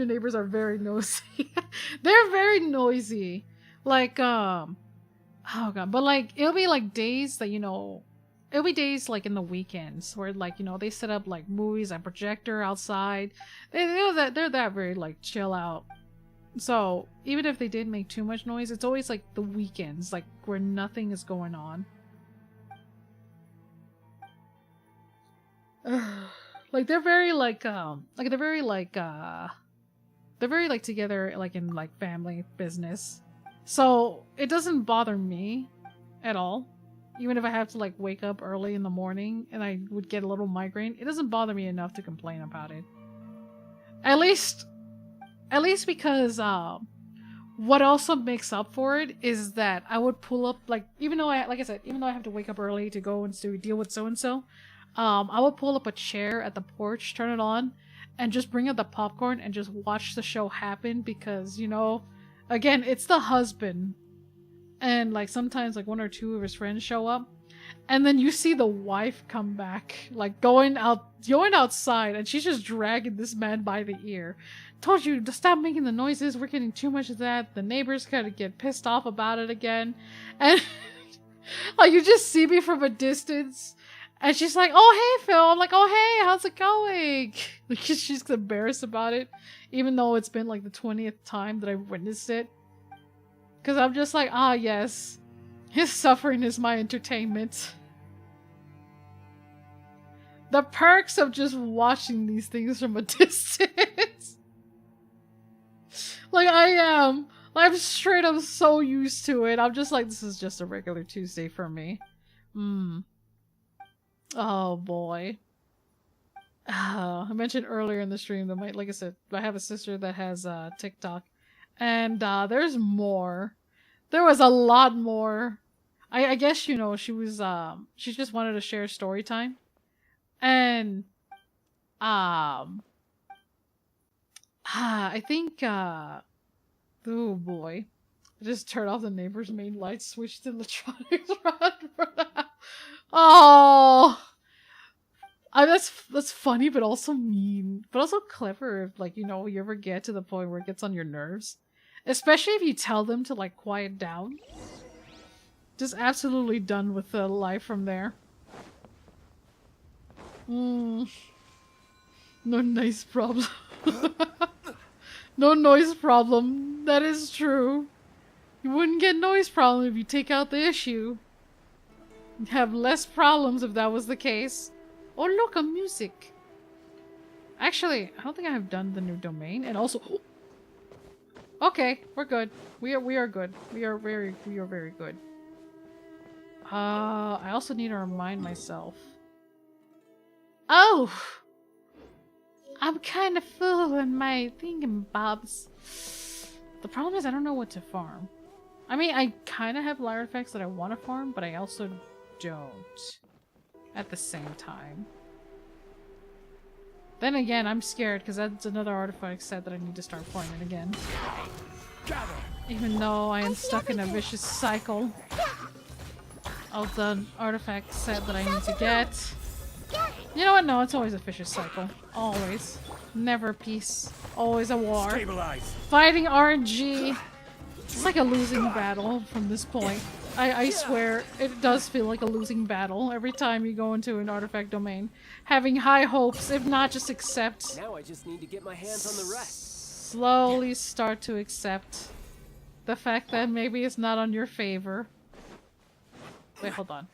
neighbors are very noisy. They're very noisy. Like, oh god, but like, it'll be like days that, you know, it'll be days like in the weekends where like, you know, they set up like movies and projector outside. They're that very like chill out. So even if they did make too much noise, it's always like the weekends, like where nothing is going on. Like they're very like together like in like family business. So it doesn't bother me at all. Even if I have to like wake up early in the morning and I would get a little migraine, it doesn't bother me enough to complain about it. At least because what also makes up for it is that I would pull up, like, even though I have to wake up early to go and to deal with so and so, I would pull up a chair at the porch, turn it on, and just bring out the popcorn and just watch the show happen because, you know, again, it's the husband. And like sometimes like one or two of his friends show up. And then you see the wife come back, like going outside, and she's just dragging this man by the ear. Told you to stop making the noises. We're getting too much of that. The neighbors kind of get pissed off about it again. And like you just see me from a distance, and she's like, "Oh hey Phil," I'm like, "Oh hey, how's it going?" Like she's embarrassed about it, even though it's been like the 20th time that I've witnessed it. Because I'm just like, ah yes, his suffering is my entertainment. The perks of just watching these things from a distance. Like I am. I'm straight up so used to it. I'm just like, this is just a regular Tuesday for me. Oh boy. I mentioned earlier in the stream that like I said, I have a sister that has TikTok. And there's more. There was a lot more. I guess, you know, she was she just wanted to share story time. And I think oh boy. I just turned off the neighbor's main light, switched to electronics. Oh, that's funny, but also mean, but also clever. If like, you know, you ever get to the point where it gets on your nerves, especially if you tell them to like quiet down. Just absolutely done with the life from there. No nice problem. No noise problem. That is true. You wouldn't get noise problem if you take out the issue. You'd have less problems if that was the case. Oh look, a music. Actually, I don't think I have done the new domain, and also okay, we're good. We are good. We are very good. I also need to remind myself. Oh! I'm kind of full on my thingamabobs. The problem is I don't know what to farm. I mean, I kind of have light artifacts that I want to farm, but I also don't at the same time. Then again, I'm scared because that's another artifact set that I need to start farming again. Even though I am stuck in a vicious cycle of the artifact set that I need to get. You know what? No, it's always a vicious cycle. Always. Never peace. Always a war. Stabilize. Fighting RNG. It's like a losing battle from this point. I swear, it does feel like a losing battle every time you go into an artifact domain. Having high hopes, if not just accept. Now I just need to get my hands on the rest. Slowly start to accept the fact that maybe it's not on your favor. Wait, hold on.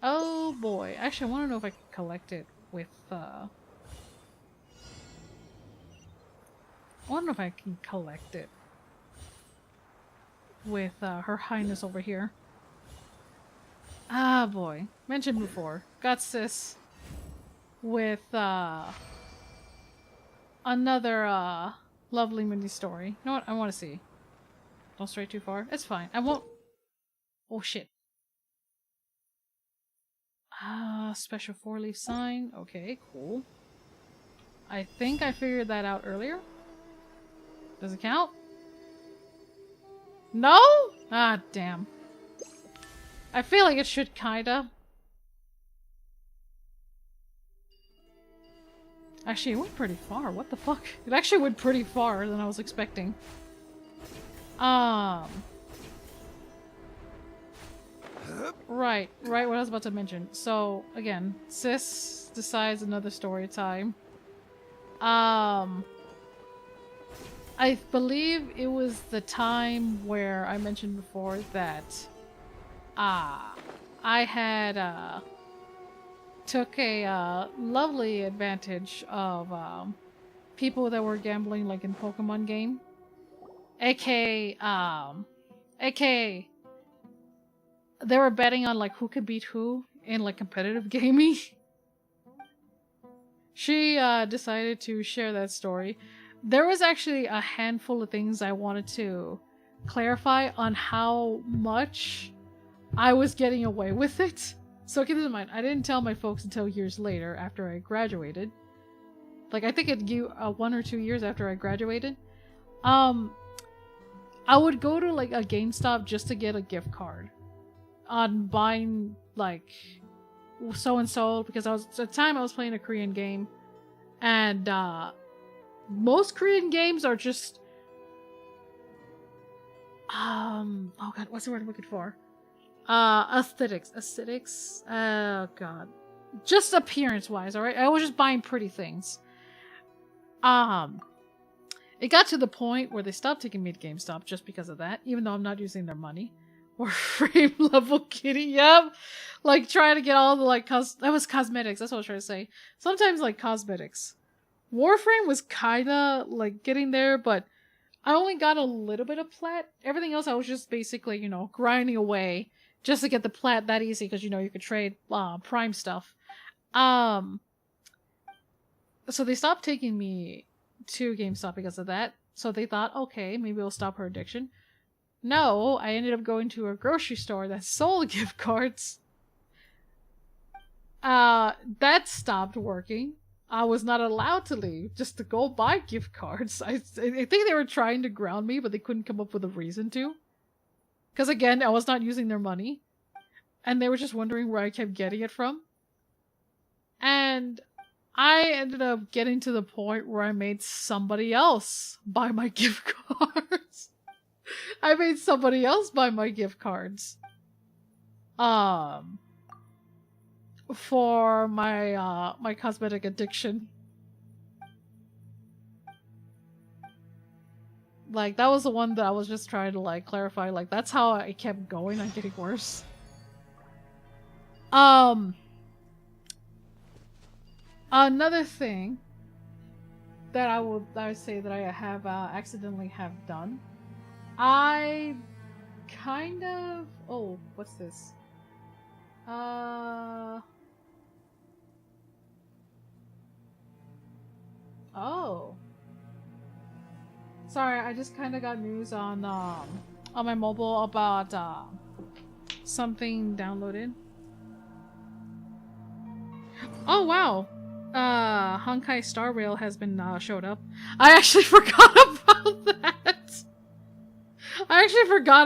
Oh boy. Actually, I want to know if I can collect it with, I want to know if I can collect it with, Her Highness over here. Ah boy. Mentioned before. Got sis with, another, lovely mini story. You know what? I want to see. Don't stray too far. It's fine. I won't. Oh shit. Special 4-leaf sign. Okay, cool. I think I figured that out earlier. Does it count? No? Ah, damn. I feel like it should kinda. Actually, it went pretty far. What the fuck? It actually went pretty far than I was expecting. Right, what I was about to mention. So, again, sis decides another story time. I believe it was the time where I mentioned before that I had took a lovely advantage of people that were gambling like in Pokemon game. aka they were betting on like who could beat who in like competitive gaming. She decided to share that story. There was actually a handful of things I wanted to clarify on how much I was getting away with it. So keep this in mind, I didn't tell my folks until years later after I graduated. Like I think it 1 or 2 years after I graduated. I would go to like a GameStop just to get a gift card. on buying like so and so because at the time I was playing a Korean game, and most Korean games are just oh god, what's the word I'm looking for? Aesthetics. Oh god, just appearance wise. All right, I was just buying pretty things. It got to the point where they stopped taking me to GameStop just because of that, even though I'm not using their money. Warframe level kitty, yep. Like trying to get all the like that was cosmetics. That's what I was trying to say. Sometimes like cosmetics. Warframe was kinda like getting there, but I only got a little bit of plat. Everything else I was just basically, you know, grinding away just to get the plat that easy because you know you could trade prime stuff. So they stopped taking me to GameStop because of that. So they thought, okay, maybe we'll stop her addiction. No, I ended up going to a grocery store that sold gift cards. That stopped working. I was not allowed to leave just to go buy gift cards. I think they were trying to ground me, but they couldn't come up with a reason to. Because again, I was not using their money. And they were just wondering where I kept getting it from. And I ended up getting to the point where I made somebody else buy my gift cards. I made somebody else buy my gift cards. For my my cosmetic addiction. Like that was the one that I was just trying to like clarify. Like that's how I kept going on getting worse. Another thing that I would say that I have accidentally have done. I kind of what's this? Oh. Sorry, I just kind of got news on my mobile about something downloaded. Oh wow. Honkai Star Rail has been showed up. I actually forgot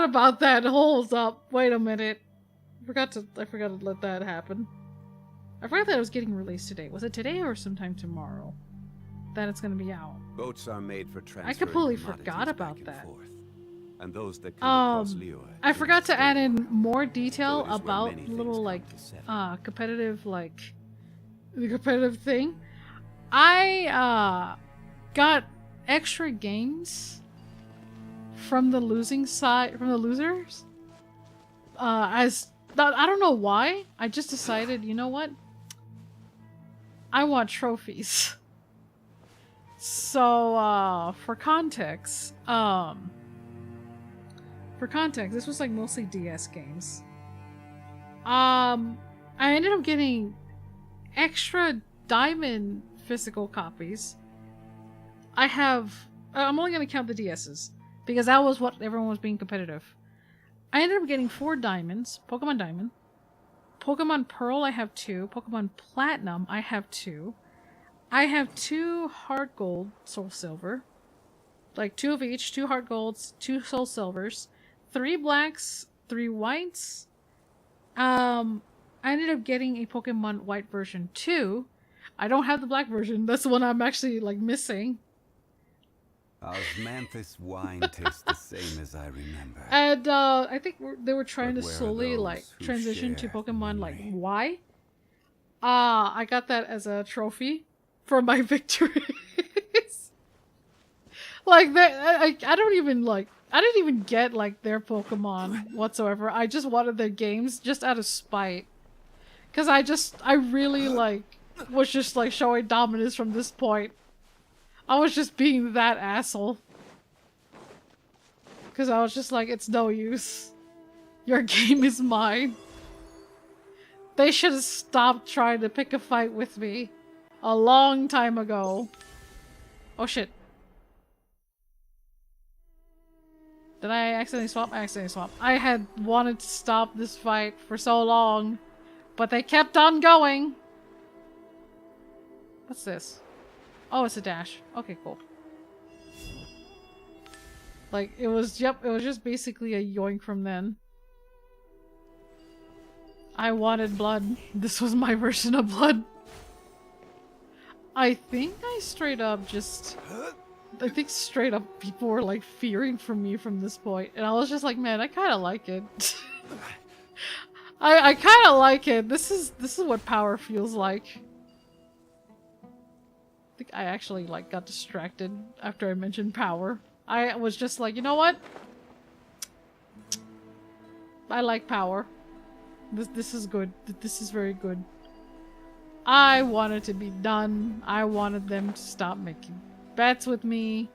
about that. Hold up. Wait a minute. I forgot to let that happen. I forgot that it was getting released today. Was it today or sometime tomorrow that it's going to be out? Boats are made for transferring I completely commodities forgot back about and that. forth. And those that come across Liyue I do forgot not to stay add in long. more detail So it is where about many things little come like to settle. competitive like the competitive thing. I got extra games from the losing side, from the losers. I don't know why. I just decided, you know what? I want trophies. So, for context, this was like mostly DS games. I ended up getting extra diamond physical copies. I'm only gonna count the DSs because that was what everyone was being competitive. I ended up getting 4 diamonds, Pokemon Diamond. Pokemon Pearl, I have 2. Pokemon Platinum, I have 2. I have 2 Heart Gold, Soul Silver. Like 2 of each, 2 Heart Golds, 2 Soul Silvers, 3 Blacks, 3 Whites. I ended up getting a Pokemon White version 2. I don't have the black version. That's the one I'm actually like missing. Osmanthus wine tastes the same as I remember. And I think they were trying But to where are slowly those like who transition to share the Pokemon like memory? Y. I got that as a trophy for my victories. Like that, I don't even like. I didn't even get like their Pokemon whatsoever. I just wanted their games just out of spite, because I really like was just like showing dominance from this point. I was just being that asshole. Because I was just like, it's no use. Your game is mine. They should have stopped trying to pick a fight with me a long time ago. Oh shit. Did I accidentally swap? I accidentally swapped. I had wanted to stop this fight for so long, but they kept on going. What's this? Oh, it's a dash. Okay, cool. Like, it was just basically a yoink from then. I wanted blood. This was my version of blood. I think straight up people were like fearing for me from this point, and I was just like, man, I kind of like it. I kind of like it. This is what power feels like. I think I actually like got distracted after I mentioned power. I was just like, you know what? I like power. This is good. This is very good. I wanted to be done. I wanted them to stop making bets with me.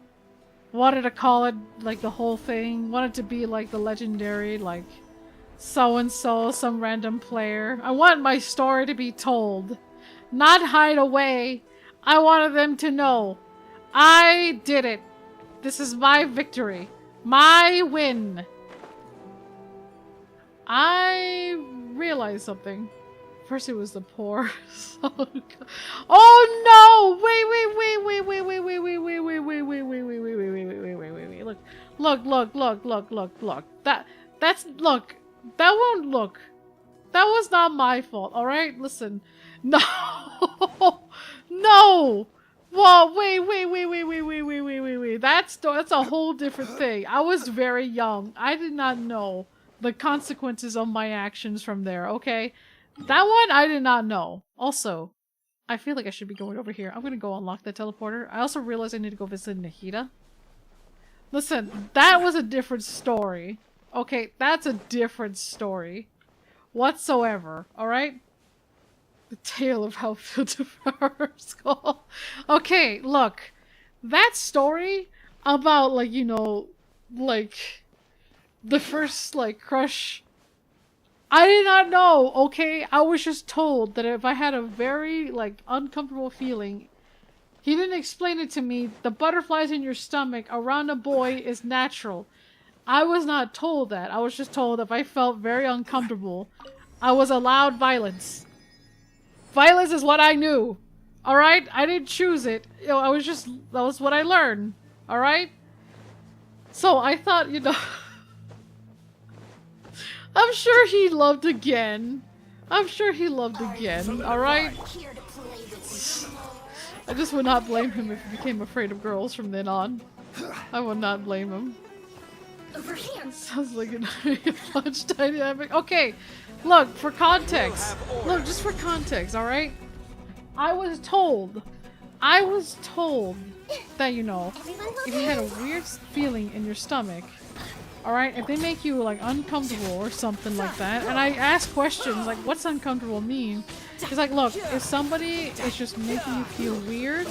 Wanted to call it like the whole thing. Wanted to be like the legendary, like so-and-so, some random player. I want my story to be told. Not hide away. I wanted them to know. I did it. This is my victory. My win. I realized something. First it was the poor. Oh no! Wait! Look. That won't look. That was not my fault, alright? Listen. No! No! Whoa, wait. That's a whole different thing. I was very young. I did not know the consequences of my actions from there, okay? That one I did not know. Also, I feel like I should be going over here. I'm gonna go unlock the teleporter. I also realized I need to go visit Nahida. Listen, that was a different story. Okay, that's a different story. Whatsoever, alright? The tale of how Phil devoured Skull. Okay, look. That story about, like, you know, like, the first, like, crush... I did not know, okay? I was just told that if I had a very, like, uncomfortable feeling, he didn't explain it to me. The butterflies in your stomach around a boy is natural. I was not told that. I was just told if I felt very uncomfortable, I was allowed violence. Violence is what I knew. Alright? I didn't choose it. You know, that was what I learned. Alright? So I thought, you know... I'm sure he loved again. Alright? I just would not blame him if he became afraid of girls from then on. I would not blame him. Over here. Sounds like a much dynamic. Okay, look, for context. Look, just for context, alright? I was told that, you know, if you had a weird feeling in your stomach, alright, if they make you, like, uncomfortable or something like that, and I ask questions, like, what's uncomfortable mean? It's like, look, if somebody is just making you feel weird,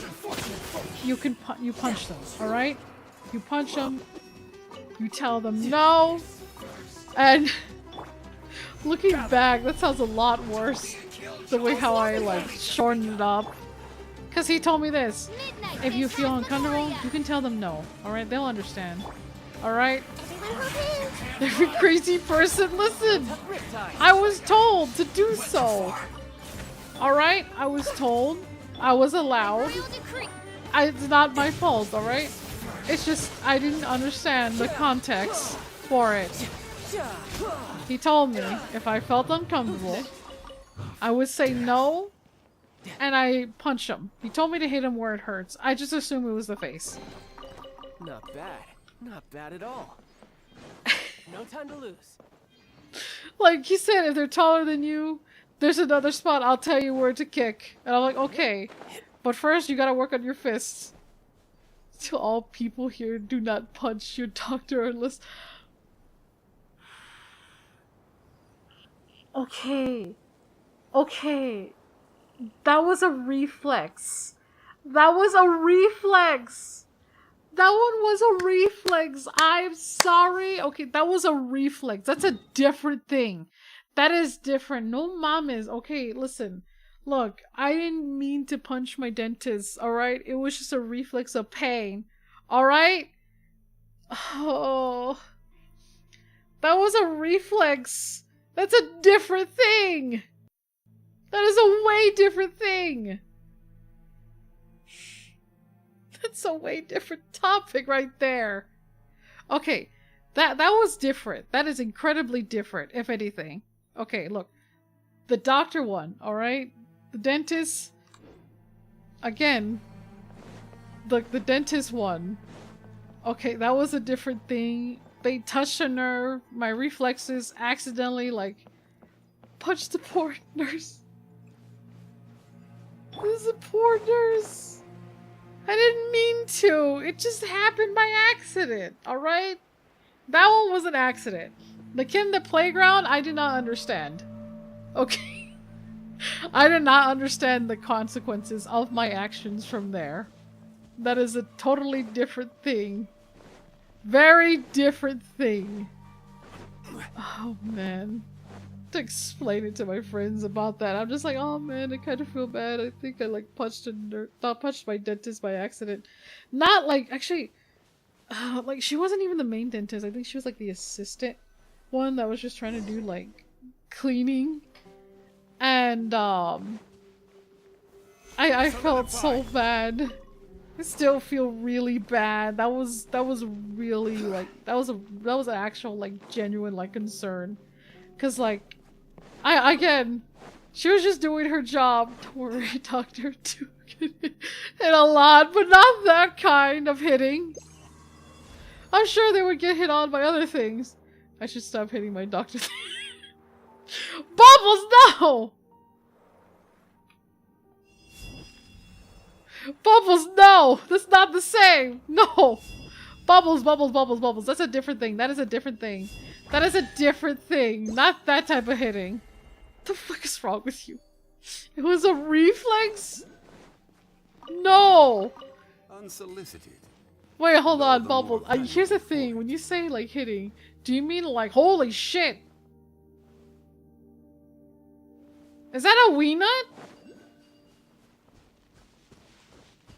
you punch them, alright? You punch them, you tell them no, and looking back, that sounds a lot worse, the way how I, like, shortened it up. Because he told me this, if you feel uncomfortable, you can tell them no, alright? They'll understand. Alright? Every crazy person, listen! I was told to do so! Alright? I was told. I was allowed. It's not my fault, alright? It's just, I didn't understand the context for it. He told me if I felt uncomfortable, I would say no, and I punch him. He told me to hit him where it hurts. I just assumed it was the face. Not bad. Not bad at all. No time to lose. Like he said, if they're taller than you, there's another spot, I'll tell you where to kick. And I'm like, okay. But first, you gotta work on your fists. To all people here, do not punch your doctor unless... Okay. Okay. That was a reflex. That was a reflex! That one was a reflex. I'm sorry. Okay, that was a reflex. That's a different thing. That is different. No mames. Okay, listen. Look, I didn't mean to punch my dentist, alright? It was just a reflex of pain. Alright? Oh. That was a reflex. That's a different thing. That is a way different thing. That's a way different topic right there. Okay, that was different. That is incredibly different, if anything. Okay, look. The doctor one, alright? The dentist... Again. The dentist one. Okay, that was a different thing. They touched a nerve. My reflexes accidentally, like, punched the poor nurse. This is a poor nurse. I didn't mean to. It just happened by accident, alright? That one was an accident. The kid in the playground, I did not understand. Okay? I did not understand the consequences of my actions from there. That is a totally different thing. Very different thing. Oh, man. To explain it to my friends about that, I'm just like, oh man, I kind of feel bad. I think I like punched my dentist by accident. Not like, actually, like she wasn't even the main dentist. I think she was like the assistant one that was just trying to do like cleaning. And I felt so bad. I still feel really bad. That was really like that was an actual like genuine like concern. Cause like again, she was just doing her job. Don't worry, doctor. Hit a lot, but not that kind of hitting. I'm sure they would get hit on by other things. I should stop hitting my doctor. Bubbles, no! Bubbles, no! That's not the same! No! Bubbles, bubbles, bubbles, bubbles. That's a different thing. That is a different thing. That is a different thing. Not that type of hitting. What the fuck is wrong with you? It was a reflex? No! Unsolicited. Wait, hold on, Bubbles. Here's the thing. When you say, like, hitting, do you mean, like, holy shit? Is that a wee nut?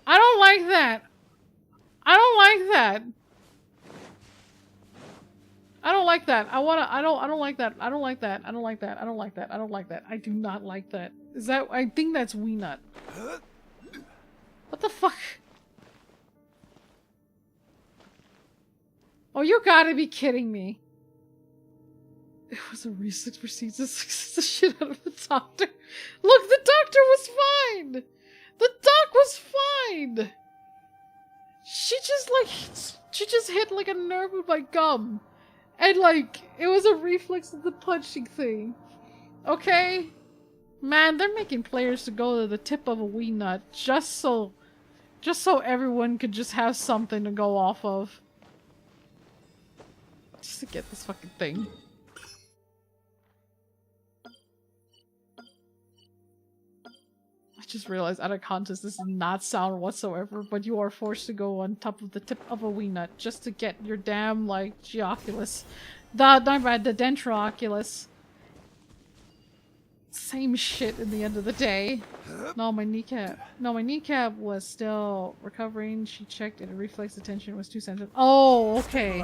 I don't like that. I don't like that. I don't like that. I don't like that. I don't like that. I don't like that. I don't like that. I don't like that. I do not like that. Is that, I think that's wee nut. What the fuck? Oh, you gotta be kidding me. It was a reflex procedure to success the shit out of the doctor. Look, the doctor was fine! The doc was fine! She just hit like a nerve with my gum. And like, it was a reflex of the punching thing. Okay? Man, they're making players to go to the tip of a wee nut just so everyone could just have something to go off of. Just to get this fucking thing. I just realized out of context this does not sound whatsoever, but you are forced to go on top of the tip of a wee nut just to get your damn, like, geoculus. The dentroculus. Same shit in the end of the day. No, my kneecap. No, my kneecap was still recovering. She checked and reflex attention was 2 centimeters. Oh, okay.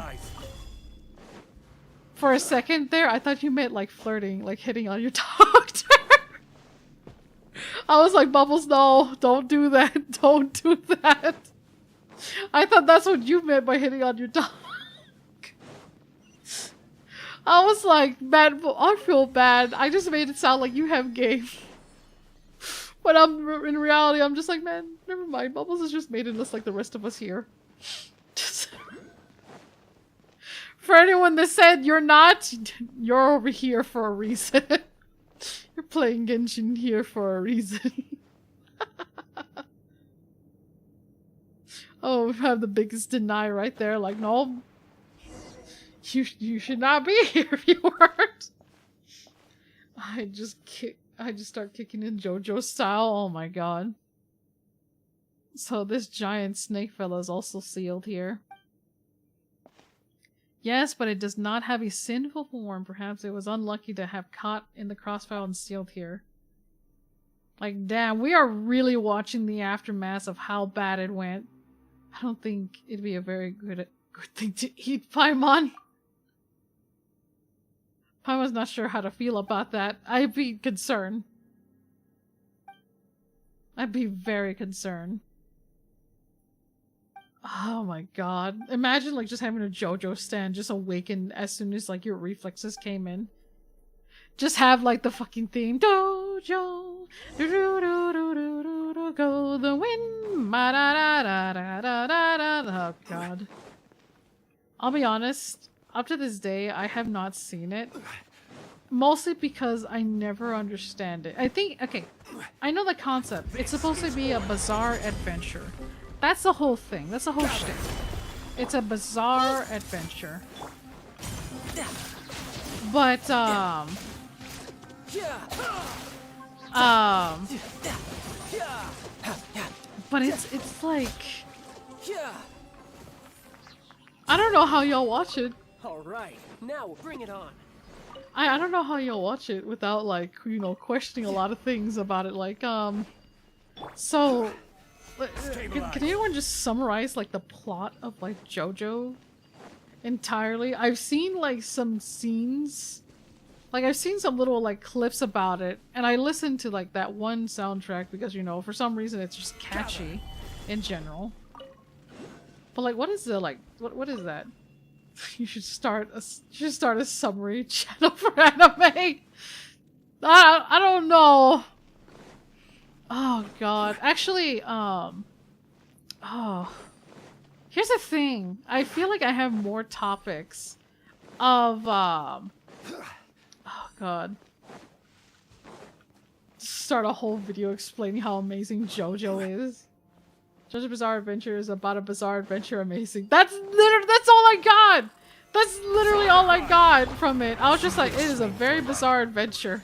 For a second there, I thought you meant like flirting, like hitting on your doctor. I was like, Bubbles, no, don't do that. Don't do that. I thought that's what you meant by hitting on your dog. I was like, man, I feel bad. I just made it sound like you have game. But in reality, I'm just like, man, never mind. Bubbles is just made us like the rest of us here. For anyone that said you're not, you're over here for a reason. You're playing Genshin here for a reason. Oh, we have the biggest deny right there. Like, no, you should not be here if you weren't. I just start kicking in JoJo style. Oh my god. So this giant snake fella is also sealed here. Yes, but it does not have a sinful form. Perhaps it was unlucky to have caught in the crossfire and sealed here. Like, damn, we are really watching the aftermath of how bad it went. I don't think it'd be a very good thing to eat, Paimon. Paimon's not sure how to feel about that. I'd be concerned. I'd be very concerned. Oh my god. Imagine like just having a JoJo stand just awaken as soon as like your reflexes came in. Just have like the fucking theme. Dojo, do do do do do do do, go the wind. Ma da da da da da da da. Oh god. I'll be honest. Up to this day, I have not seen it. Mostly because I never understand it. I think, okay, I know the concept. It's supposed to be a bizarre adventure. That's the whole thing. That's the whole shtick. It's a bizarre adventure. But, but it's like, I don't know how y'all watch it. All right, now bring it on. I don't know how you'll watch it without, like, you know, questioning a lot of things about it. Like, so, can anyone just summarize, like, the plot of, like, JoJo entirely? I've seen, like, some scenes, like, I've seen some little, like, clips about it, and I listened to, like, that one soundtrack because, you know, for some reason it's just catchy in general. But, like, what is the, like, what is that? You should start a summary channel for anime. I don't know. Oh god. Actually, oh. Here's the thing. I feel like I have more topics of oh god. Start a whole video explaining how amazing JoJo is. JoJo's Bizarre Adventure is about a bizarre adventure amazing. That's all I got! That's literally all I got from it. I was just like, it is a very bizarre adventure.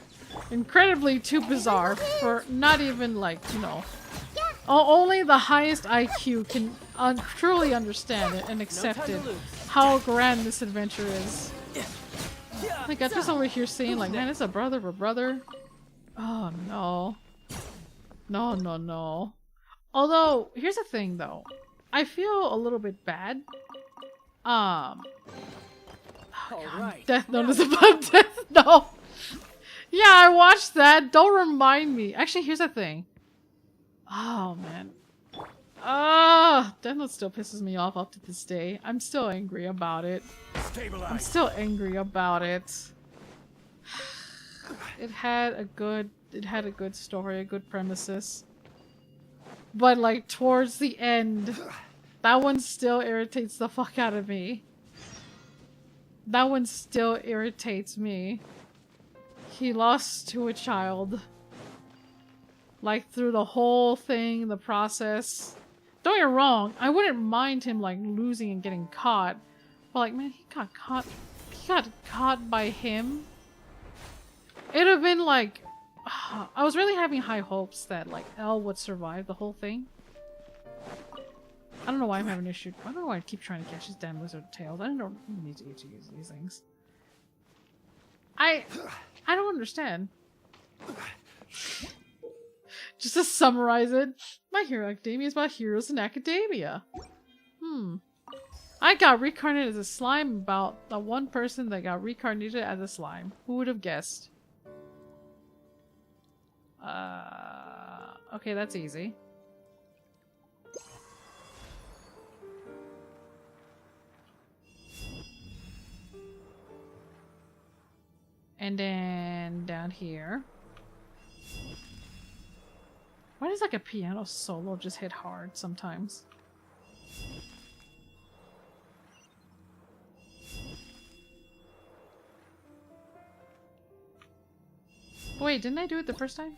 Incredibly too bizarre for not even like, you know. Only the highest IQ can truly understand it and accept it. How grand this adventure is. Like, I'm just over here saying like, man, it's a brother of a brother. Oh no. No. Although, here's the thing though. I feel a little bit bad. Oh, God. Death Note is about Death Note. Yeah, I watched that. Don't remind me. Actually, here's the thing. Oh, man. Death Note still pisses me off up to this day. I'm still angry about it. I'm still angry about it. It had a good story, a good premises. But, like, towards the end, that one still irritates the fuck out of me. That one still irritates me. He lost to a child. Like, through the whole thing, the process. Don't get me wrong, I wouldn't mind him, like, losing and getting caught. But, like, man, he got caught by him. It'd have been, like... I was really having high hopes that, like, Elle would survive the whole thing. I don't know why I'm having an issue. I don't know why I keep trying to catch his damn lizard tails. I don't need to use these things. I don't understand. Just to summarize it, My Hero Academia is about heroes in academia. I got reincarnated as a slime about the one person that got reincarnated as a slime. Who would have guessed? Okay, that's easy. And then down here. Why does like a piano solo just hit hard sometimes? Wait, didn't I do it the first time?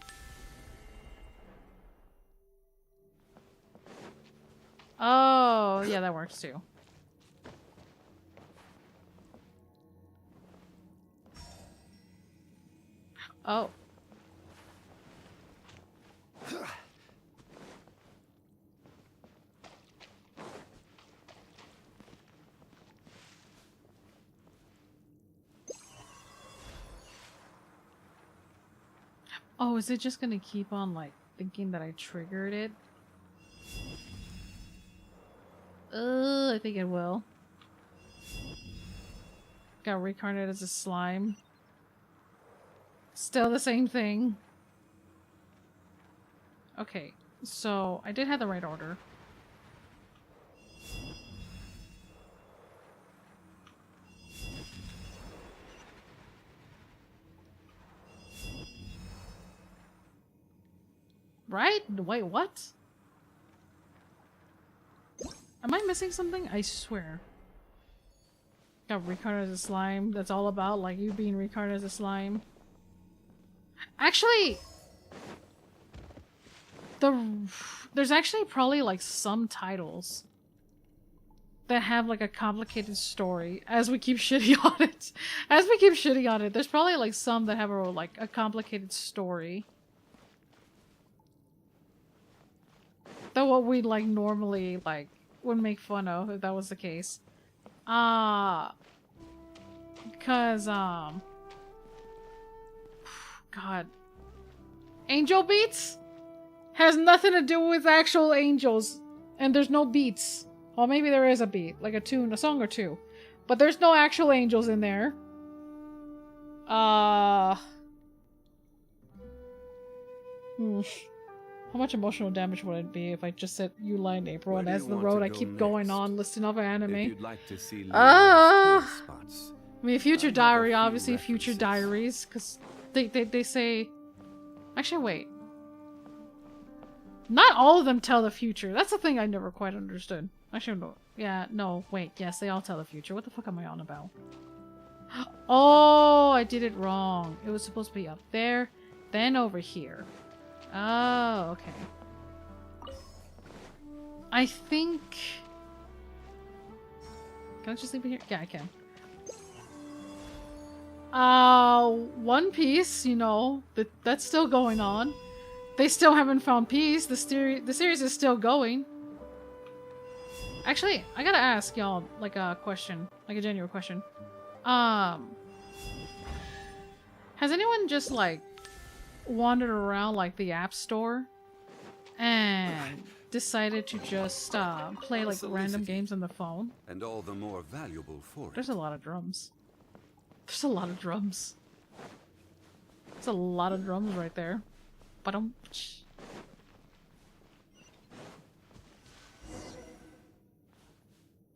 Oh, yeah, that works too. Oh. Oh, is it just gonna keep on, like, thinking that I triggered it? I think it will. Got reincarnated as a slime. Still the same thing. Okay, so I did have the right order. Right? Wait, what? Am I missing something? I swear. Got reincarnated as a slime. That's all about, like, you being reincarnated as a slime. Actually, there's actually probably, like, some titles that have, like, a complicated story. As we keep shitting on it. As we keep shitting on it, there's probably, like, some that have, a complicated story. That what we, like, normally, like, would make fun of if that was the case. Because, God. Angel beats? Has nothing to do with actual angels. And there's no beats. Well, maybe there is a beat. Like a tune, a song or two. But there's no actual angels in there. How much emotional damage would it be if I just said you lie in April and as the road I keep going on listing off anime? If you'd like to see Spots. I mean, Future Diary, obviously Future Diaries, because they say... Actually, wait. Not all of them tell the future. That's the thing I never quite understood. Actually, no. Yeah, no, wait. Yes, they all tell the future. What the fuck am I on about? Oh, I did it wrong. It was supposed to be up there, then over here. Oh, okay. I think... Can I just leave it here? Yeah, I can. One Piece, you know, that's still going on. They still haven't found peace. The series is still going. Actually, I gotta ask y'all, like, a question. Like, a genuine question. Has anyone just, like, wandered around, like, the App Store and decided to just, play, like, random games on the phone? And all the more valuable for There's it. a lot of drums. There's a lot of drums. There's a lot of drums right there. Ba-dum.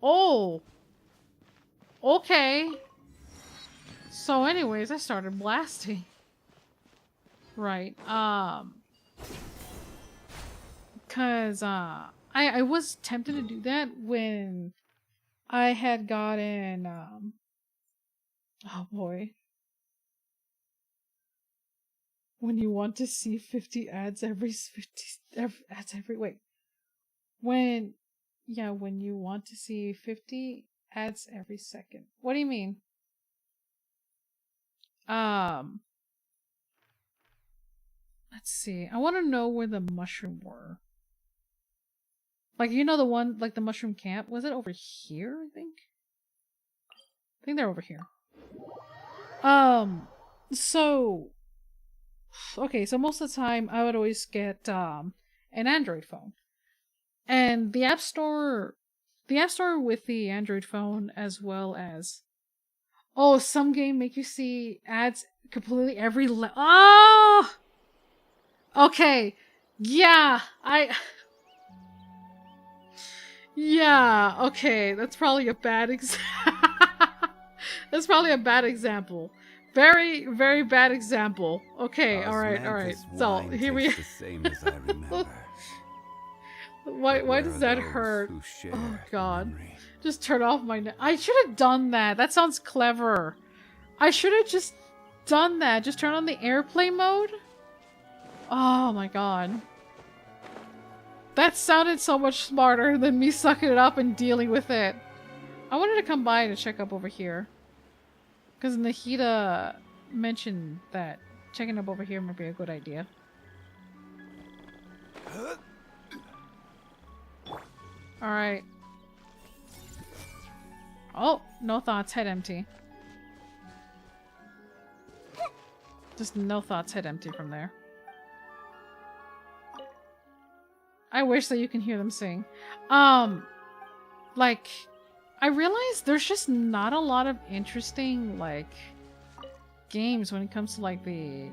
Oh! Okay. So anyways, I started blasting. Right. Cause, I was tempted to do that when I had gotten, oh boy. When you want to see 50 ads wait. When you want to see 50 ads every second. What do you mean? Let's see. I want to know where the mushroom were. Like, you know the one, like the mushroom camp? Was it over here, I think? I think they're over here. So... Okay, so most of the time I would always get, an Android phone. And the App Store with the Android phone as well as... Oh, some game make you see ads completely every Oh! Okay. Yeah, Yeah, okay. That's probably a bad That's probably a bad example. Very, very bad example. Okay, alright. So, here we... The same as I remember. Why does that hurt? Oh god. Just turn off my... I should have done that. That sounds clever. I should have just done that. Just turn on the airplane mode? Oh my god. That sounded so much smarter than me sucking it up and dealing with it. I wanted to come by to check up over here. Because Nahida mentioned that checking up over here might be a good idea. Alright. Oh, no thoughts, head empty. Just no thoughts, head empty from there. I wish that you can hear them sing. Like... I realized there's just not a lot of interesting, like, games when it comes to, like, the,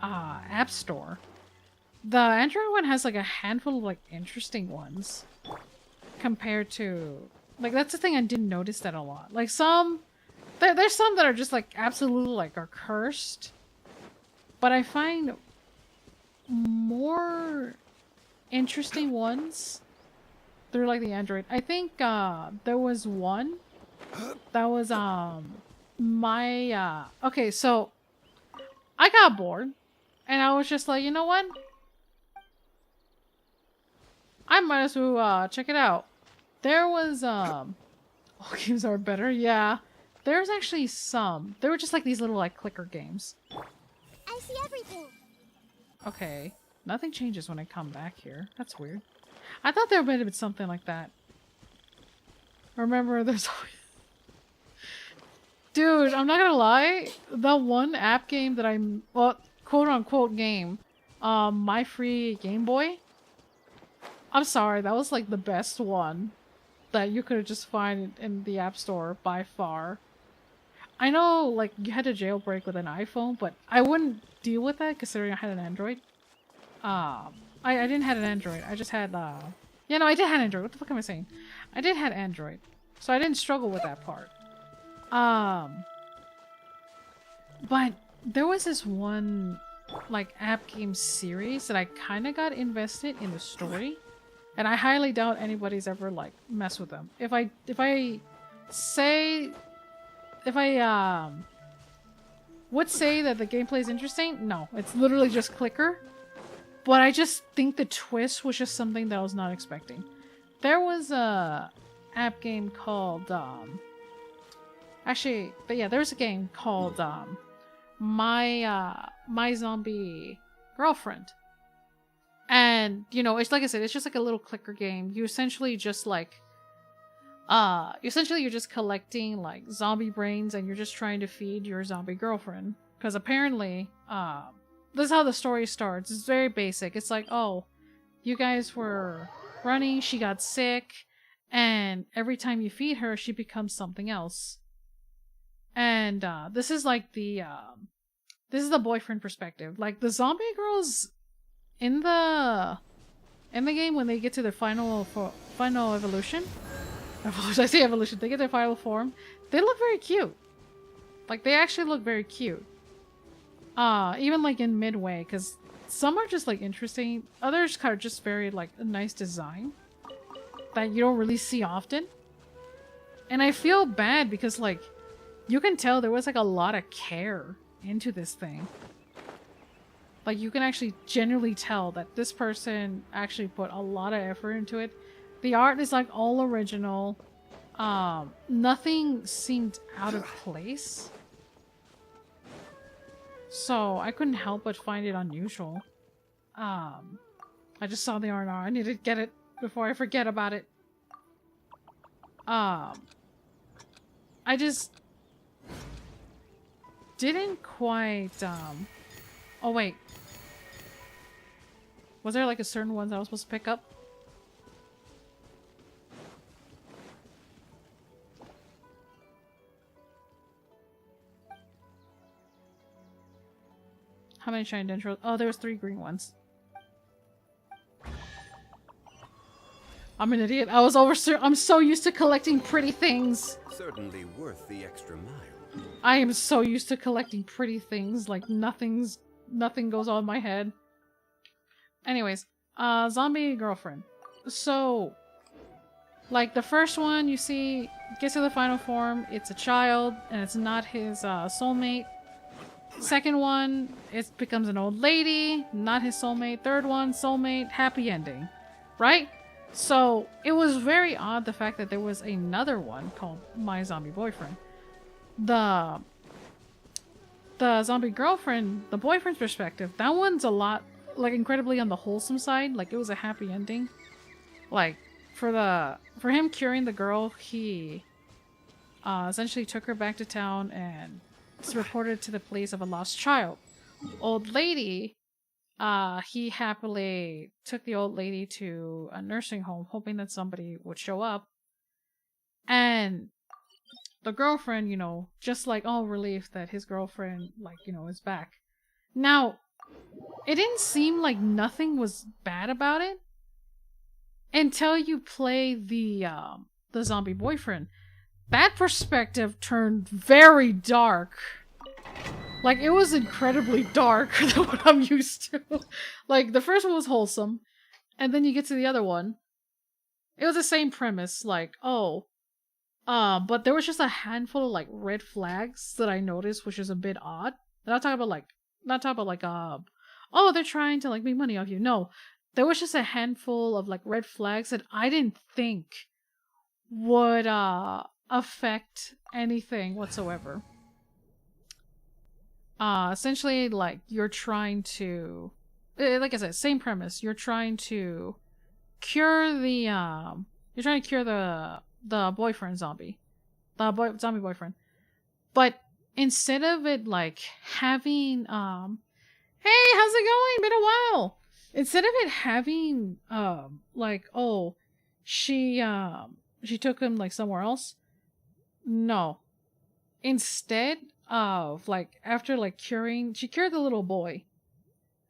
App Store. The Android one has, like, a handful of, like, interesting ones. Compared to... Like, that's the thing, I didn't notice that a lot. Like, some... There's some that are just, like, absolutely, like, are cursed. But I find more interesting ones through like the Android. I think there was one that was my okay, so I got bored and I was just like, you know what? I might as well check it out. There was all games are better, yeah. There's actually some. They were just like these little like clicker games. I see everything. Okay. Nothing changes when I come back here. That's weird. I thought there would have been something like that. Remember, there's always... Dude, I'm not gonna lie. The one app game that I'm... Well, quote-unquote game. My Free Game Boy. I'm sorry, that was like the best one that you could just find in the App Store by far. I know, like, you had to jailbreak with an iPhone, but I wouldn't deal with that considering I had an Android. I didn't have an Android. I just had, yeah, no, I did have Android. What the fuck am I saying? I did have Android. So I didn't struggle with that part. But there was this one, like, app game series that I kind of got invested in the story. And I highly doubt anybody's ever, like, messed with them. If I would say that the gameplay is interesting, no. It's literally just clicker. But I just think the twist was just something that I was not expecting. There was a app game called, actually, but yeah, there's a game called, My Zombie Girlfriend. And, you know, it's like I said, it's just like a little clicker game. You essentially just like, you're just collecting like zombie brains and you're just trying to feed your zombie girlfriend. Because apparently, this is how the story starts. It's very basic. It's like, oh, you guys were running, she got sick, and every time you feed her, she becomes something else. And, this is like the, this is the boyfriend perspective. Like, the zombie girls in the game when they get to their final evolution, I say evolution, they get their final form, they look very cute. Like, they actually look very cute. Even like in midway, because some are just like interesting, others are just very like a nice design that you don't really see often. And I feel bad because like you can tell there was like a lot of care into this thing. Like, you can actually genuinely tell that this person actually put a lot of effort into it. The art is like all original. Nothing seemed out of place. So I couldn't help but find it unusual. I just saw the R&R. I need to get it before I forget about it. I just didn't quite, oh wait. Was there like a certain one that I was supposed to pick up? How many shiny dendros? Oh, there was 3 green ones. I'm an idiot. I'm so used to collecting pretty things. Certainly worth the extra mile. I am so used to collecting pretty things. Like nothing goes on in my head. Anyways, zombie girlfriend. So, like the first one you see gets to the final form. It's a child and it's not his soulmate. Second one, it becomes an old lady, not his soulmate. Third one, soulmate, happy ending, right? So it was very odd the fact that there was another one called My Zombie Boyfriend. The zombie girlfriend, the boyfriend's perspective, that one's a lot, like, incredibly on the wholesome side. Like, it was a happy ending. Like, for him curing the girl, he essentially took her back to town and reported to the police of a lost child. Old lady, he happily took the old lady to a nursing home, hoping that somebody would show up. And the girlfriend, you know, just like all relief that his girlfriend, like, you know, is back. Now, it didn't seem like nothing was bad about it until you play the zombie boyfriend. That perspective turned very dark. Like, it was incredibly dark than what I'm used to. Like, the first one was wholesome. And then you get to the other one. It was the same premise, like, oh, but there was just a handful of like red flags that I noticed, which is a bit odd. And I'm talking about like, not talking about like, oh, they're trying to like make money off you. No, there was just a handful of like red flags that I didn't think would affect anything whatsoever. Essentially, like you're trying to, like I said, same premise. You're trying to cure the boyfriend zombie, zombie boyfriend. But instead of it like having hey, how's it going? Been a while. Instead of it having like, oh, she took him like somewhere else. No. Instead of like after like she cured the little boy.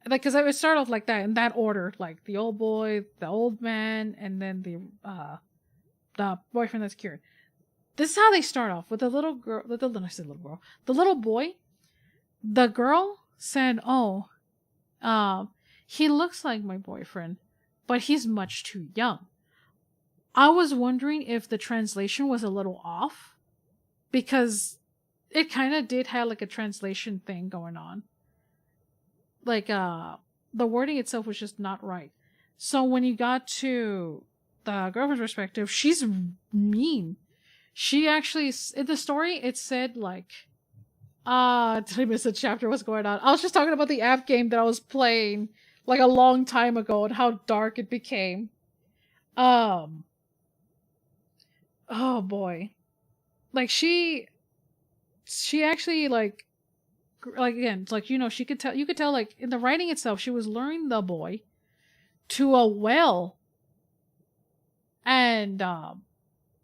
Like, cause it would start off like that in that order, like the old boy, the old man, and then the boyfriend that's cured. This is how they start off with the little girl. I said little girl. The little boy. The girl said, "Oh, he looks like my boyfriend, but he's much too young." I was wondering if the translation was a little off, because it kind of did have like a translation thing going on. Like, the wording itself was just not right. So when you got to the girlfriend's perspective, she's mean. She actually, in the story, it said like, did I miss a chapter? What's going on? I was just talking about the app game that I was playing like a long time ago and how dark it became. Oh boy. Like she actually like again, it's like, you know, you could tell like in the writing itself, she was luring the boy to a well. And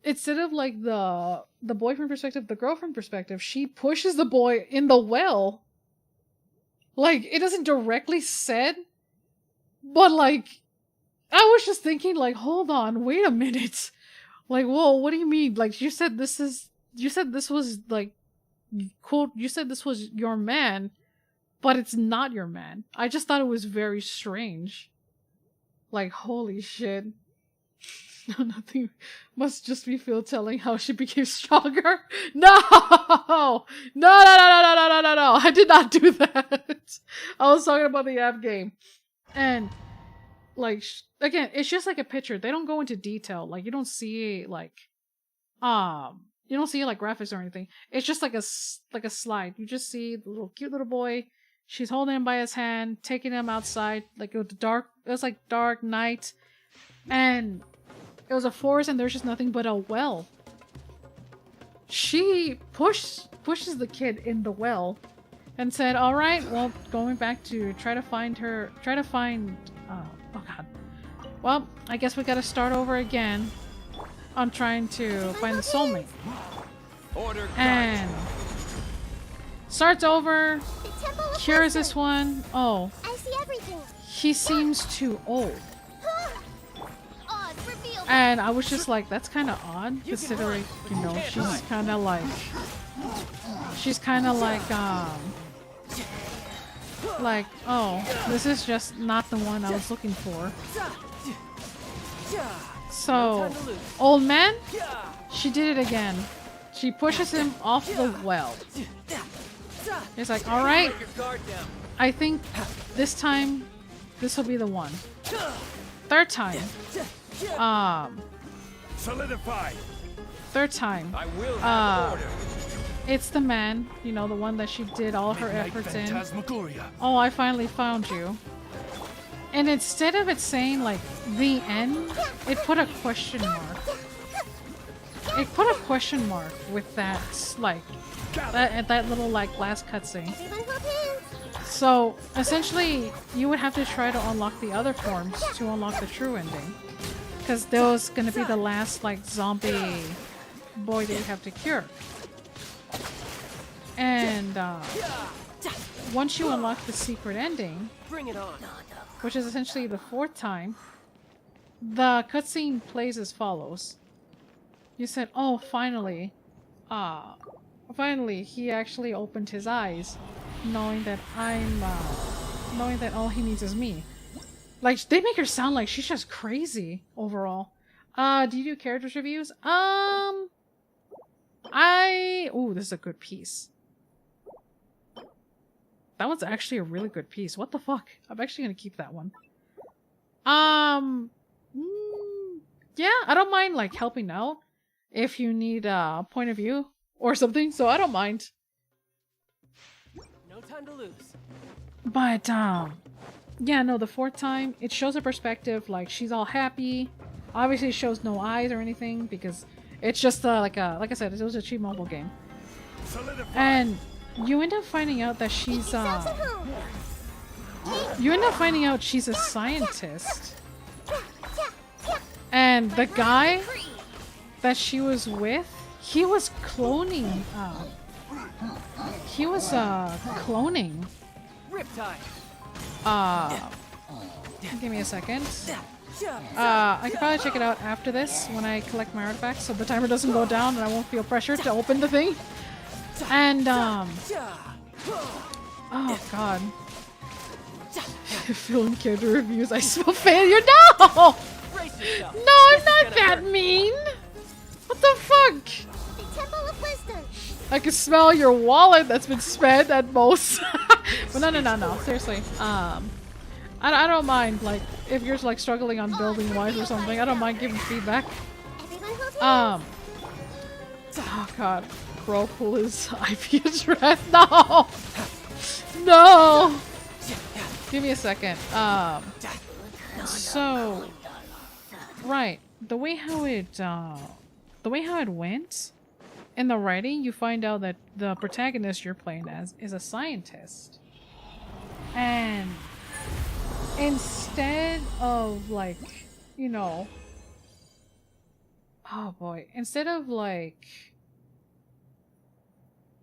instead of like the boyfriend perspective, the girlfriend perspective, she pushes the boy in the well. Like, it doesn't directly said, but like, I was just thinking like, hold on, wait a minute. Like, whoa, what do you mean? Like, you said this was like, quote, you said this was your man, but it's not your man. I just thought it was very strange. Like, holy shit. Nothing must just be Phil telling how she became stronger. No! No! I did not do that. I was talking about the app game. And, like, again, it's just like a picture. They don't go into detail. Like, you don't see, like, graphics or anything. It's just like a slide. You just see the cute little boy. She's holding him by his hand, taking him outside. Like, it was like dark night. And it was a forest and there's just nothing but a well. She pushes the kid in the well and said, all right, well, going back to try to find, oh god. Well, I guess we gotta start over again on trying to find the soulmate. And starts over, cures this one. Oh, I see everything. he seems too old. And I was just like, that's kind of odd, considering, you know, she's kind of like, oh, this is just not the one I was looking for. So, old man, she did it again. She pushes him off the well. It's like, alright, I think this time, this will be the one. Third time. Solidify. Third time. I will have order. It's the man, you know, the one that she did all her efforts in. Phantasmagoria. Oh, I finally found you. And instead of it saying, like, the end, it put a question mark. It put a question mark with that, like, that little, like, last cutscene. So, essentially, you would have to try to unlock the other forms to unlock the true ending. Because that was going to be the last, like, zombie boy that you have to cure. And, once you unlock the secret ending, Bring it on. which is essentially the fourth time, the cutscene plays as follows. You said, oh, finally, he actually opened his eyes, knowing that knowing that all he needs is me. Like, they make her sound like she's just crazy overall. Do you do characters reviews? Ooh, this is a good piece. That one's actually a really good piece. What the fuck? I'm actually gonna keep that one. Yeah, I don't mind, like, helping out if you need a point of view or something, so I don't mind. No time to lose. But, yeah, no, the fourth time, it shows a perspective, like, she's all happy. Obviously, it shows no eyes or anything, because it's just, like I said, it was a cheap mobile game. Solidify. And you end up finding out that she's, Sounds at home. you end up finding out she's a scientist. And the guy that she was with, he was cloning, cloning. Riptide. Give me a second. I can probably check it out after this when I collect my artifacts so the timer doesn't go down and I won't feel pressure to open the thing. And, oh god. Film character reviews, I smell failure. No! Brace yourself. No, I'm This is not gonna that hurt. mean! What the fuck? The Temple of Wisdom. I can smell your wallet that's been spent at most. But no. Seriously. I don't mind, like, if you're, like, struggling on building wise or something, I don't mind giving feedback. Everyone hold hands. Oh god. Bro, pull his IP address. No! No! Give me a second. So, right, the way how it went in the writing, you find out that the protagonist you're playing as is a scientist, and instead of, like, you know, oh boy, instead of, like,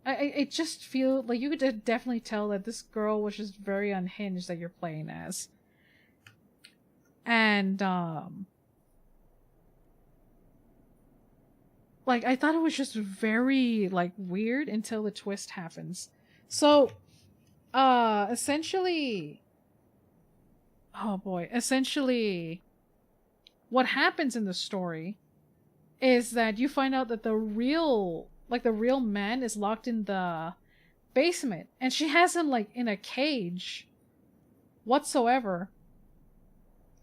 I just feel like you could definitely tell that this girl was just very unhinged that you're playing as. And, like, I thought it was just very, like, weird until the twist happens. So, essentially, oh boy, essentially, what happens in the story is that you find out that the real man is locked in the basement, and she has him, like, in a cage whatsoever.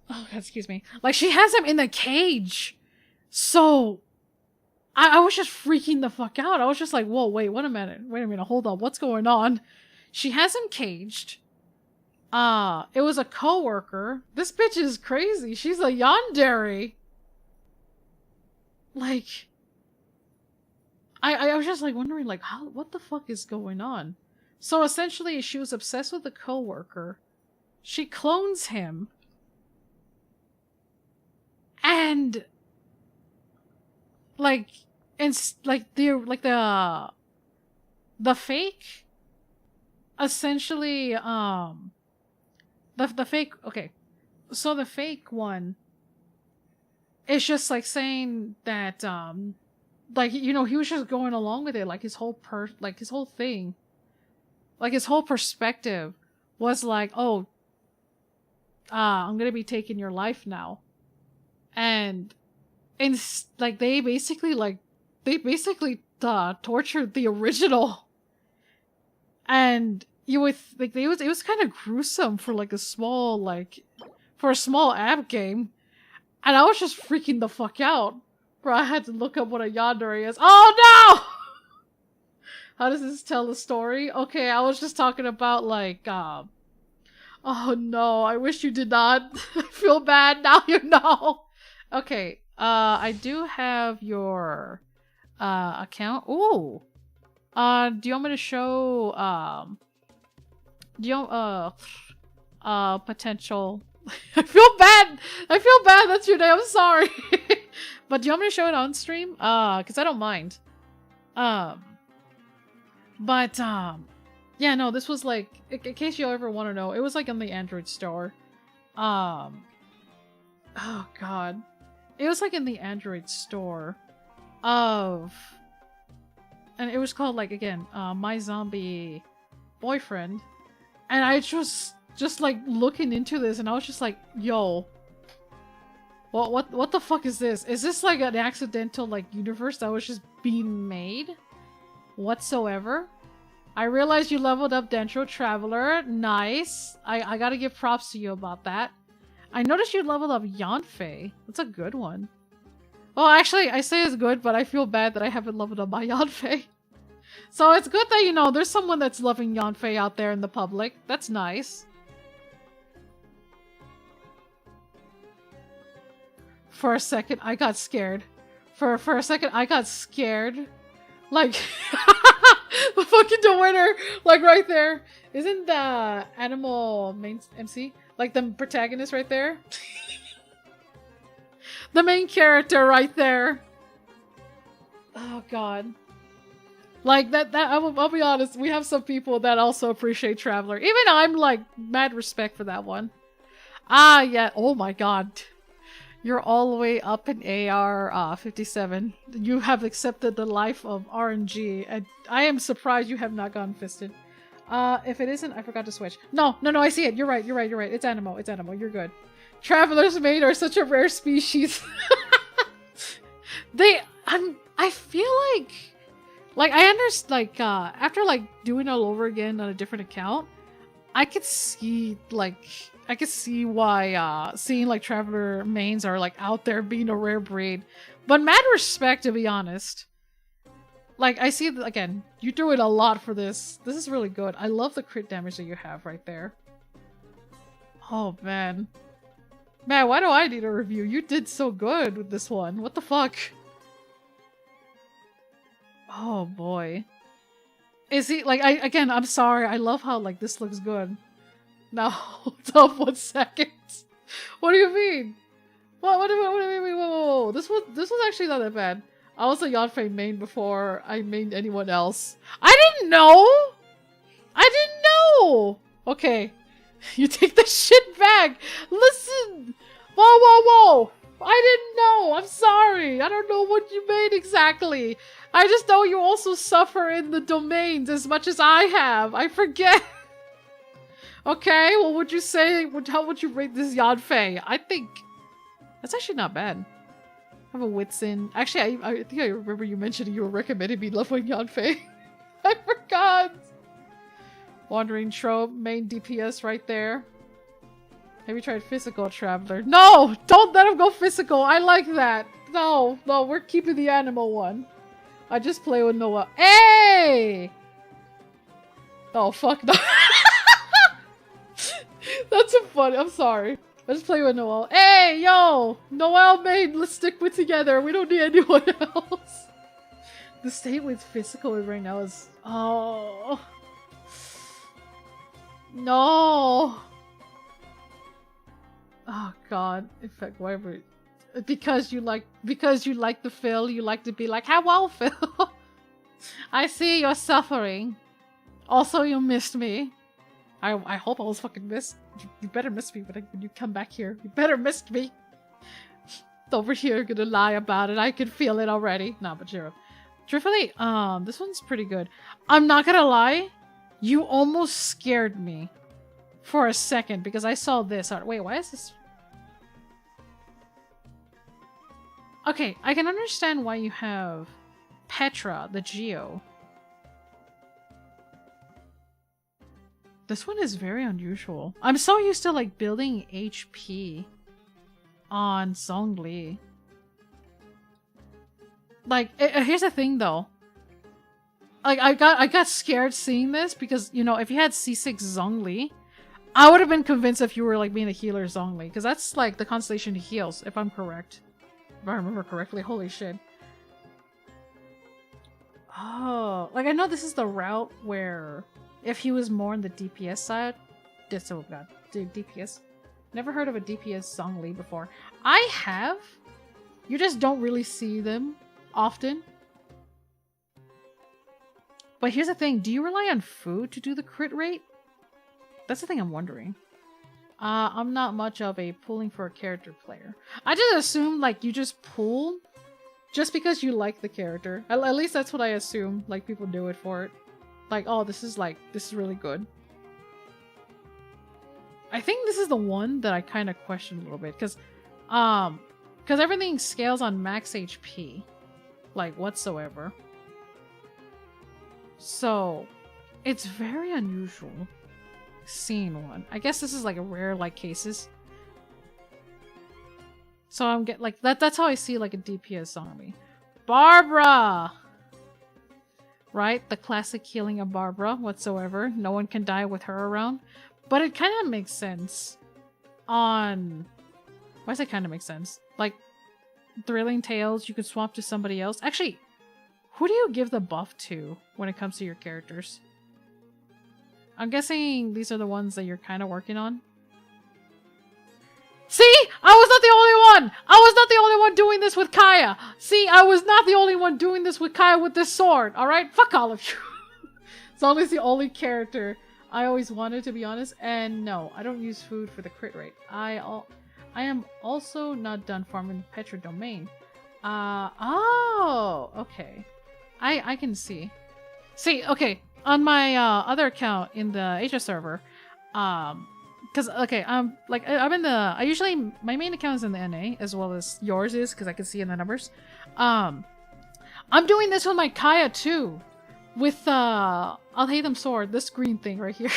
Oh god, excuse me. Like, she has him in the cage. So I was just freaking the fuck out. I was just like, whoa, wait a minute, hold on, what's going on? She has him caged. It was a coworker. This bitch is crazy. She's a yandere. Like, I was just, like, wondering, like, what the fuck is going on? So essentially, she was obsessed with a coworker. She clones him. And, like, the fake, essentially, the fake, okay, so the fake one is just, like, saying that, like, you know, he was just going along with it, like, his whole thing, like, his whole perspective was like, oh, I'm gonna be taking your life now. And like, they basically tortured the original. And you would, like, it was kind of gruesome for, like, a small app game. And I was just freaking the fuck out. Bro, I had to look up what a yandere is. Oh no! How does this tell the story? Okay, I was just talking about, like, oh no, I wish you did not. I feel bad, now you know. Okay, I do have your, account. Ooh! Do you want me to show, potential... I feel bad! That's your name, I'm sorry! But do you want me to show it on stream? Cause I don't mind. Yeah, no, this was, like, in case you ever want to know, it was, like, in the Android store. Oh god. It was, like, in the Android store and it was called, like, again, My Zombie Boyfriend. And I just just like looking into this, and I was just like, yo, what the fuck is this? Is this like an accidental like universe that was just being made whatsoever? I realized you leveled up Dendro Traveler. Nice. I gotta give props to you about that. I noticed you leveled up Yanfei. That's a good one. Well, actually, I say it's good, but I feel bad that I haven't leveled up my Yanfei. So it's good that, you know, there's someone that's loving Yanfei out there in the public. That's nice. For a second, I got scared. For a second, I got scared. Like, the fucking the winner, like right there. Isn't the animal main MC? Like the protagonist right there? The main character right there. Oh god. Like that I'll be honest, we have some people that also appreciate Traveler. Even I'm like mad respect for that one. Ah yeah, oh my god. You're all the way up in AR 57. You have accepted the life of RNG, and I am surprised you have not gone fisted. If it isn't, I forgot to switch. No, I see it. You're right. It's Animo. You're good. Traveler's mate are such a rare species. I feel like I understand, like, after, like, doing it all over again on a different account, I could see why, seeing, like, Traveler mains are, like, out there being a rare breed. But mad respect, to be honest. Like, I see, again, you do it a lot for this. This is really good. I love the crit damage that you have right there. Oh, man. Man, why do I need a review? You did so good with this one. What the fuck? Oh, boy. Is he, like, I'm sorry. I love how, like, this looks good. Now, hold up 1 second. What do you mean? What do you mean? Whoa. This was actually not that bad. I was a Yanfei main before I mained anyone else. I didn't know! Okay. You take the shit back! Listen! Whoa! I didn't know! I'm sorry! I don't know what you made exactly! I just know you also suffer in the domains as much as I have! I forget! Okay, well, would you say, how would you rate this Yanfei? I think that's actually not bad. I have a Whitsun. Actually, I think I remember you mentioning you were recommending me leveling Yanfei. I forgot! Wandering Trope, main DPS right there. Have you tried Physical Traveler? No! Don't let him go physical! I like that! No, we're keeping the animal one. I just play with Noah. Hey! Oh, fuck no. That's so funny. I'm sorry. I just play with Noel. Hey, yo! Noel made, let's stick with together. We don't need anyone else. The state with physical right now is... Oh. No. Oh god. In fact, whatever. Because you like the Phil, you like to be like, how well, Phil? I see you're suffering. Also, you missed me. I hope I was fucking missed. You better miss me when you come back here. You better miss me. Over here, gonna lie about it. I can feel it already. Nah, but Jiro. Truthfully, this one's pretty good. I'm not gonna lie. You almost scared me for a second because I saw this art. Wait, why is this? Okay, I can understand why you have Petra, the Geo. This one is very unusual. I'm so used to like building HP on Zhongli. Like, here's the thing though. Like, I got scared seeing this because, you know, if you had C6 Zhongli, I would have been convinced if you were like being a healer Zhongli, because that's like the constellation he heals, if I'm correct. If I remember correctly. Holy shit. Oh, like I know this is the route where if he was more on the DPS side, oh god, DPS. Never heard of a DPS Zhongli before. I have. You just don't really see them often. But here's the thing, do you rely on food to do the crit rate? That's the thing I'm wondering. I'm not much of a pulling for a character player. I just assume like you just pull just because you like the character. At least that's what I assume, like people do it for it. Like, oh, this is really good. I think this is the one that I kind of questioned a little bit because everything scales on max HP, like whatsoever. So it's very unusual seeing one. I guess this is like a rare like cases. So I'm get like that's how I see like a DPS zombie. Barbara! Right? The classic healing of Barbara whatsoever. No one can die with her around. But it kind of makes sense on... Why does it kind of make sense? Like, Thrilling Tales, you could swap to somebody else. Actually, who do you give the buff to when it comes to your characters? I'm guessing these are the ones that you're kind of working on. See? I was not the only one! I was not the only one doing this with Kaya! See? I was not the only one doing this with Kaya with this sword, alright? Fuck all of you! Zoldy's the only character I always wanted, to be honest. And no, I don't use food for the crit rate. I am also not done farming Petra Domain. Oh! Okay. I can see. See, okay. On my other account in the Asia server, because okay, I'm in the my main account is in the NA as well as yours is because I can see in the numbers. I'm doing this with my Kaya too, with I'll hate them sword. This green thing right here,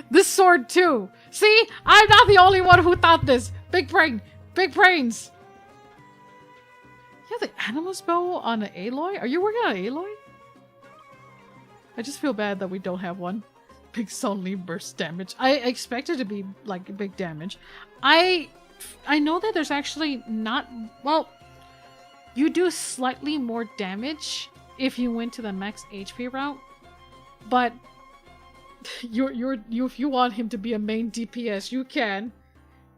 this sword too. See, I'm not the only one who thought this. Big brain, big brains. You have the animal's bow on an Aloy? Are you working on an Aloy? I just feel bad that we don't have one. Big suddenly burst damage. I expect it to be like big damage. I know that there's actually not, well, you do slightly more damage if you went to the max HP route, but if you want him to be a main DPS, you can.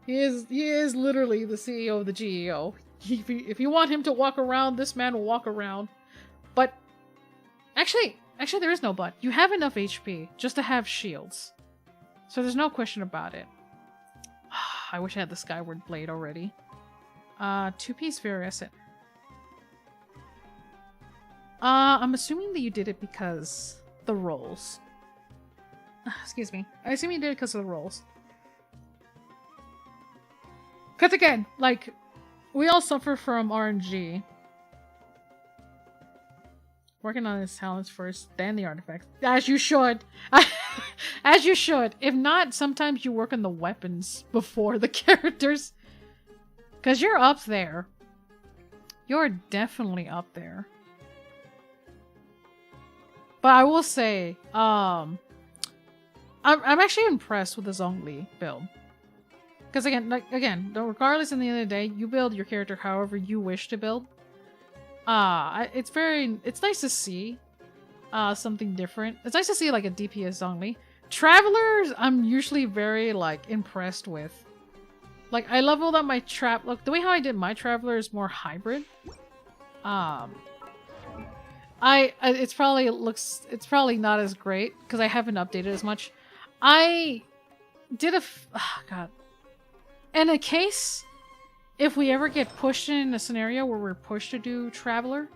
He is literally the CEO of the GEO. If you want him to walk around, this man will walk around. But actually there is no but. You have enough HP just to have shields. So there's no question about it. I wish I had the Skyward Blade already. 2-piece Virescent. I'm assuming that you did it because the rolls. Excuse me. I assume you did it because of the rolls. Because again, like, we all suffer from RNG. Working on his talents first, then the artifacts. As you should. As you should. If not, sometimes you work on the weapons before the characters. Because you're up there. You're definitely up there. But I will say, I'm actually impressed with the Zhongli build. Because again, regardless, in the end of the day, you build your character however you wish to build. It's nice to see something different. It's nice to see like a DPS Zhongli. Travelers, I'm usually very like impressed with. Like, I leveled up my look, the way how I did my Traveler is more hybrid. It's probably not as great because I haven't updated as much. I did God. In a case, if we ever get pushed in a scenario where we're pushed to do Traveler,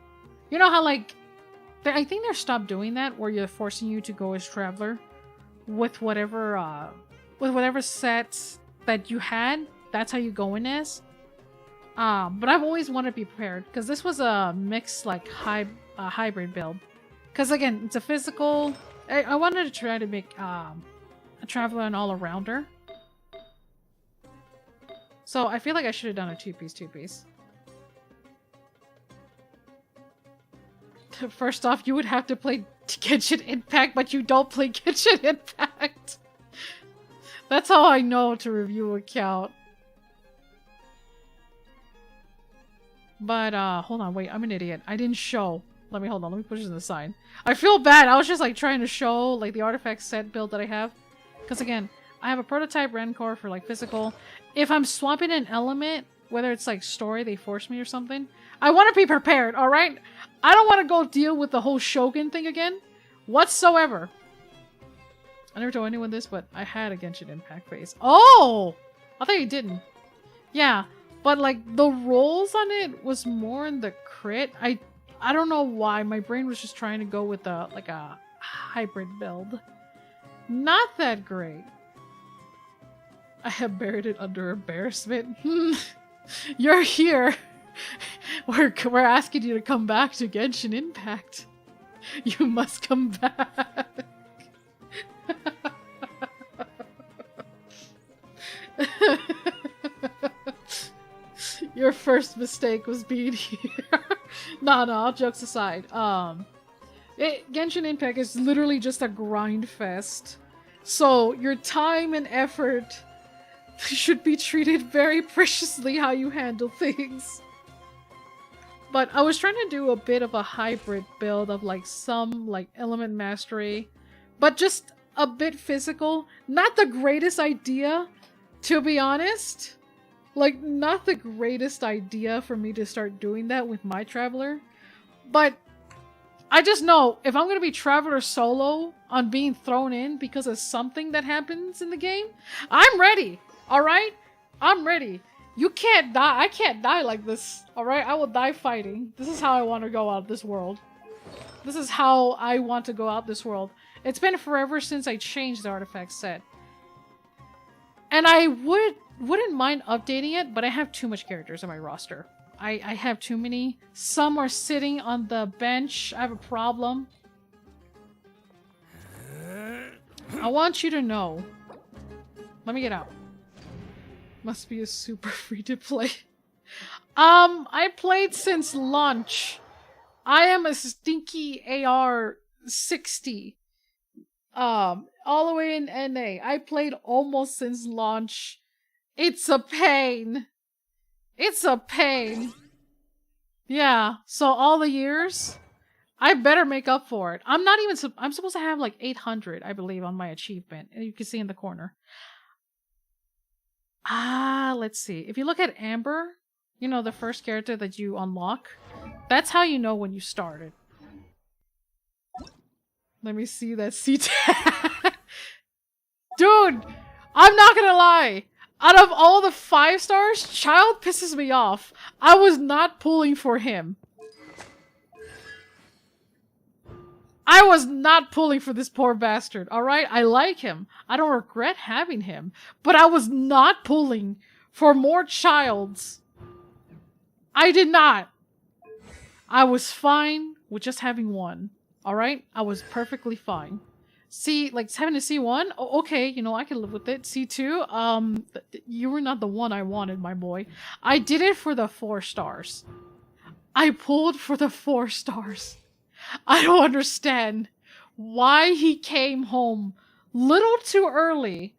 you know how like, I think they're stopped doing that where you're forcing you to go as Traveler with whatever sets that you had. That's how you go in as. But I've always wanted to be prepared because this was a mixed like hybrid build. Because again, it's a physical. I wanted to try to make a Traveler an all-arounder. So I feel like I should have done a two-piece. First off, you would have to play Genshin Impact, but you don't play Genshin Impact. That's how I know to review a count. But hold on, wait, I'm an idiot. I didn't show. Let me push this aside. I feel bad. I was just like trying to show like the artifact set build that I have. Because again, I have a prototype Rancor for like physical. If I'm swapping an element, whether it's like story, they force me or something, I want to be prepared, alright? I don't want to go deal with the whole Shogun thing again, whatsoever. I never told anyone this, but I had a Genshin Impact phase. Oh! I thought you didn't. Yeah, but like the rolls on it was more in the crit. I don't know why. My brain was just trying to go with a hybrid build. Not that great. I have buried it under embarrassment. You're here. We're asking you to come back to Genshin Impact. You must come back. Your first mistake was being here. No, all jokes aside. Genshin Impact is literally just a grind fest. So your time and effort should be treated very preciously how you handle things. But I was trying to do a bit of a hybrid build of like some like element mastery, but just a bit physical. Not the greatest idea, to be honest. Like, not the greatest idea for me to start doing that with my Traveler. But I just know if I'm going to be Traveler solo on being thrown in because of something that happens in the game, I'm ready. Alright? I'm ready. You can't die. I can't die like this. Alright? I will die fighting. This is how I want to go out of this world. This is how I want to go out this world. It's been forever since I changed the artifact set. And I wouldn't mind updating it, but I have too much characters on my roster. I have too many. Some are sitting on the bench. I have a problem. I want you to know. Let me get out. Must be a super free to play. I played since launch. I am a stinky AR 60. All the way in NA. I played almost since launch. It's a pain. It's a pain. Yeah, so all the years, I better make up for it. I'm not even, I'm supposed to have like 800, I believe, on my achievement. And you can see in the corner. Let's see. If you look at Amber, you know, the first character that you unlock, that's how you know when you started. Let me see that C-tag. Dude, I'm not gonna lie. Out of all the 5 stars, Child pisses me off. I was not pulling for him. I was not pulling for this poor bastard, alright? I like him. I don't regret having him. But I was not pulling for more Childs. I did not. I was fine with just having one. Alright? I was perfectly fine. See, like, having a C1? Oh, okay, you know, I can live with it. C2? You were not the one I wanted, my boy. I did it for the 4 stars. I pulled for the 4 stars. I don't understand why he came home little too early.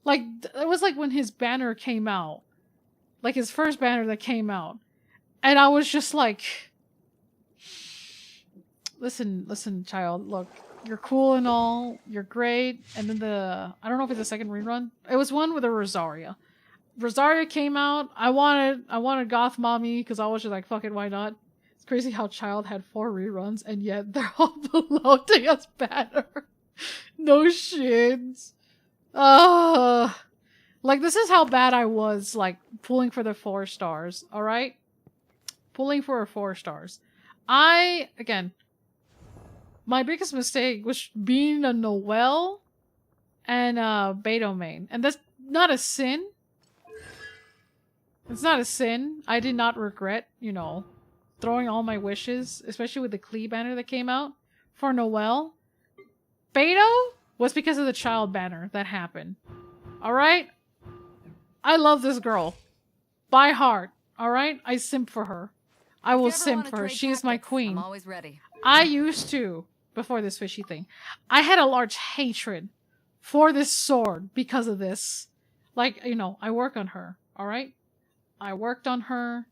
Like, it was like when his banner came out. Like, his first banner that came out. And I was just like... Listen, child, look. You're cool and all. You're great. And then I don't know if it's the second rerun. It was one with a Rosaria. Rosaria came out. I wanted Goth Mommy because I was just like, fuck it, why not? It's crazy how Child had 4 reruns and yet they're all below Tega's banner. No shit. Like, this is how bad I was, like, pulling for the 4 stars, alright? Pulling for 4 stars. Again, my biggest mistake was being a Noelle and Beto main. And that's not a sin. It's not a sin. I did not regret, you know, throwing all my wishes, especially with the Klee banner that came out, for Noelle. Beto was because of the Child banner that happened. Alright? I love this girl. By heart. Alright? I simp for her. I will simp for her. She is my queen. I'm always ready. I used to, before this fishy thing, I had a large hatred for this sword because of this. Like, you know, I work on her, alright? I worked on her.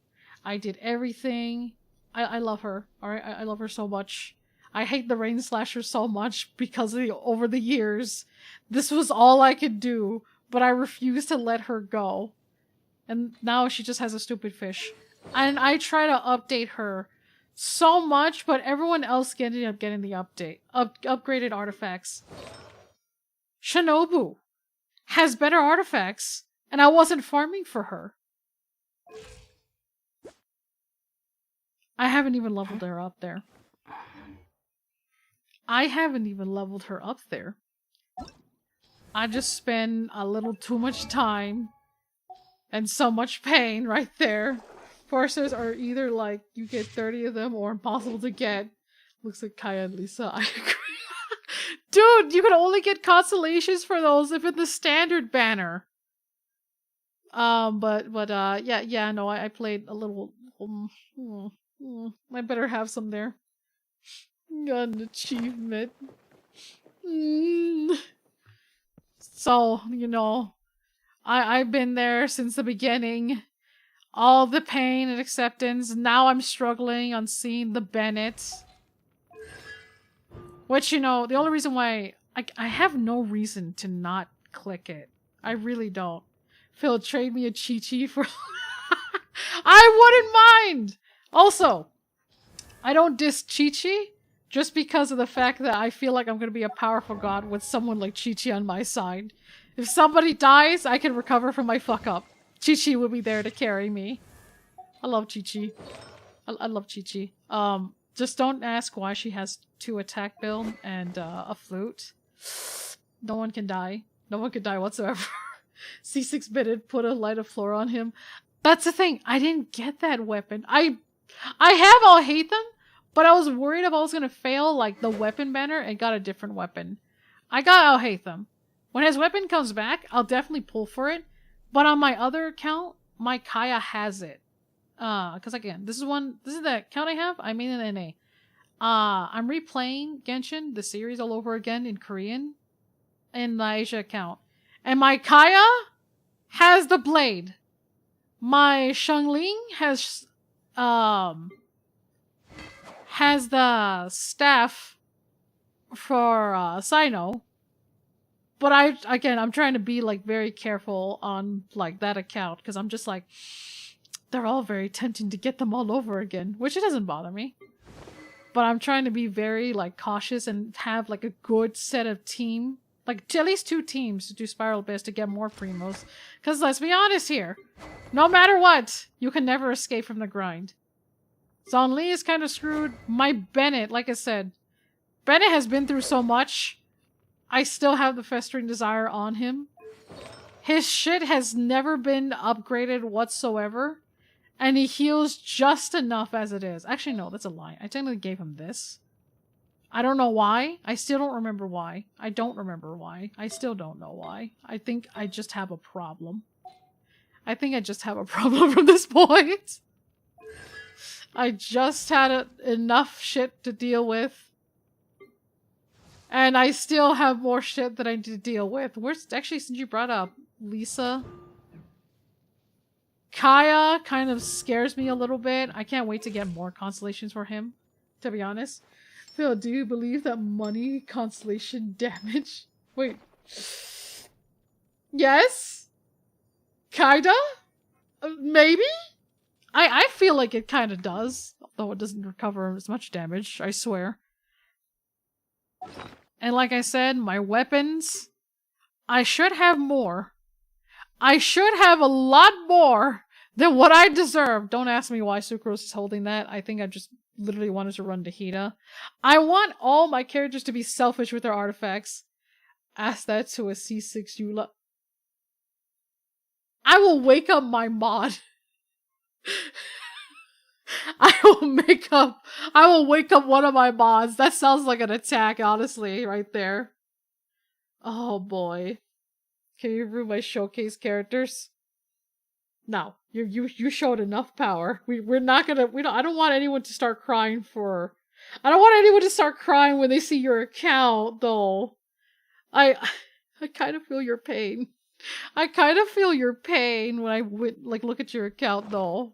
I did everything. I love her, alright? I love her so much. I hate the Rain Slasher so much because of over the years. This was all I could do, but I refused to let her go. And now she just has a stupid fish. And I try to update her so much, but everyone else ended up getting the update. Upgraded artifacts. Shinobu has better artifacts, and I wasn't farming for her. I haven't even leveled her up there. I haven't even leveled her up there. I just spend a little too much time and so much pain right there. Forcers are either like you get 30 of them or impossible to get. Looks like Kaya and Lisa. I agree. Dude, you can only get constellations for those if in the standard banner. Yeah, no, I played a little. I better have some there. Got an achievement. So, you know, I've been there since the beginning. All the pain and acceptance. Now I'm struggling on seeing the Bennett. Which, you know, the only reason why I have no reason to not click it. I really don't. Phil, trade me a Chi-Chi for... I wouldn't mind! Also, I don't diss Chi-Chi just because of the fact that I feel like I'm going to be a powerful god with someone like Chi-Chi on my side. If somebody dies, I can recover from my fuck up. Chi-Chi will be there to carry me. I love Chi-Chi. I love Chi-Chi. Just don't ask why she has 2 attack build and a flute. No one can die. No one can die whatsoever. C6 bitted, put a light of floor on him. That's the thing. I didn't get that weapon. I have I'll hate them, but I was worried if I was gonna fail like the weapon banner and got a different weapon. I got I'll hate them. When his weapon comes back, I'll definitely pull for it. But on my other account, my Kaya has it. Cause again, this is the account I have. I mean an NA. I'm replaying Genshin, the series all over again in Korean. In the Asia account. And my Kaya has the blade. My Xiangling has the staff for Sino. But I'm trying to be like very careful on like that account because I'm just like they're all very tempting to get them all over again, which it doesn't bother me. But I'm trying to be very like cautious and have like a good set of team, like at least 2 teams to do Spiral Abyss to get more primos. Because let's be honest here, no matter what, you can never escape from the grind. Zhong Li is kind of screwed. My Bennett, like I said, Bennett has been through so much. I still have the Festering Desire on him. His shit has never been upgraded whatsoever. And he heals just enough as it is. Actually, no, that's a lie. I technically gave him this. I don't know why. I still don't remember why. I don't remember why. I still don't know why. I think I just have a problem. I think I just have a problem from this point. I just had enough shit to deal with. And I still have more shit that I need to deal with. Actually, since you brought up Lisa... Kaya kind of scares me a little bit. I can't wait to get more constellations for him, to be honest. Phil, do you believe that money constellation damage? Wait. Yes? Kinda? Maybe? I feel like it kinda does, though it doesn't recover as much damage, I swear. And like I said, my weapons, I should have more. I should have a lot more than what I deserve. Don't ask me why Sucrose is holding that. I think I just literally wanted to run Tahita. I want all my characters to be selfish with their artifacts. Ask that to a C6 Eula. I will wake up my mod. I will wake up one of my mods. That sounds like an attack, honestly, right there. Oh boy. Can you remove my showcase characters? No, you showed enough power. We're not gonna. I don't want anyone to start crying for. I don't want anyone to start crying when they see your account, though. I kind of feel your pain. I kind of feel your pain when I look at your account, though.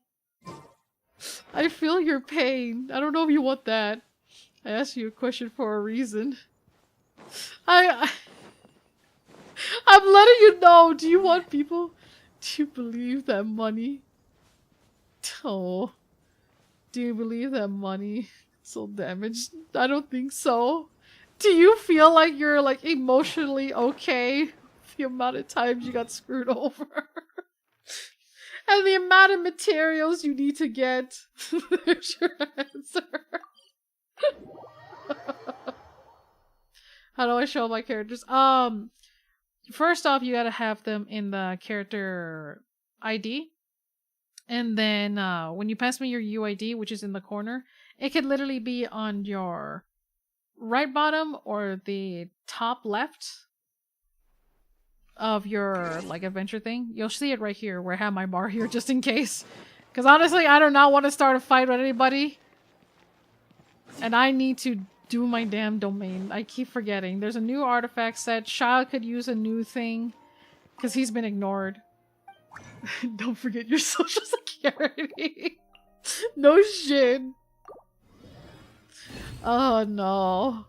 I feel your pain. I don't know if you want that. I asked you a question for a reason. I'm letting you know. Do you want people to believe that money? Oh. Do you believe that money so damaged? I don't think so. Do you feel like you're like emotionally okay with the amount of times you got screwed over? And the amount of materials you need to get? There's your answer. How do I show my characters? first off, you gotta have them in the character ID. And then when you pass me your UID, which is in the corner, it could literally be on your right bottom or the top left of your like adventure thing. You'll see it right here where I have my bar here just in case. Because honestly, I do not want to start a fight with anybody. And I need to do my damn domain. I keep forgetting. There's a new artifact set. Shao could use a new thing. Because he's been ignored. Don't forget your social security. No shit. Oh no.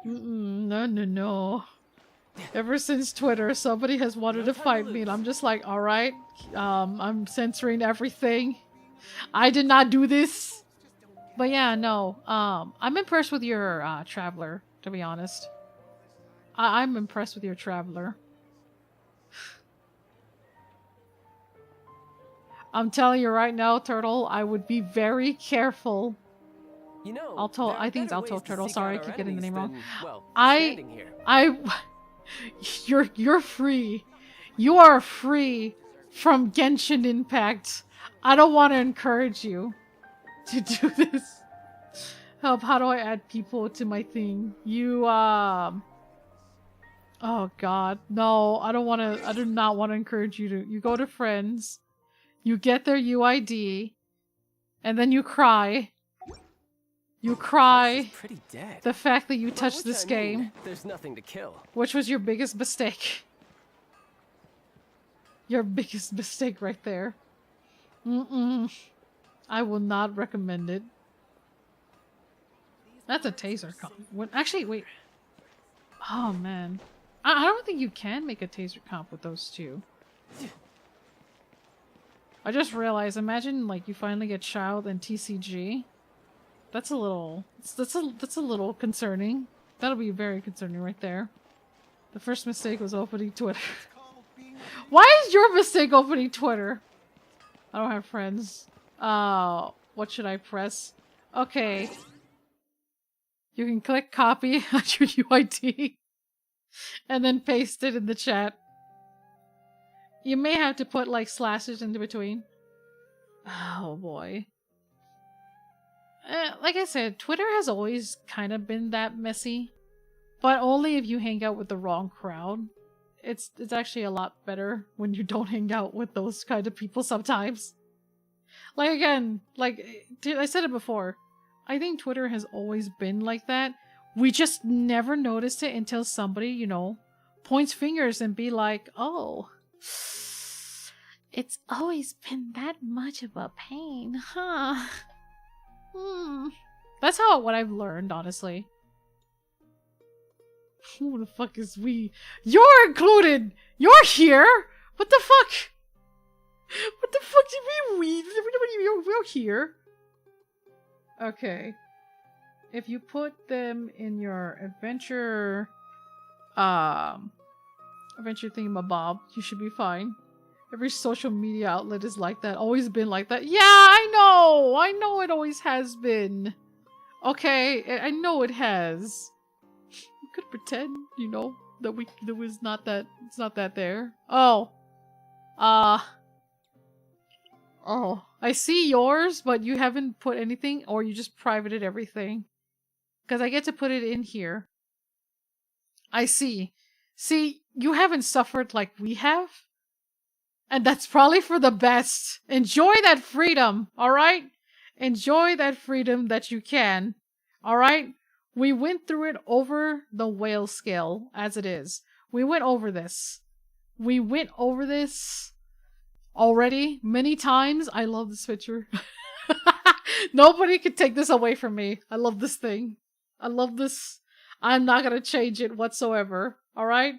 No. Ever since Twitter, somebody has wanted to fight me, and I'm just like, alright, I'm censoring everything. I did not do this. But yeah, no. I'm impressed with your traveler, to be honest. I'm impressed with your traveler. I'm telling you right now, Turtle, I would be very careful. You know, I think it's Alto Turtle. Sorry, I keep getting the name wrong. Well, I you're free. You are free from Genshin Impact. I don't want to encourage you to do this. Help, how do I add people to my thing? You oh god. No, I do not want to encourage you to. You go to friends. You get their UID, and then you cry. You cry pretty dead. the fact that you By touched which this I mean, game, there's nothing to kill. which was your biggest mistake. Your biggest mistake right there. I will not recommend it. That's a taser comp. Actually, wait. Oh man, I don't think you can make a taser comp with those two. I just realized, imagine like you finally get Child and TCG. That's a little concerning. That'll be very concerning right there. The first mistake was opening Twitter. Why is your mistake opening Twitter? I don't have friends. What should I press? Okay. You can click copy on your UID and then paste it in the chat. You may have to put like slashes in between. Oh boy. Like I said, Twitter has always kind of been that messy, but only if you hang out with the wrong crowd. It's actually a lot better when you don't hang out with those kind of people sometimes. Like again, like I said it before, I think Twitter has always been like that. We just never noticed it until somebody, you know, points fingers and be like, oh, it's always been that much of a pain, huh? That's what I've learned, honestly. Who the fuck is we? You're included! You're here! What the fuck? What the fuck do you mean we? We're here. Okay. If you put them in your adventure thingamabob, you should be fine. Every social media outlet is like that. Always been like that. Yeah, I know! I know it always has been. Okay, I know it has. We could pretend, you know, that there was not that, it's not that there. Oh. Oh. I see yours, but you haven't put anything, or you just privated everything. Because I get to put it in here. I see. See, you haven't suffered like we have. And that's probably for the best. Enjoy that freedom, alright? Enjoy that freedom that you can. Alright? We went through it over the whale scale, as it is. We went over this. We went over this already many times. I love this picture. Nobody could take this away from me. I love this thing. I love this. I'm not gonna change it whatsoever. Alright?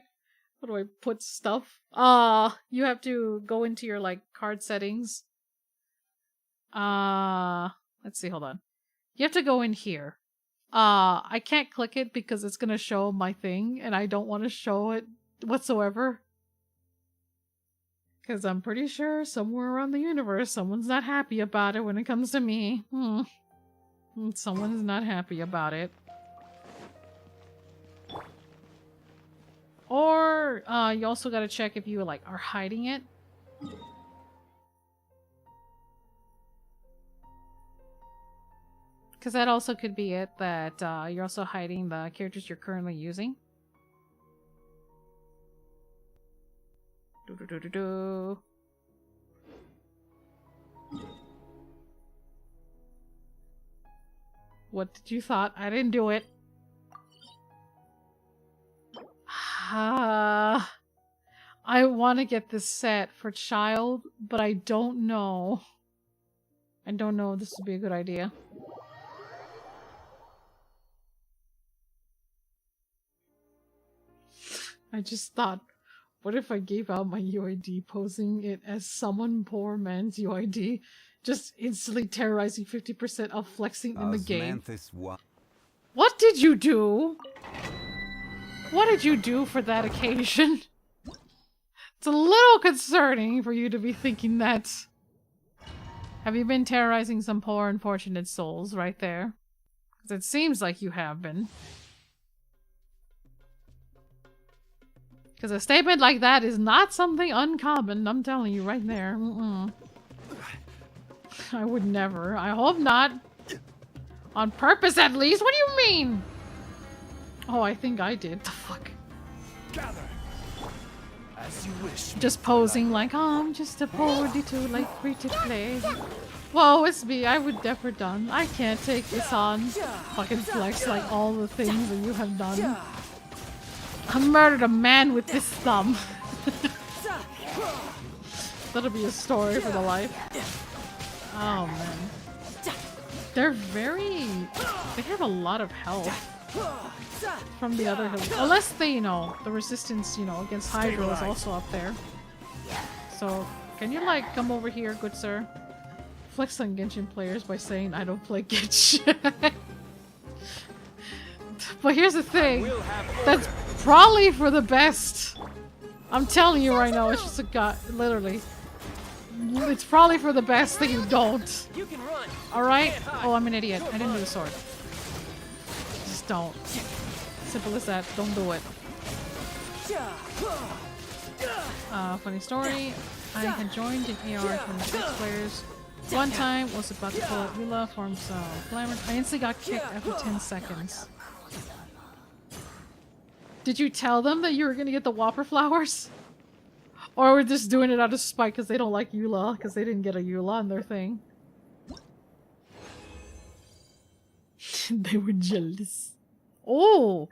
How do I put stuff? You have to go into your, like, card settings. Let's see, hold on. You have to go in here. I can't click it because it's gonna show my thing, and I don't want to show it whatsoever. Because I'm pretty sure somewhere around the universe, someone's not happy about it when it comes to me. Someone's not happy about it. Or Or you also gotta check if you like are hiding it. Because that also could be it, that you're also hiding the characters you're currently using. Do-do-do-do-do. What did you thought? I didn't do it. I want to get this set for child, but I don't know. I don't know if this would be a good idea. I just thought, what if I gave out my UID posing it as someone poor man's UID, just instantly terrorizing 50% of flexing in the game? What did you do? What did you do for that occasion? It's a little concerning for you to be thinking that. Have you been terrorizing some poor unfortunate souls right there? Because it seems like you have been. Because a statement like that is not something uncommon, I'm telling you right there. I would never. I hope not. On purpose, at least? What do you mean? Oh, I think I did. The fuck? Gather. As you wish. Just posing like, oh, I'm just a poor D2, like, free to play. Whoa, it's me. I would never done. I can't take this on. Fucking flex like all the things that you have done. I murdered a man with this thumb. That'll be a story for the life. Oh man. They're very... They have a lot of health from the other hills. Unless they, you know, the resistance, you know, against Hydra is also up there. So, can you like come over here, good sir? Flex on Genshin players by saying I don't play Genshin. But here's the thing. That's probably for the best. I'm telling you right now, it's just a god, literally. It's probably for the best that you don't. Alright? Oh, I'm an idiot. I didn't do the sword. Just don't. Simple as that. Don't do it. Funny story. I had joined an AR 26 players. One time was about to pull out Yula, formed some glamour. I instantly got kicked after 10 seconds. Did you tell them that you were gonna get the Whopper flowers? Or we're just doing it out of spite because they don't like Eula, because they didn't get a Eula on their thing. They were jealous. Oh!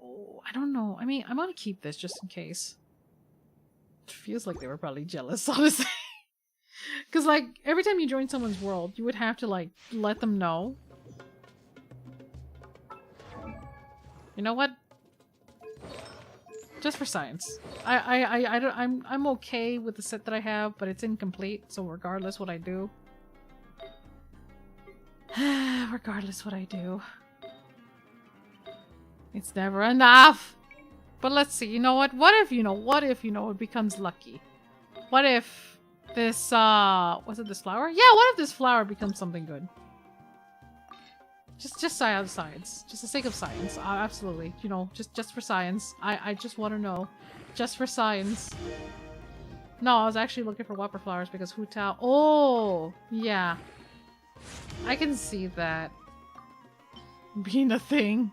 Oh, I don't know. I mean, I'm gonna keep this just in case. It feels like they were probably jealous, honestly. Because, like, every time you join someone's world, you would have to, like, let them know. You know what? Just for science. I'm okay with the set that I have, but it's incomplete, so regardless what I do. Regardless what I do. It's never enough! But let's see, you know what? What if, it becomes lucky? What if this, was it this flower? Yeah, what if this flower becomes something good? Just science. Just the sake of science. Absolutely. You know, just for science. I just want to know. Just for science. No, I was actually looking for Whopper flowers because Hu Tao. Oh! Yeah. I can see that being a thing.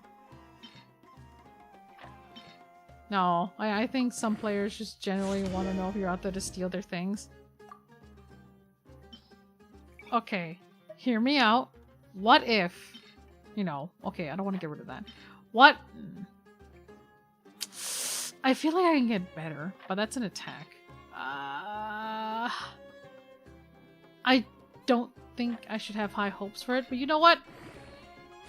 No, I think some players just generally want to know if you're out there to steal their things. Okay. Hear me out. What if... You know, okay, I don't want to get rid of that. What? I feel like I can get better, but that's an attack. I don't think I should have high hopes for it, but you know what?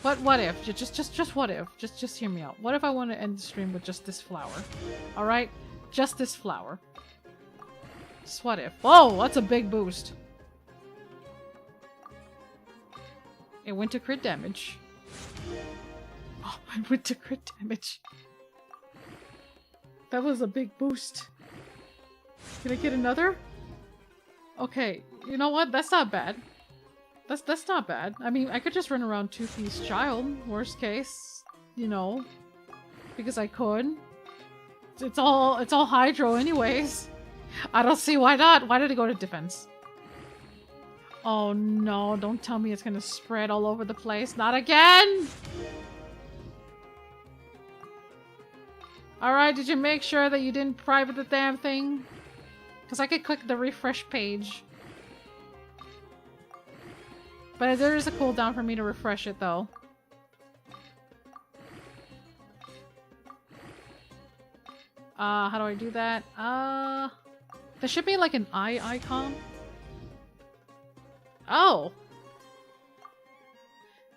What if? Just what if? Just hear me out. What if I want to end the stream with just this flower? Alright? Just this flower. Just what if? Whoa, that's a big boost. It went to crit damage. Oh, I went to crit damage. That was a big boost. Can I get another? Okay, you know what? That's not bad. That's not bad. I mean, I could just run around two-piece child, worst case. you know, because I could. It's all hydro anyways. I don't see why not. Why did it go to defense? Oh no, don't tell me it's gonna spread all over the place. Not again! Alright, did you make sure that you didn't private the damn thing? Because I could click the refresh page. But there is a cooldown for me to refresh it though. How do I do that? There should be like an eye icon. Oh!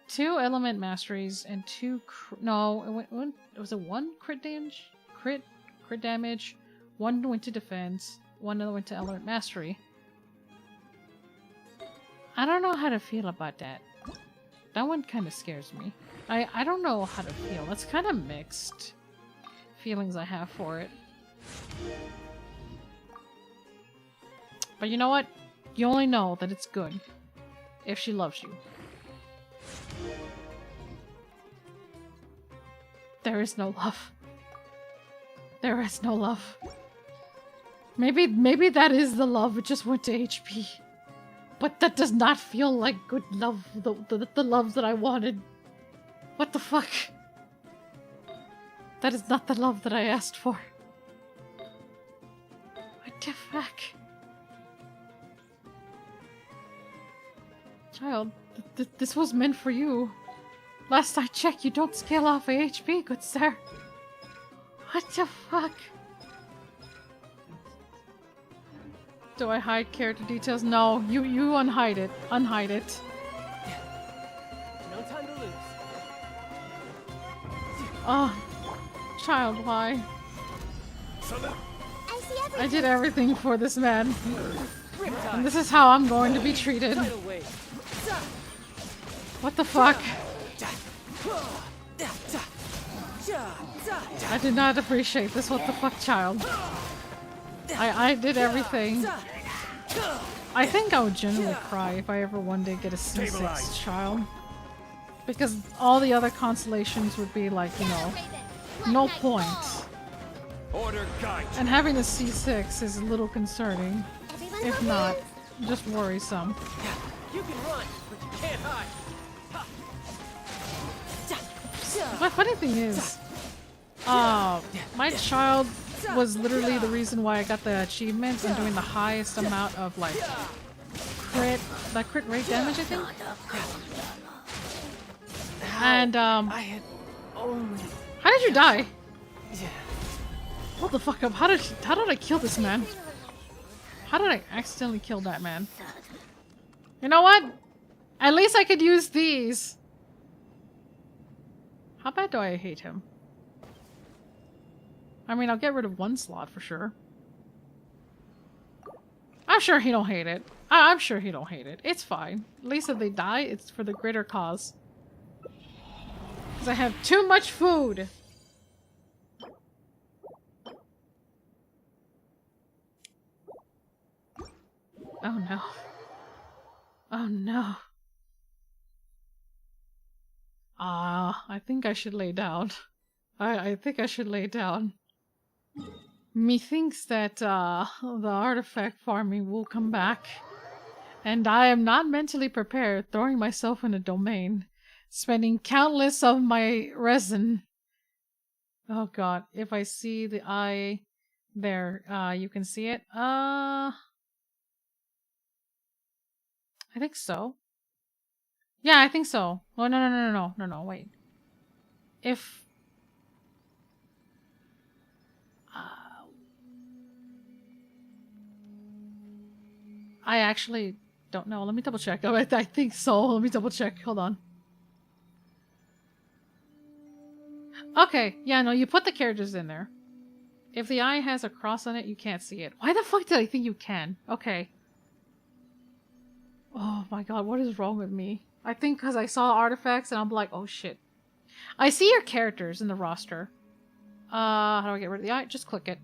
2 element masteries and 2 no, it was a 1 crit damage? Crit damage, 1 went to defense, 1 went to element mastery. I don't know how to feel about that. That one kind of scares me. I don't know how to feel. That's kind of mixed feelings I have for it. But you know what? You only know that it's good if she loves you. There is no love. There is no love. Maybe that is the love. It just went to HP. But that does not feel like good love. The love that I wanted. What the fuck? That is not the love that I asked for. What the fuck? Child, this was meant for you. Last I checked, you don't scale off AHP, good sir. What the fuck? Do I hide character details? No, you unhide it. Unhide it. No time to lose. Oh, child, why? I see everything. I did everything for this man. And this is how I'm going to be treated. Tidal wave. What the fuck? I did not appreciate this. What the fuck, child? I did everything. I think I would genuinely cry if I ever one day get a C6 child. Because all the other constellations would be like, you know, no point. Order guide. And having a C6 is a little concerning. Everyone If hold not, hands. just worrisome. You can run, but you can't hide. My funny thing is, my child was literally the reason why I got the achievements and doing the highest amount of like crit rate damage, I think. And I had only. how did you die? Hold the fuck up! How did I kill this man? How did I accidentally kill that man? You know what? At least I could use these. How bad do I hate him? I mean, I'll get rid of 1 slot for sure. I'm sure he don't hate it. I'm sure he don't hate it. It's fine. At least if they die, it's for the greater cause. Because I have too much food. Oh no. Oh no. I think I should lay down. I think I should lay down. Methinks that the artifact farming will come back. And I am not mentally prepared throwing myself in a domain. Spending countless of my resin. Oh god, if I see the eye there, you can see it. I think so. Yeah, I think so. Oh, no, wait. If... I actually don't know. Let me double check. Oh, I think so. Let me double check. Hold on. Okay. Yeah, no, you put the characters in there. If the eye has a cross on it, you can't see it. Why the fuck did I think you can? Okay. Oh my god, what is wrong with me? I think because I saw artifacts and I'm like, oh shit. I see your characters in the roster. How do I get rid of the eye? Just click it.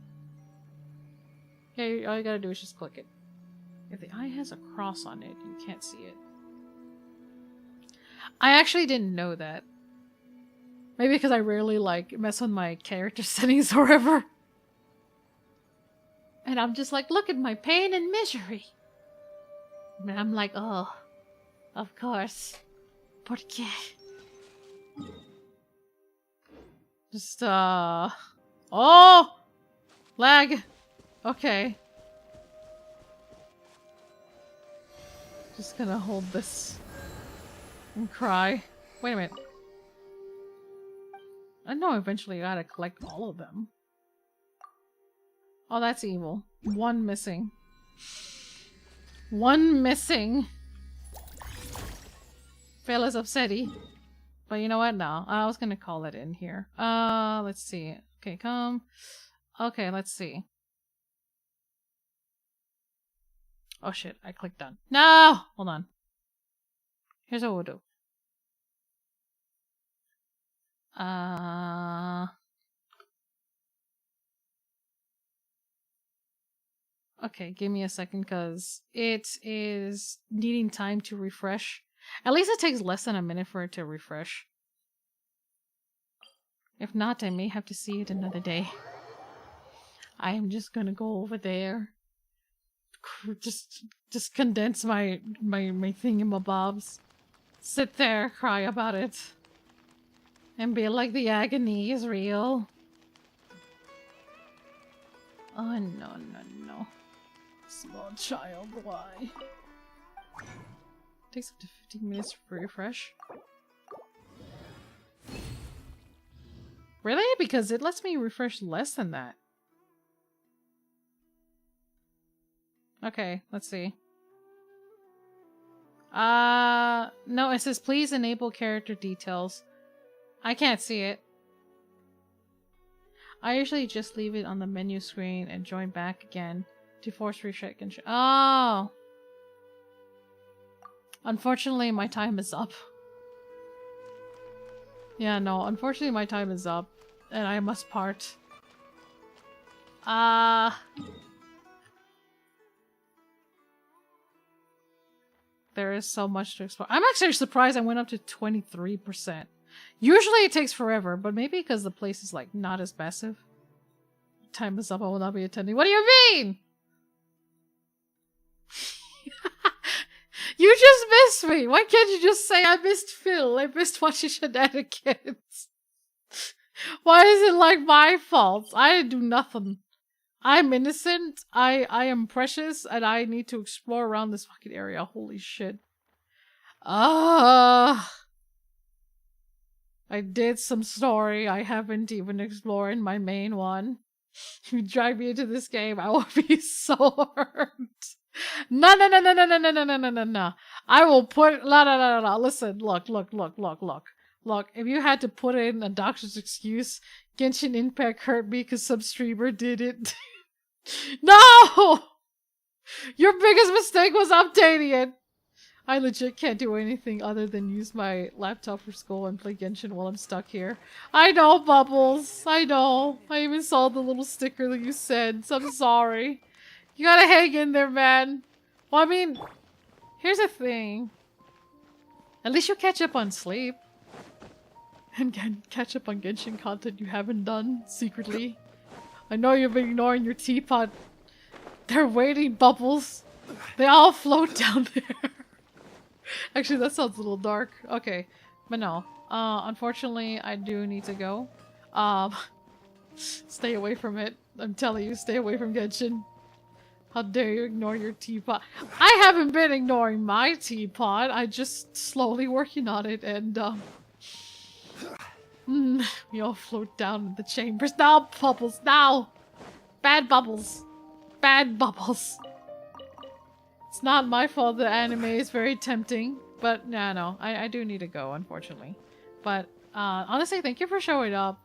Yeah, all you gotta do is just click it. If the eye has a cross on it, you can't see it. I actually didn't know that. Maybe because I rarely like mess with my character settings or whatever. And I'm just like, look at my pain and misery. And I'm like, oh, of course. ¿Por qué? Just, oh! Lag! Okay. Just gonna hold this and cry. Wait a minute. I know eventually I gotta collect all of them. Oh, that's evil. One missing. One missing. Fella's upsetty. But you know what? No. I was gonna call it in here. Let's see. Okay, come. Okay, let's see. Oh shit, I clicked done. No! Hold on. Here's what we'll do. Okay, give me a second because it is needing time to refresh. At least it takes less than a minute for it to refresh. If not, I may have to see it another day. I am just gonna go over there. Just condense my thingamabobs. Sit there, cry about it. And be like the agony is real. Oh no, no, no. Small child, why? Takes up to 15 minutes to refresh. Really? Because it lets me refresh less than that. Okay, let's see. No, it says please enable character details. I can't see it. I usually just leave it on the menu screen and join back again to force reset Genshin. Oh! Unfortunately, my time is up. Yeah, no, unfortunately my time is up. And I must part. There is so much to explore. I'm actually surprised I went up to 23%. Usually it takes forever, but maybe because the place is like not as massive. Time is up, I will not be attending. What do you mean? You just missed me! Why can't you just say I missed Phil? I missed watching shenanigans. Why is it like my fault? I didn't do nothing. I'm innocent, I am precious, and I need to explore around this fucking area. Holy shit. I did some story. I haven't even explored my main one. If you drag me into this game, I will be so hurt. No, no, no, no, no, no, no, no, no, no, no, no. I will put... No, no, no, no, no. Listen, look. Look, if you had to put in a doctor's excuse, Genshin Impact hurt me because some streamer did it. No! Your biggest mistake was updating it. I legit can't do anything other than use my laptop for school and play Genshin while I'm stuck here. I know, Bubbles. I know. I even saw the little sticker that you sent, so I'm sorry. You gotta hang in there, man. Well, I mean, here's the thing. At least you'll catch up on sleep. And catch up on Genshin content you haven't done secretly. I know you've been ignoring your teapot. They're waiting, Bubbles. They all float down there. Actually, that sounds a little dark. Okay, but no. Unfortunately, I do need to go. Stay away from it. I'm telling you, stay away from Genshin. How dare you ignore your teapot? I haven't been ignoring my teapot. I just slowly working on it, and we all float down in the chambers. Now, Bubbles, now! Bad Bubbles. Bad Bubbles. It's not my fault the anime is very tempting, but no, I do need to go, unfortunately. But, honestly, thank you for showing up.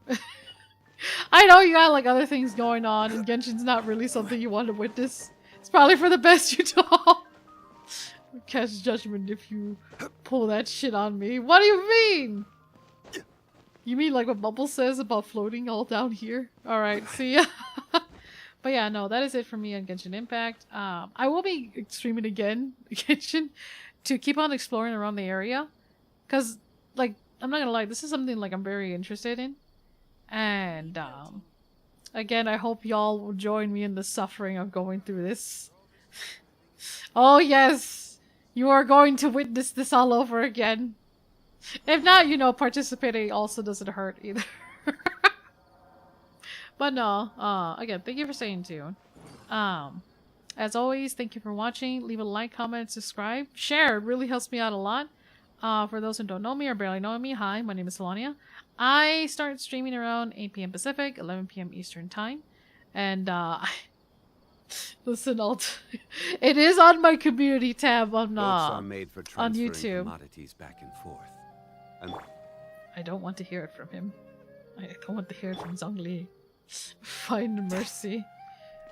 I know you got, like, other things going on, and Genshin's not really something you want to witness. It's probably for the best you don't. Catch judgment if you pull that shit on me. What do you mean? You mean like what Bubble says about floating all down here? Alright, see ya. But yeah, no, that is it for me on Genshin Impact. I will be streaming again, Genshin, to keep on exploring around the area. Because, like, I'm not gonna lie, this is something like I'm very interested in. And again, I hope y'all will join me in the suffering of going through this. Oh yes, you are going to witness this all over again. If not, you know, participating also doesn't hurt either. But no, again, thank you for staying tuned. As always, thank you for watching. Leave a like, comment, subscribe, share. It really helps me out a lot. For those who don't know me or barely know me, hi, my name is Selania. I start streaming around 8 p.m. Pacific, 11 p.m. Eastern Time. And, listen, it is on my community tab on, Boats are made for on transferring YouTube. commodities back and forth. And I don't want to hear it from him. I don't want to hear it from Zhongli. Find mercy.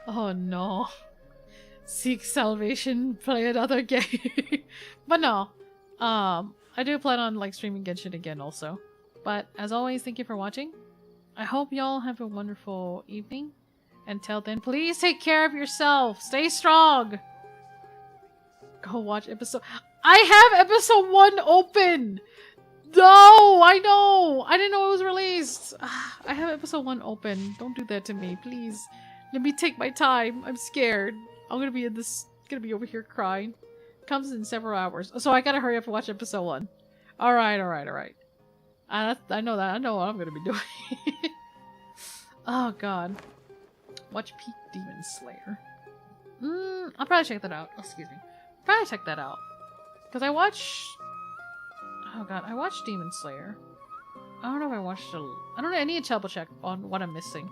Oh no. Seek salvation, play another game. But no. I do plan on like streaming Genshin again also. But as always, thank you for watching. I hope y'all have a wonderful evening. Until then, please take care of yourself. Stay strong. Go watch episode. I have episode 1 open. No, I know. I didn't know it was released. I have episode 1 open. Don't do that to me, please. Let me take my time. I'm scared. I'm gonna be over here crying. Comes in several hours, so I gotta hurry up and watch episode 1. All right. I know that. I know what I'm gonna be doing. Oh god. Watch Peak Demon Slayer. I'll probably check that out. Oh, excuse me. Probably check that out. Because I watched... Oh god, I watched Demon Slayer. I don't know if I watched I don't know, I need to double check on what I'm missing.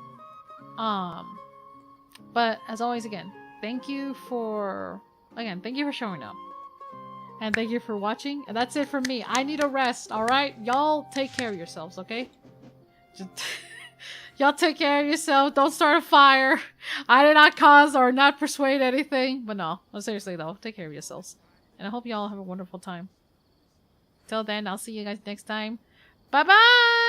But as always, again, thank you for showing up. And thank you for watching. And that's it from me. I need a rest, alright? Y'all take care of yourselves, okay? Y'all take care of yourself. Don't start a fire. I did not cause or not persuade anything. But no, seriously though, take care of yourselves. And I hope y'all have a wonderful time. Till then, I'll see you guys next time. Bye-bye!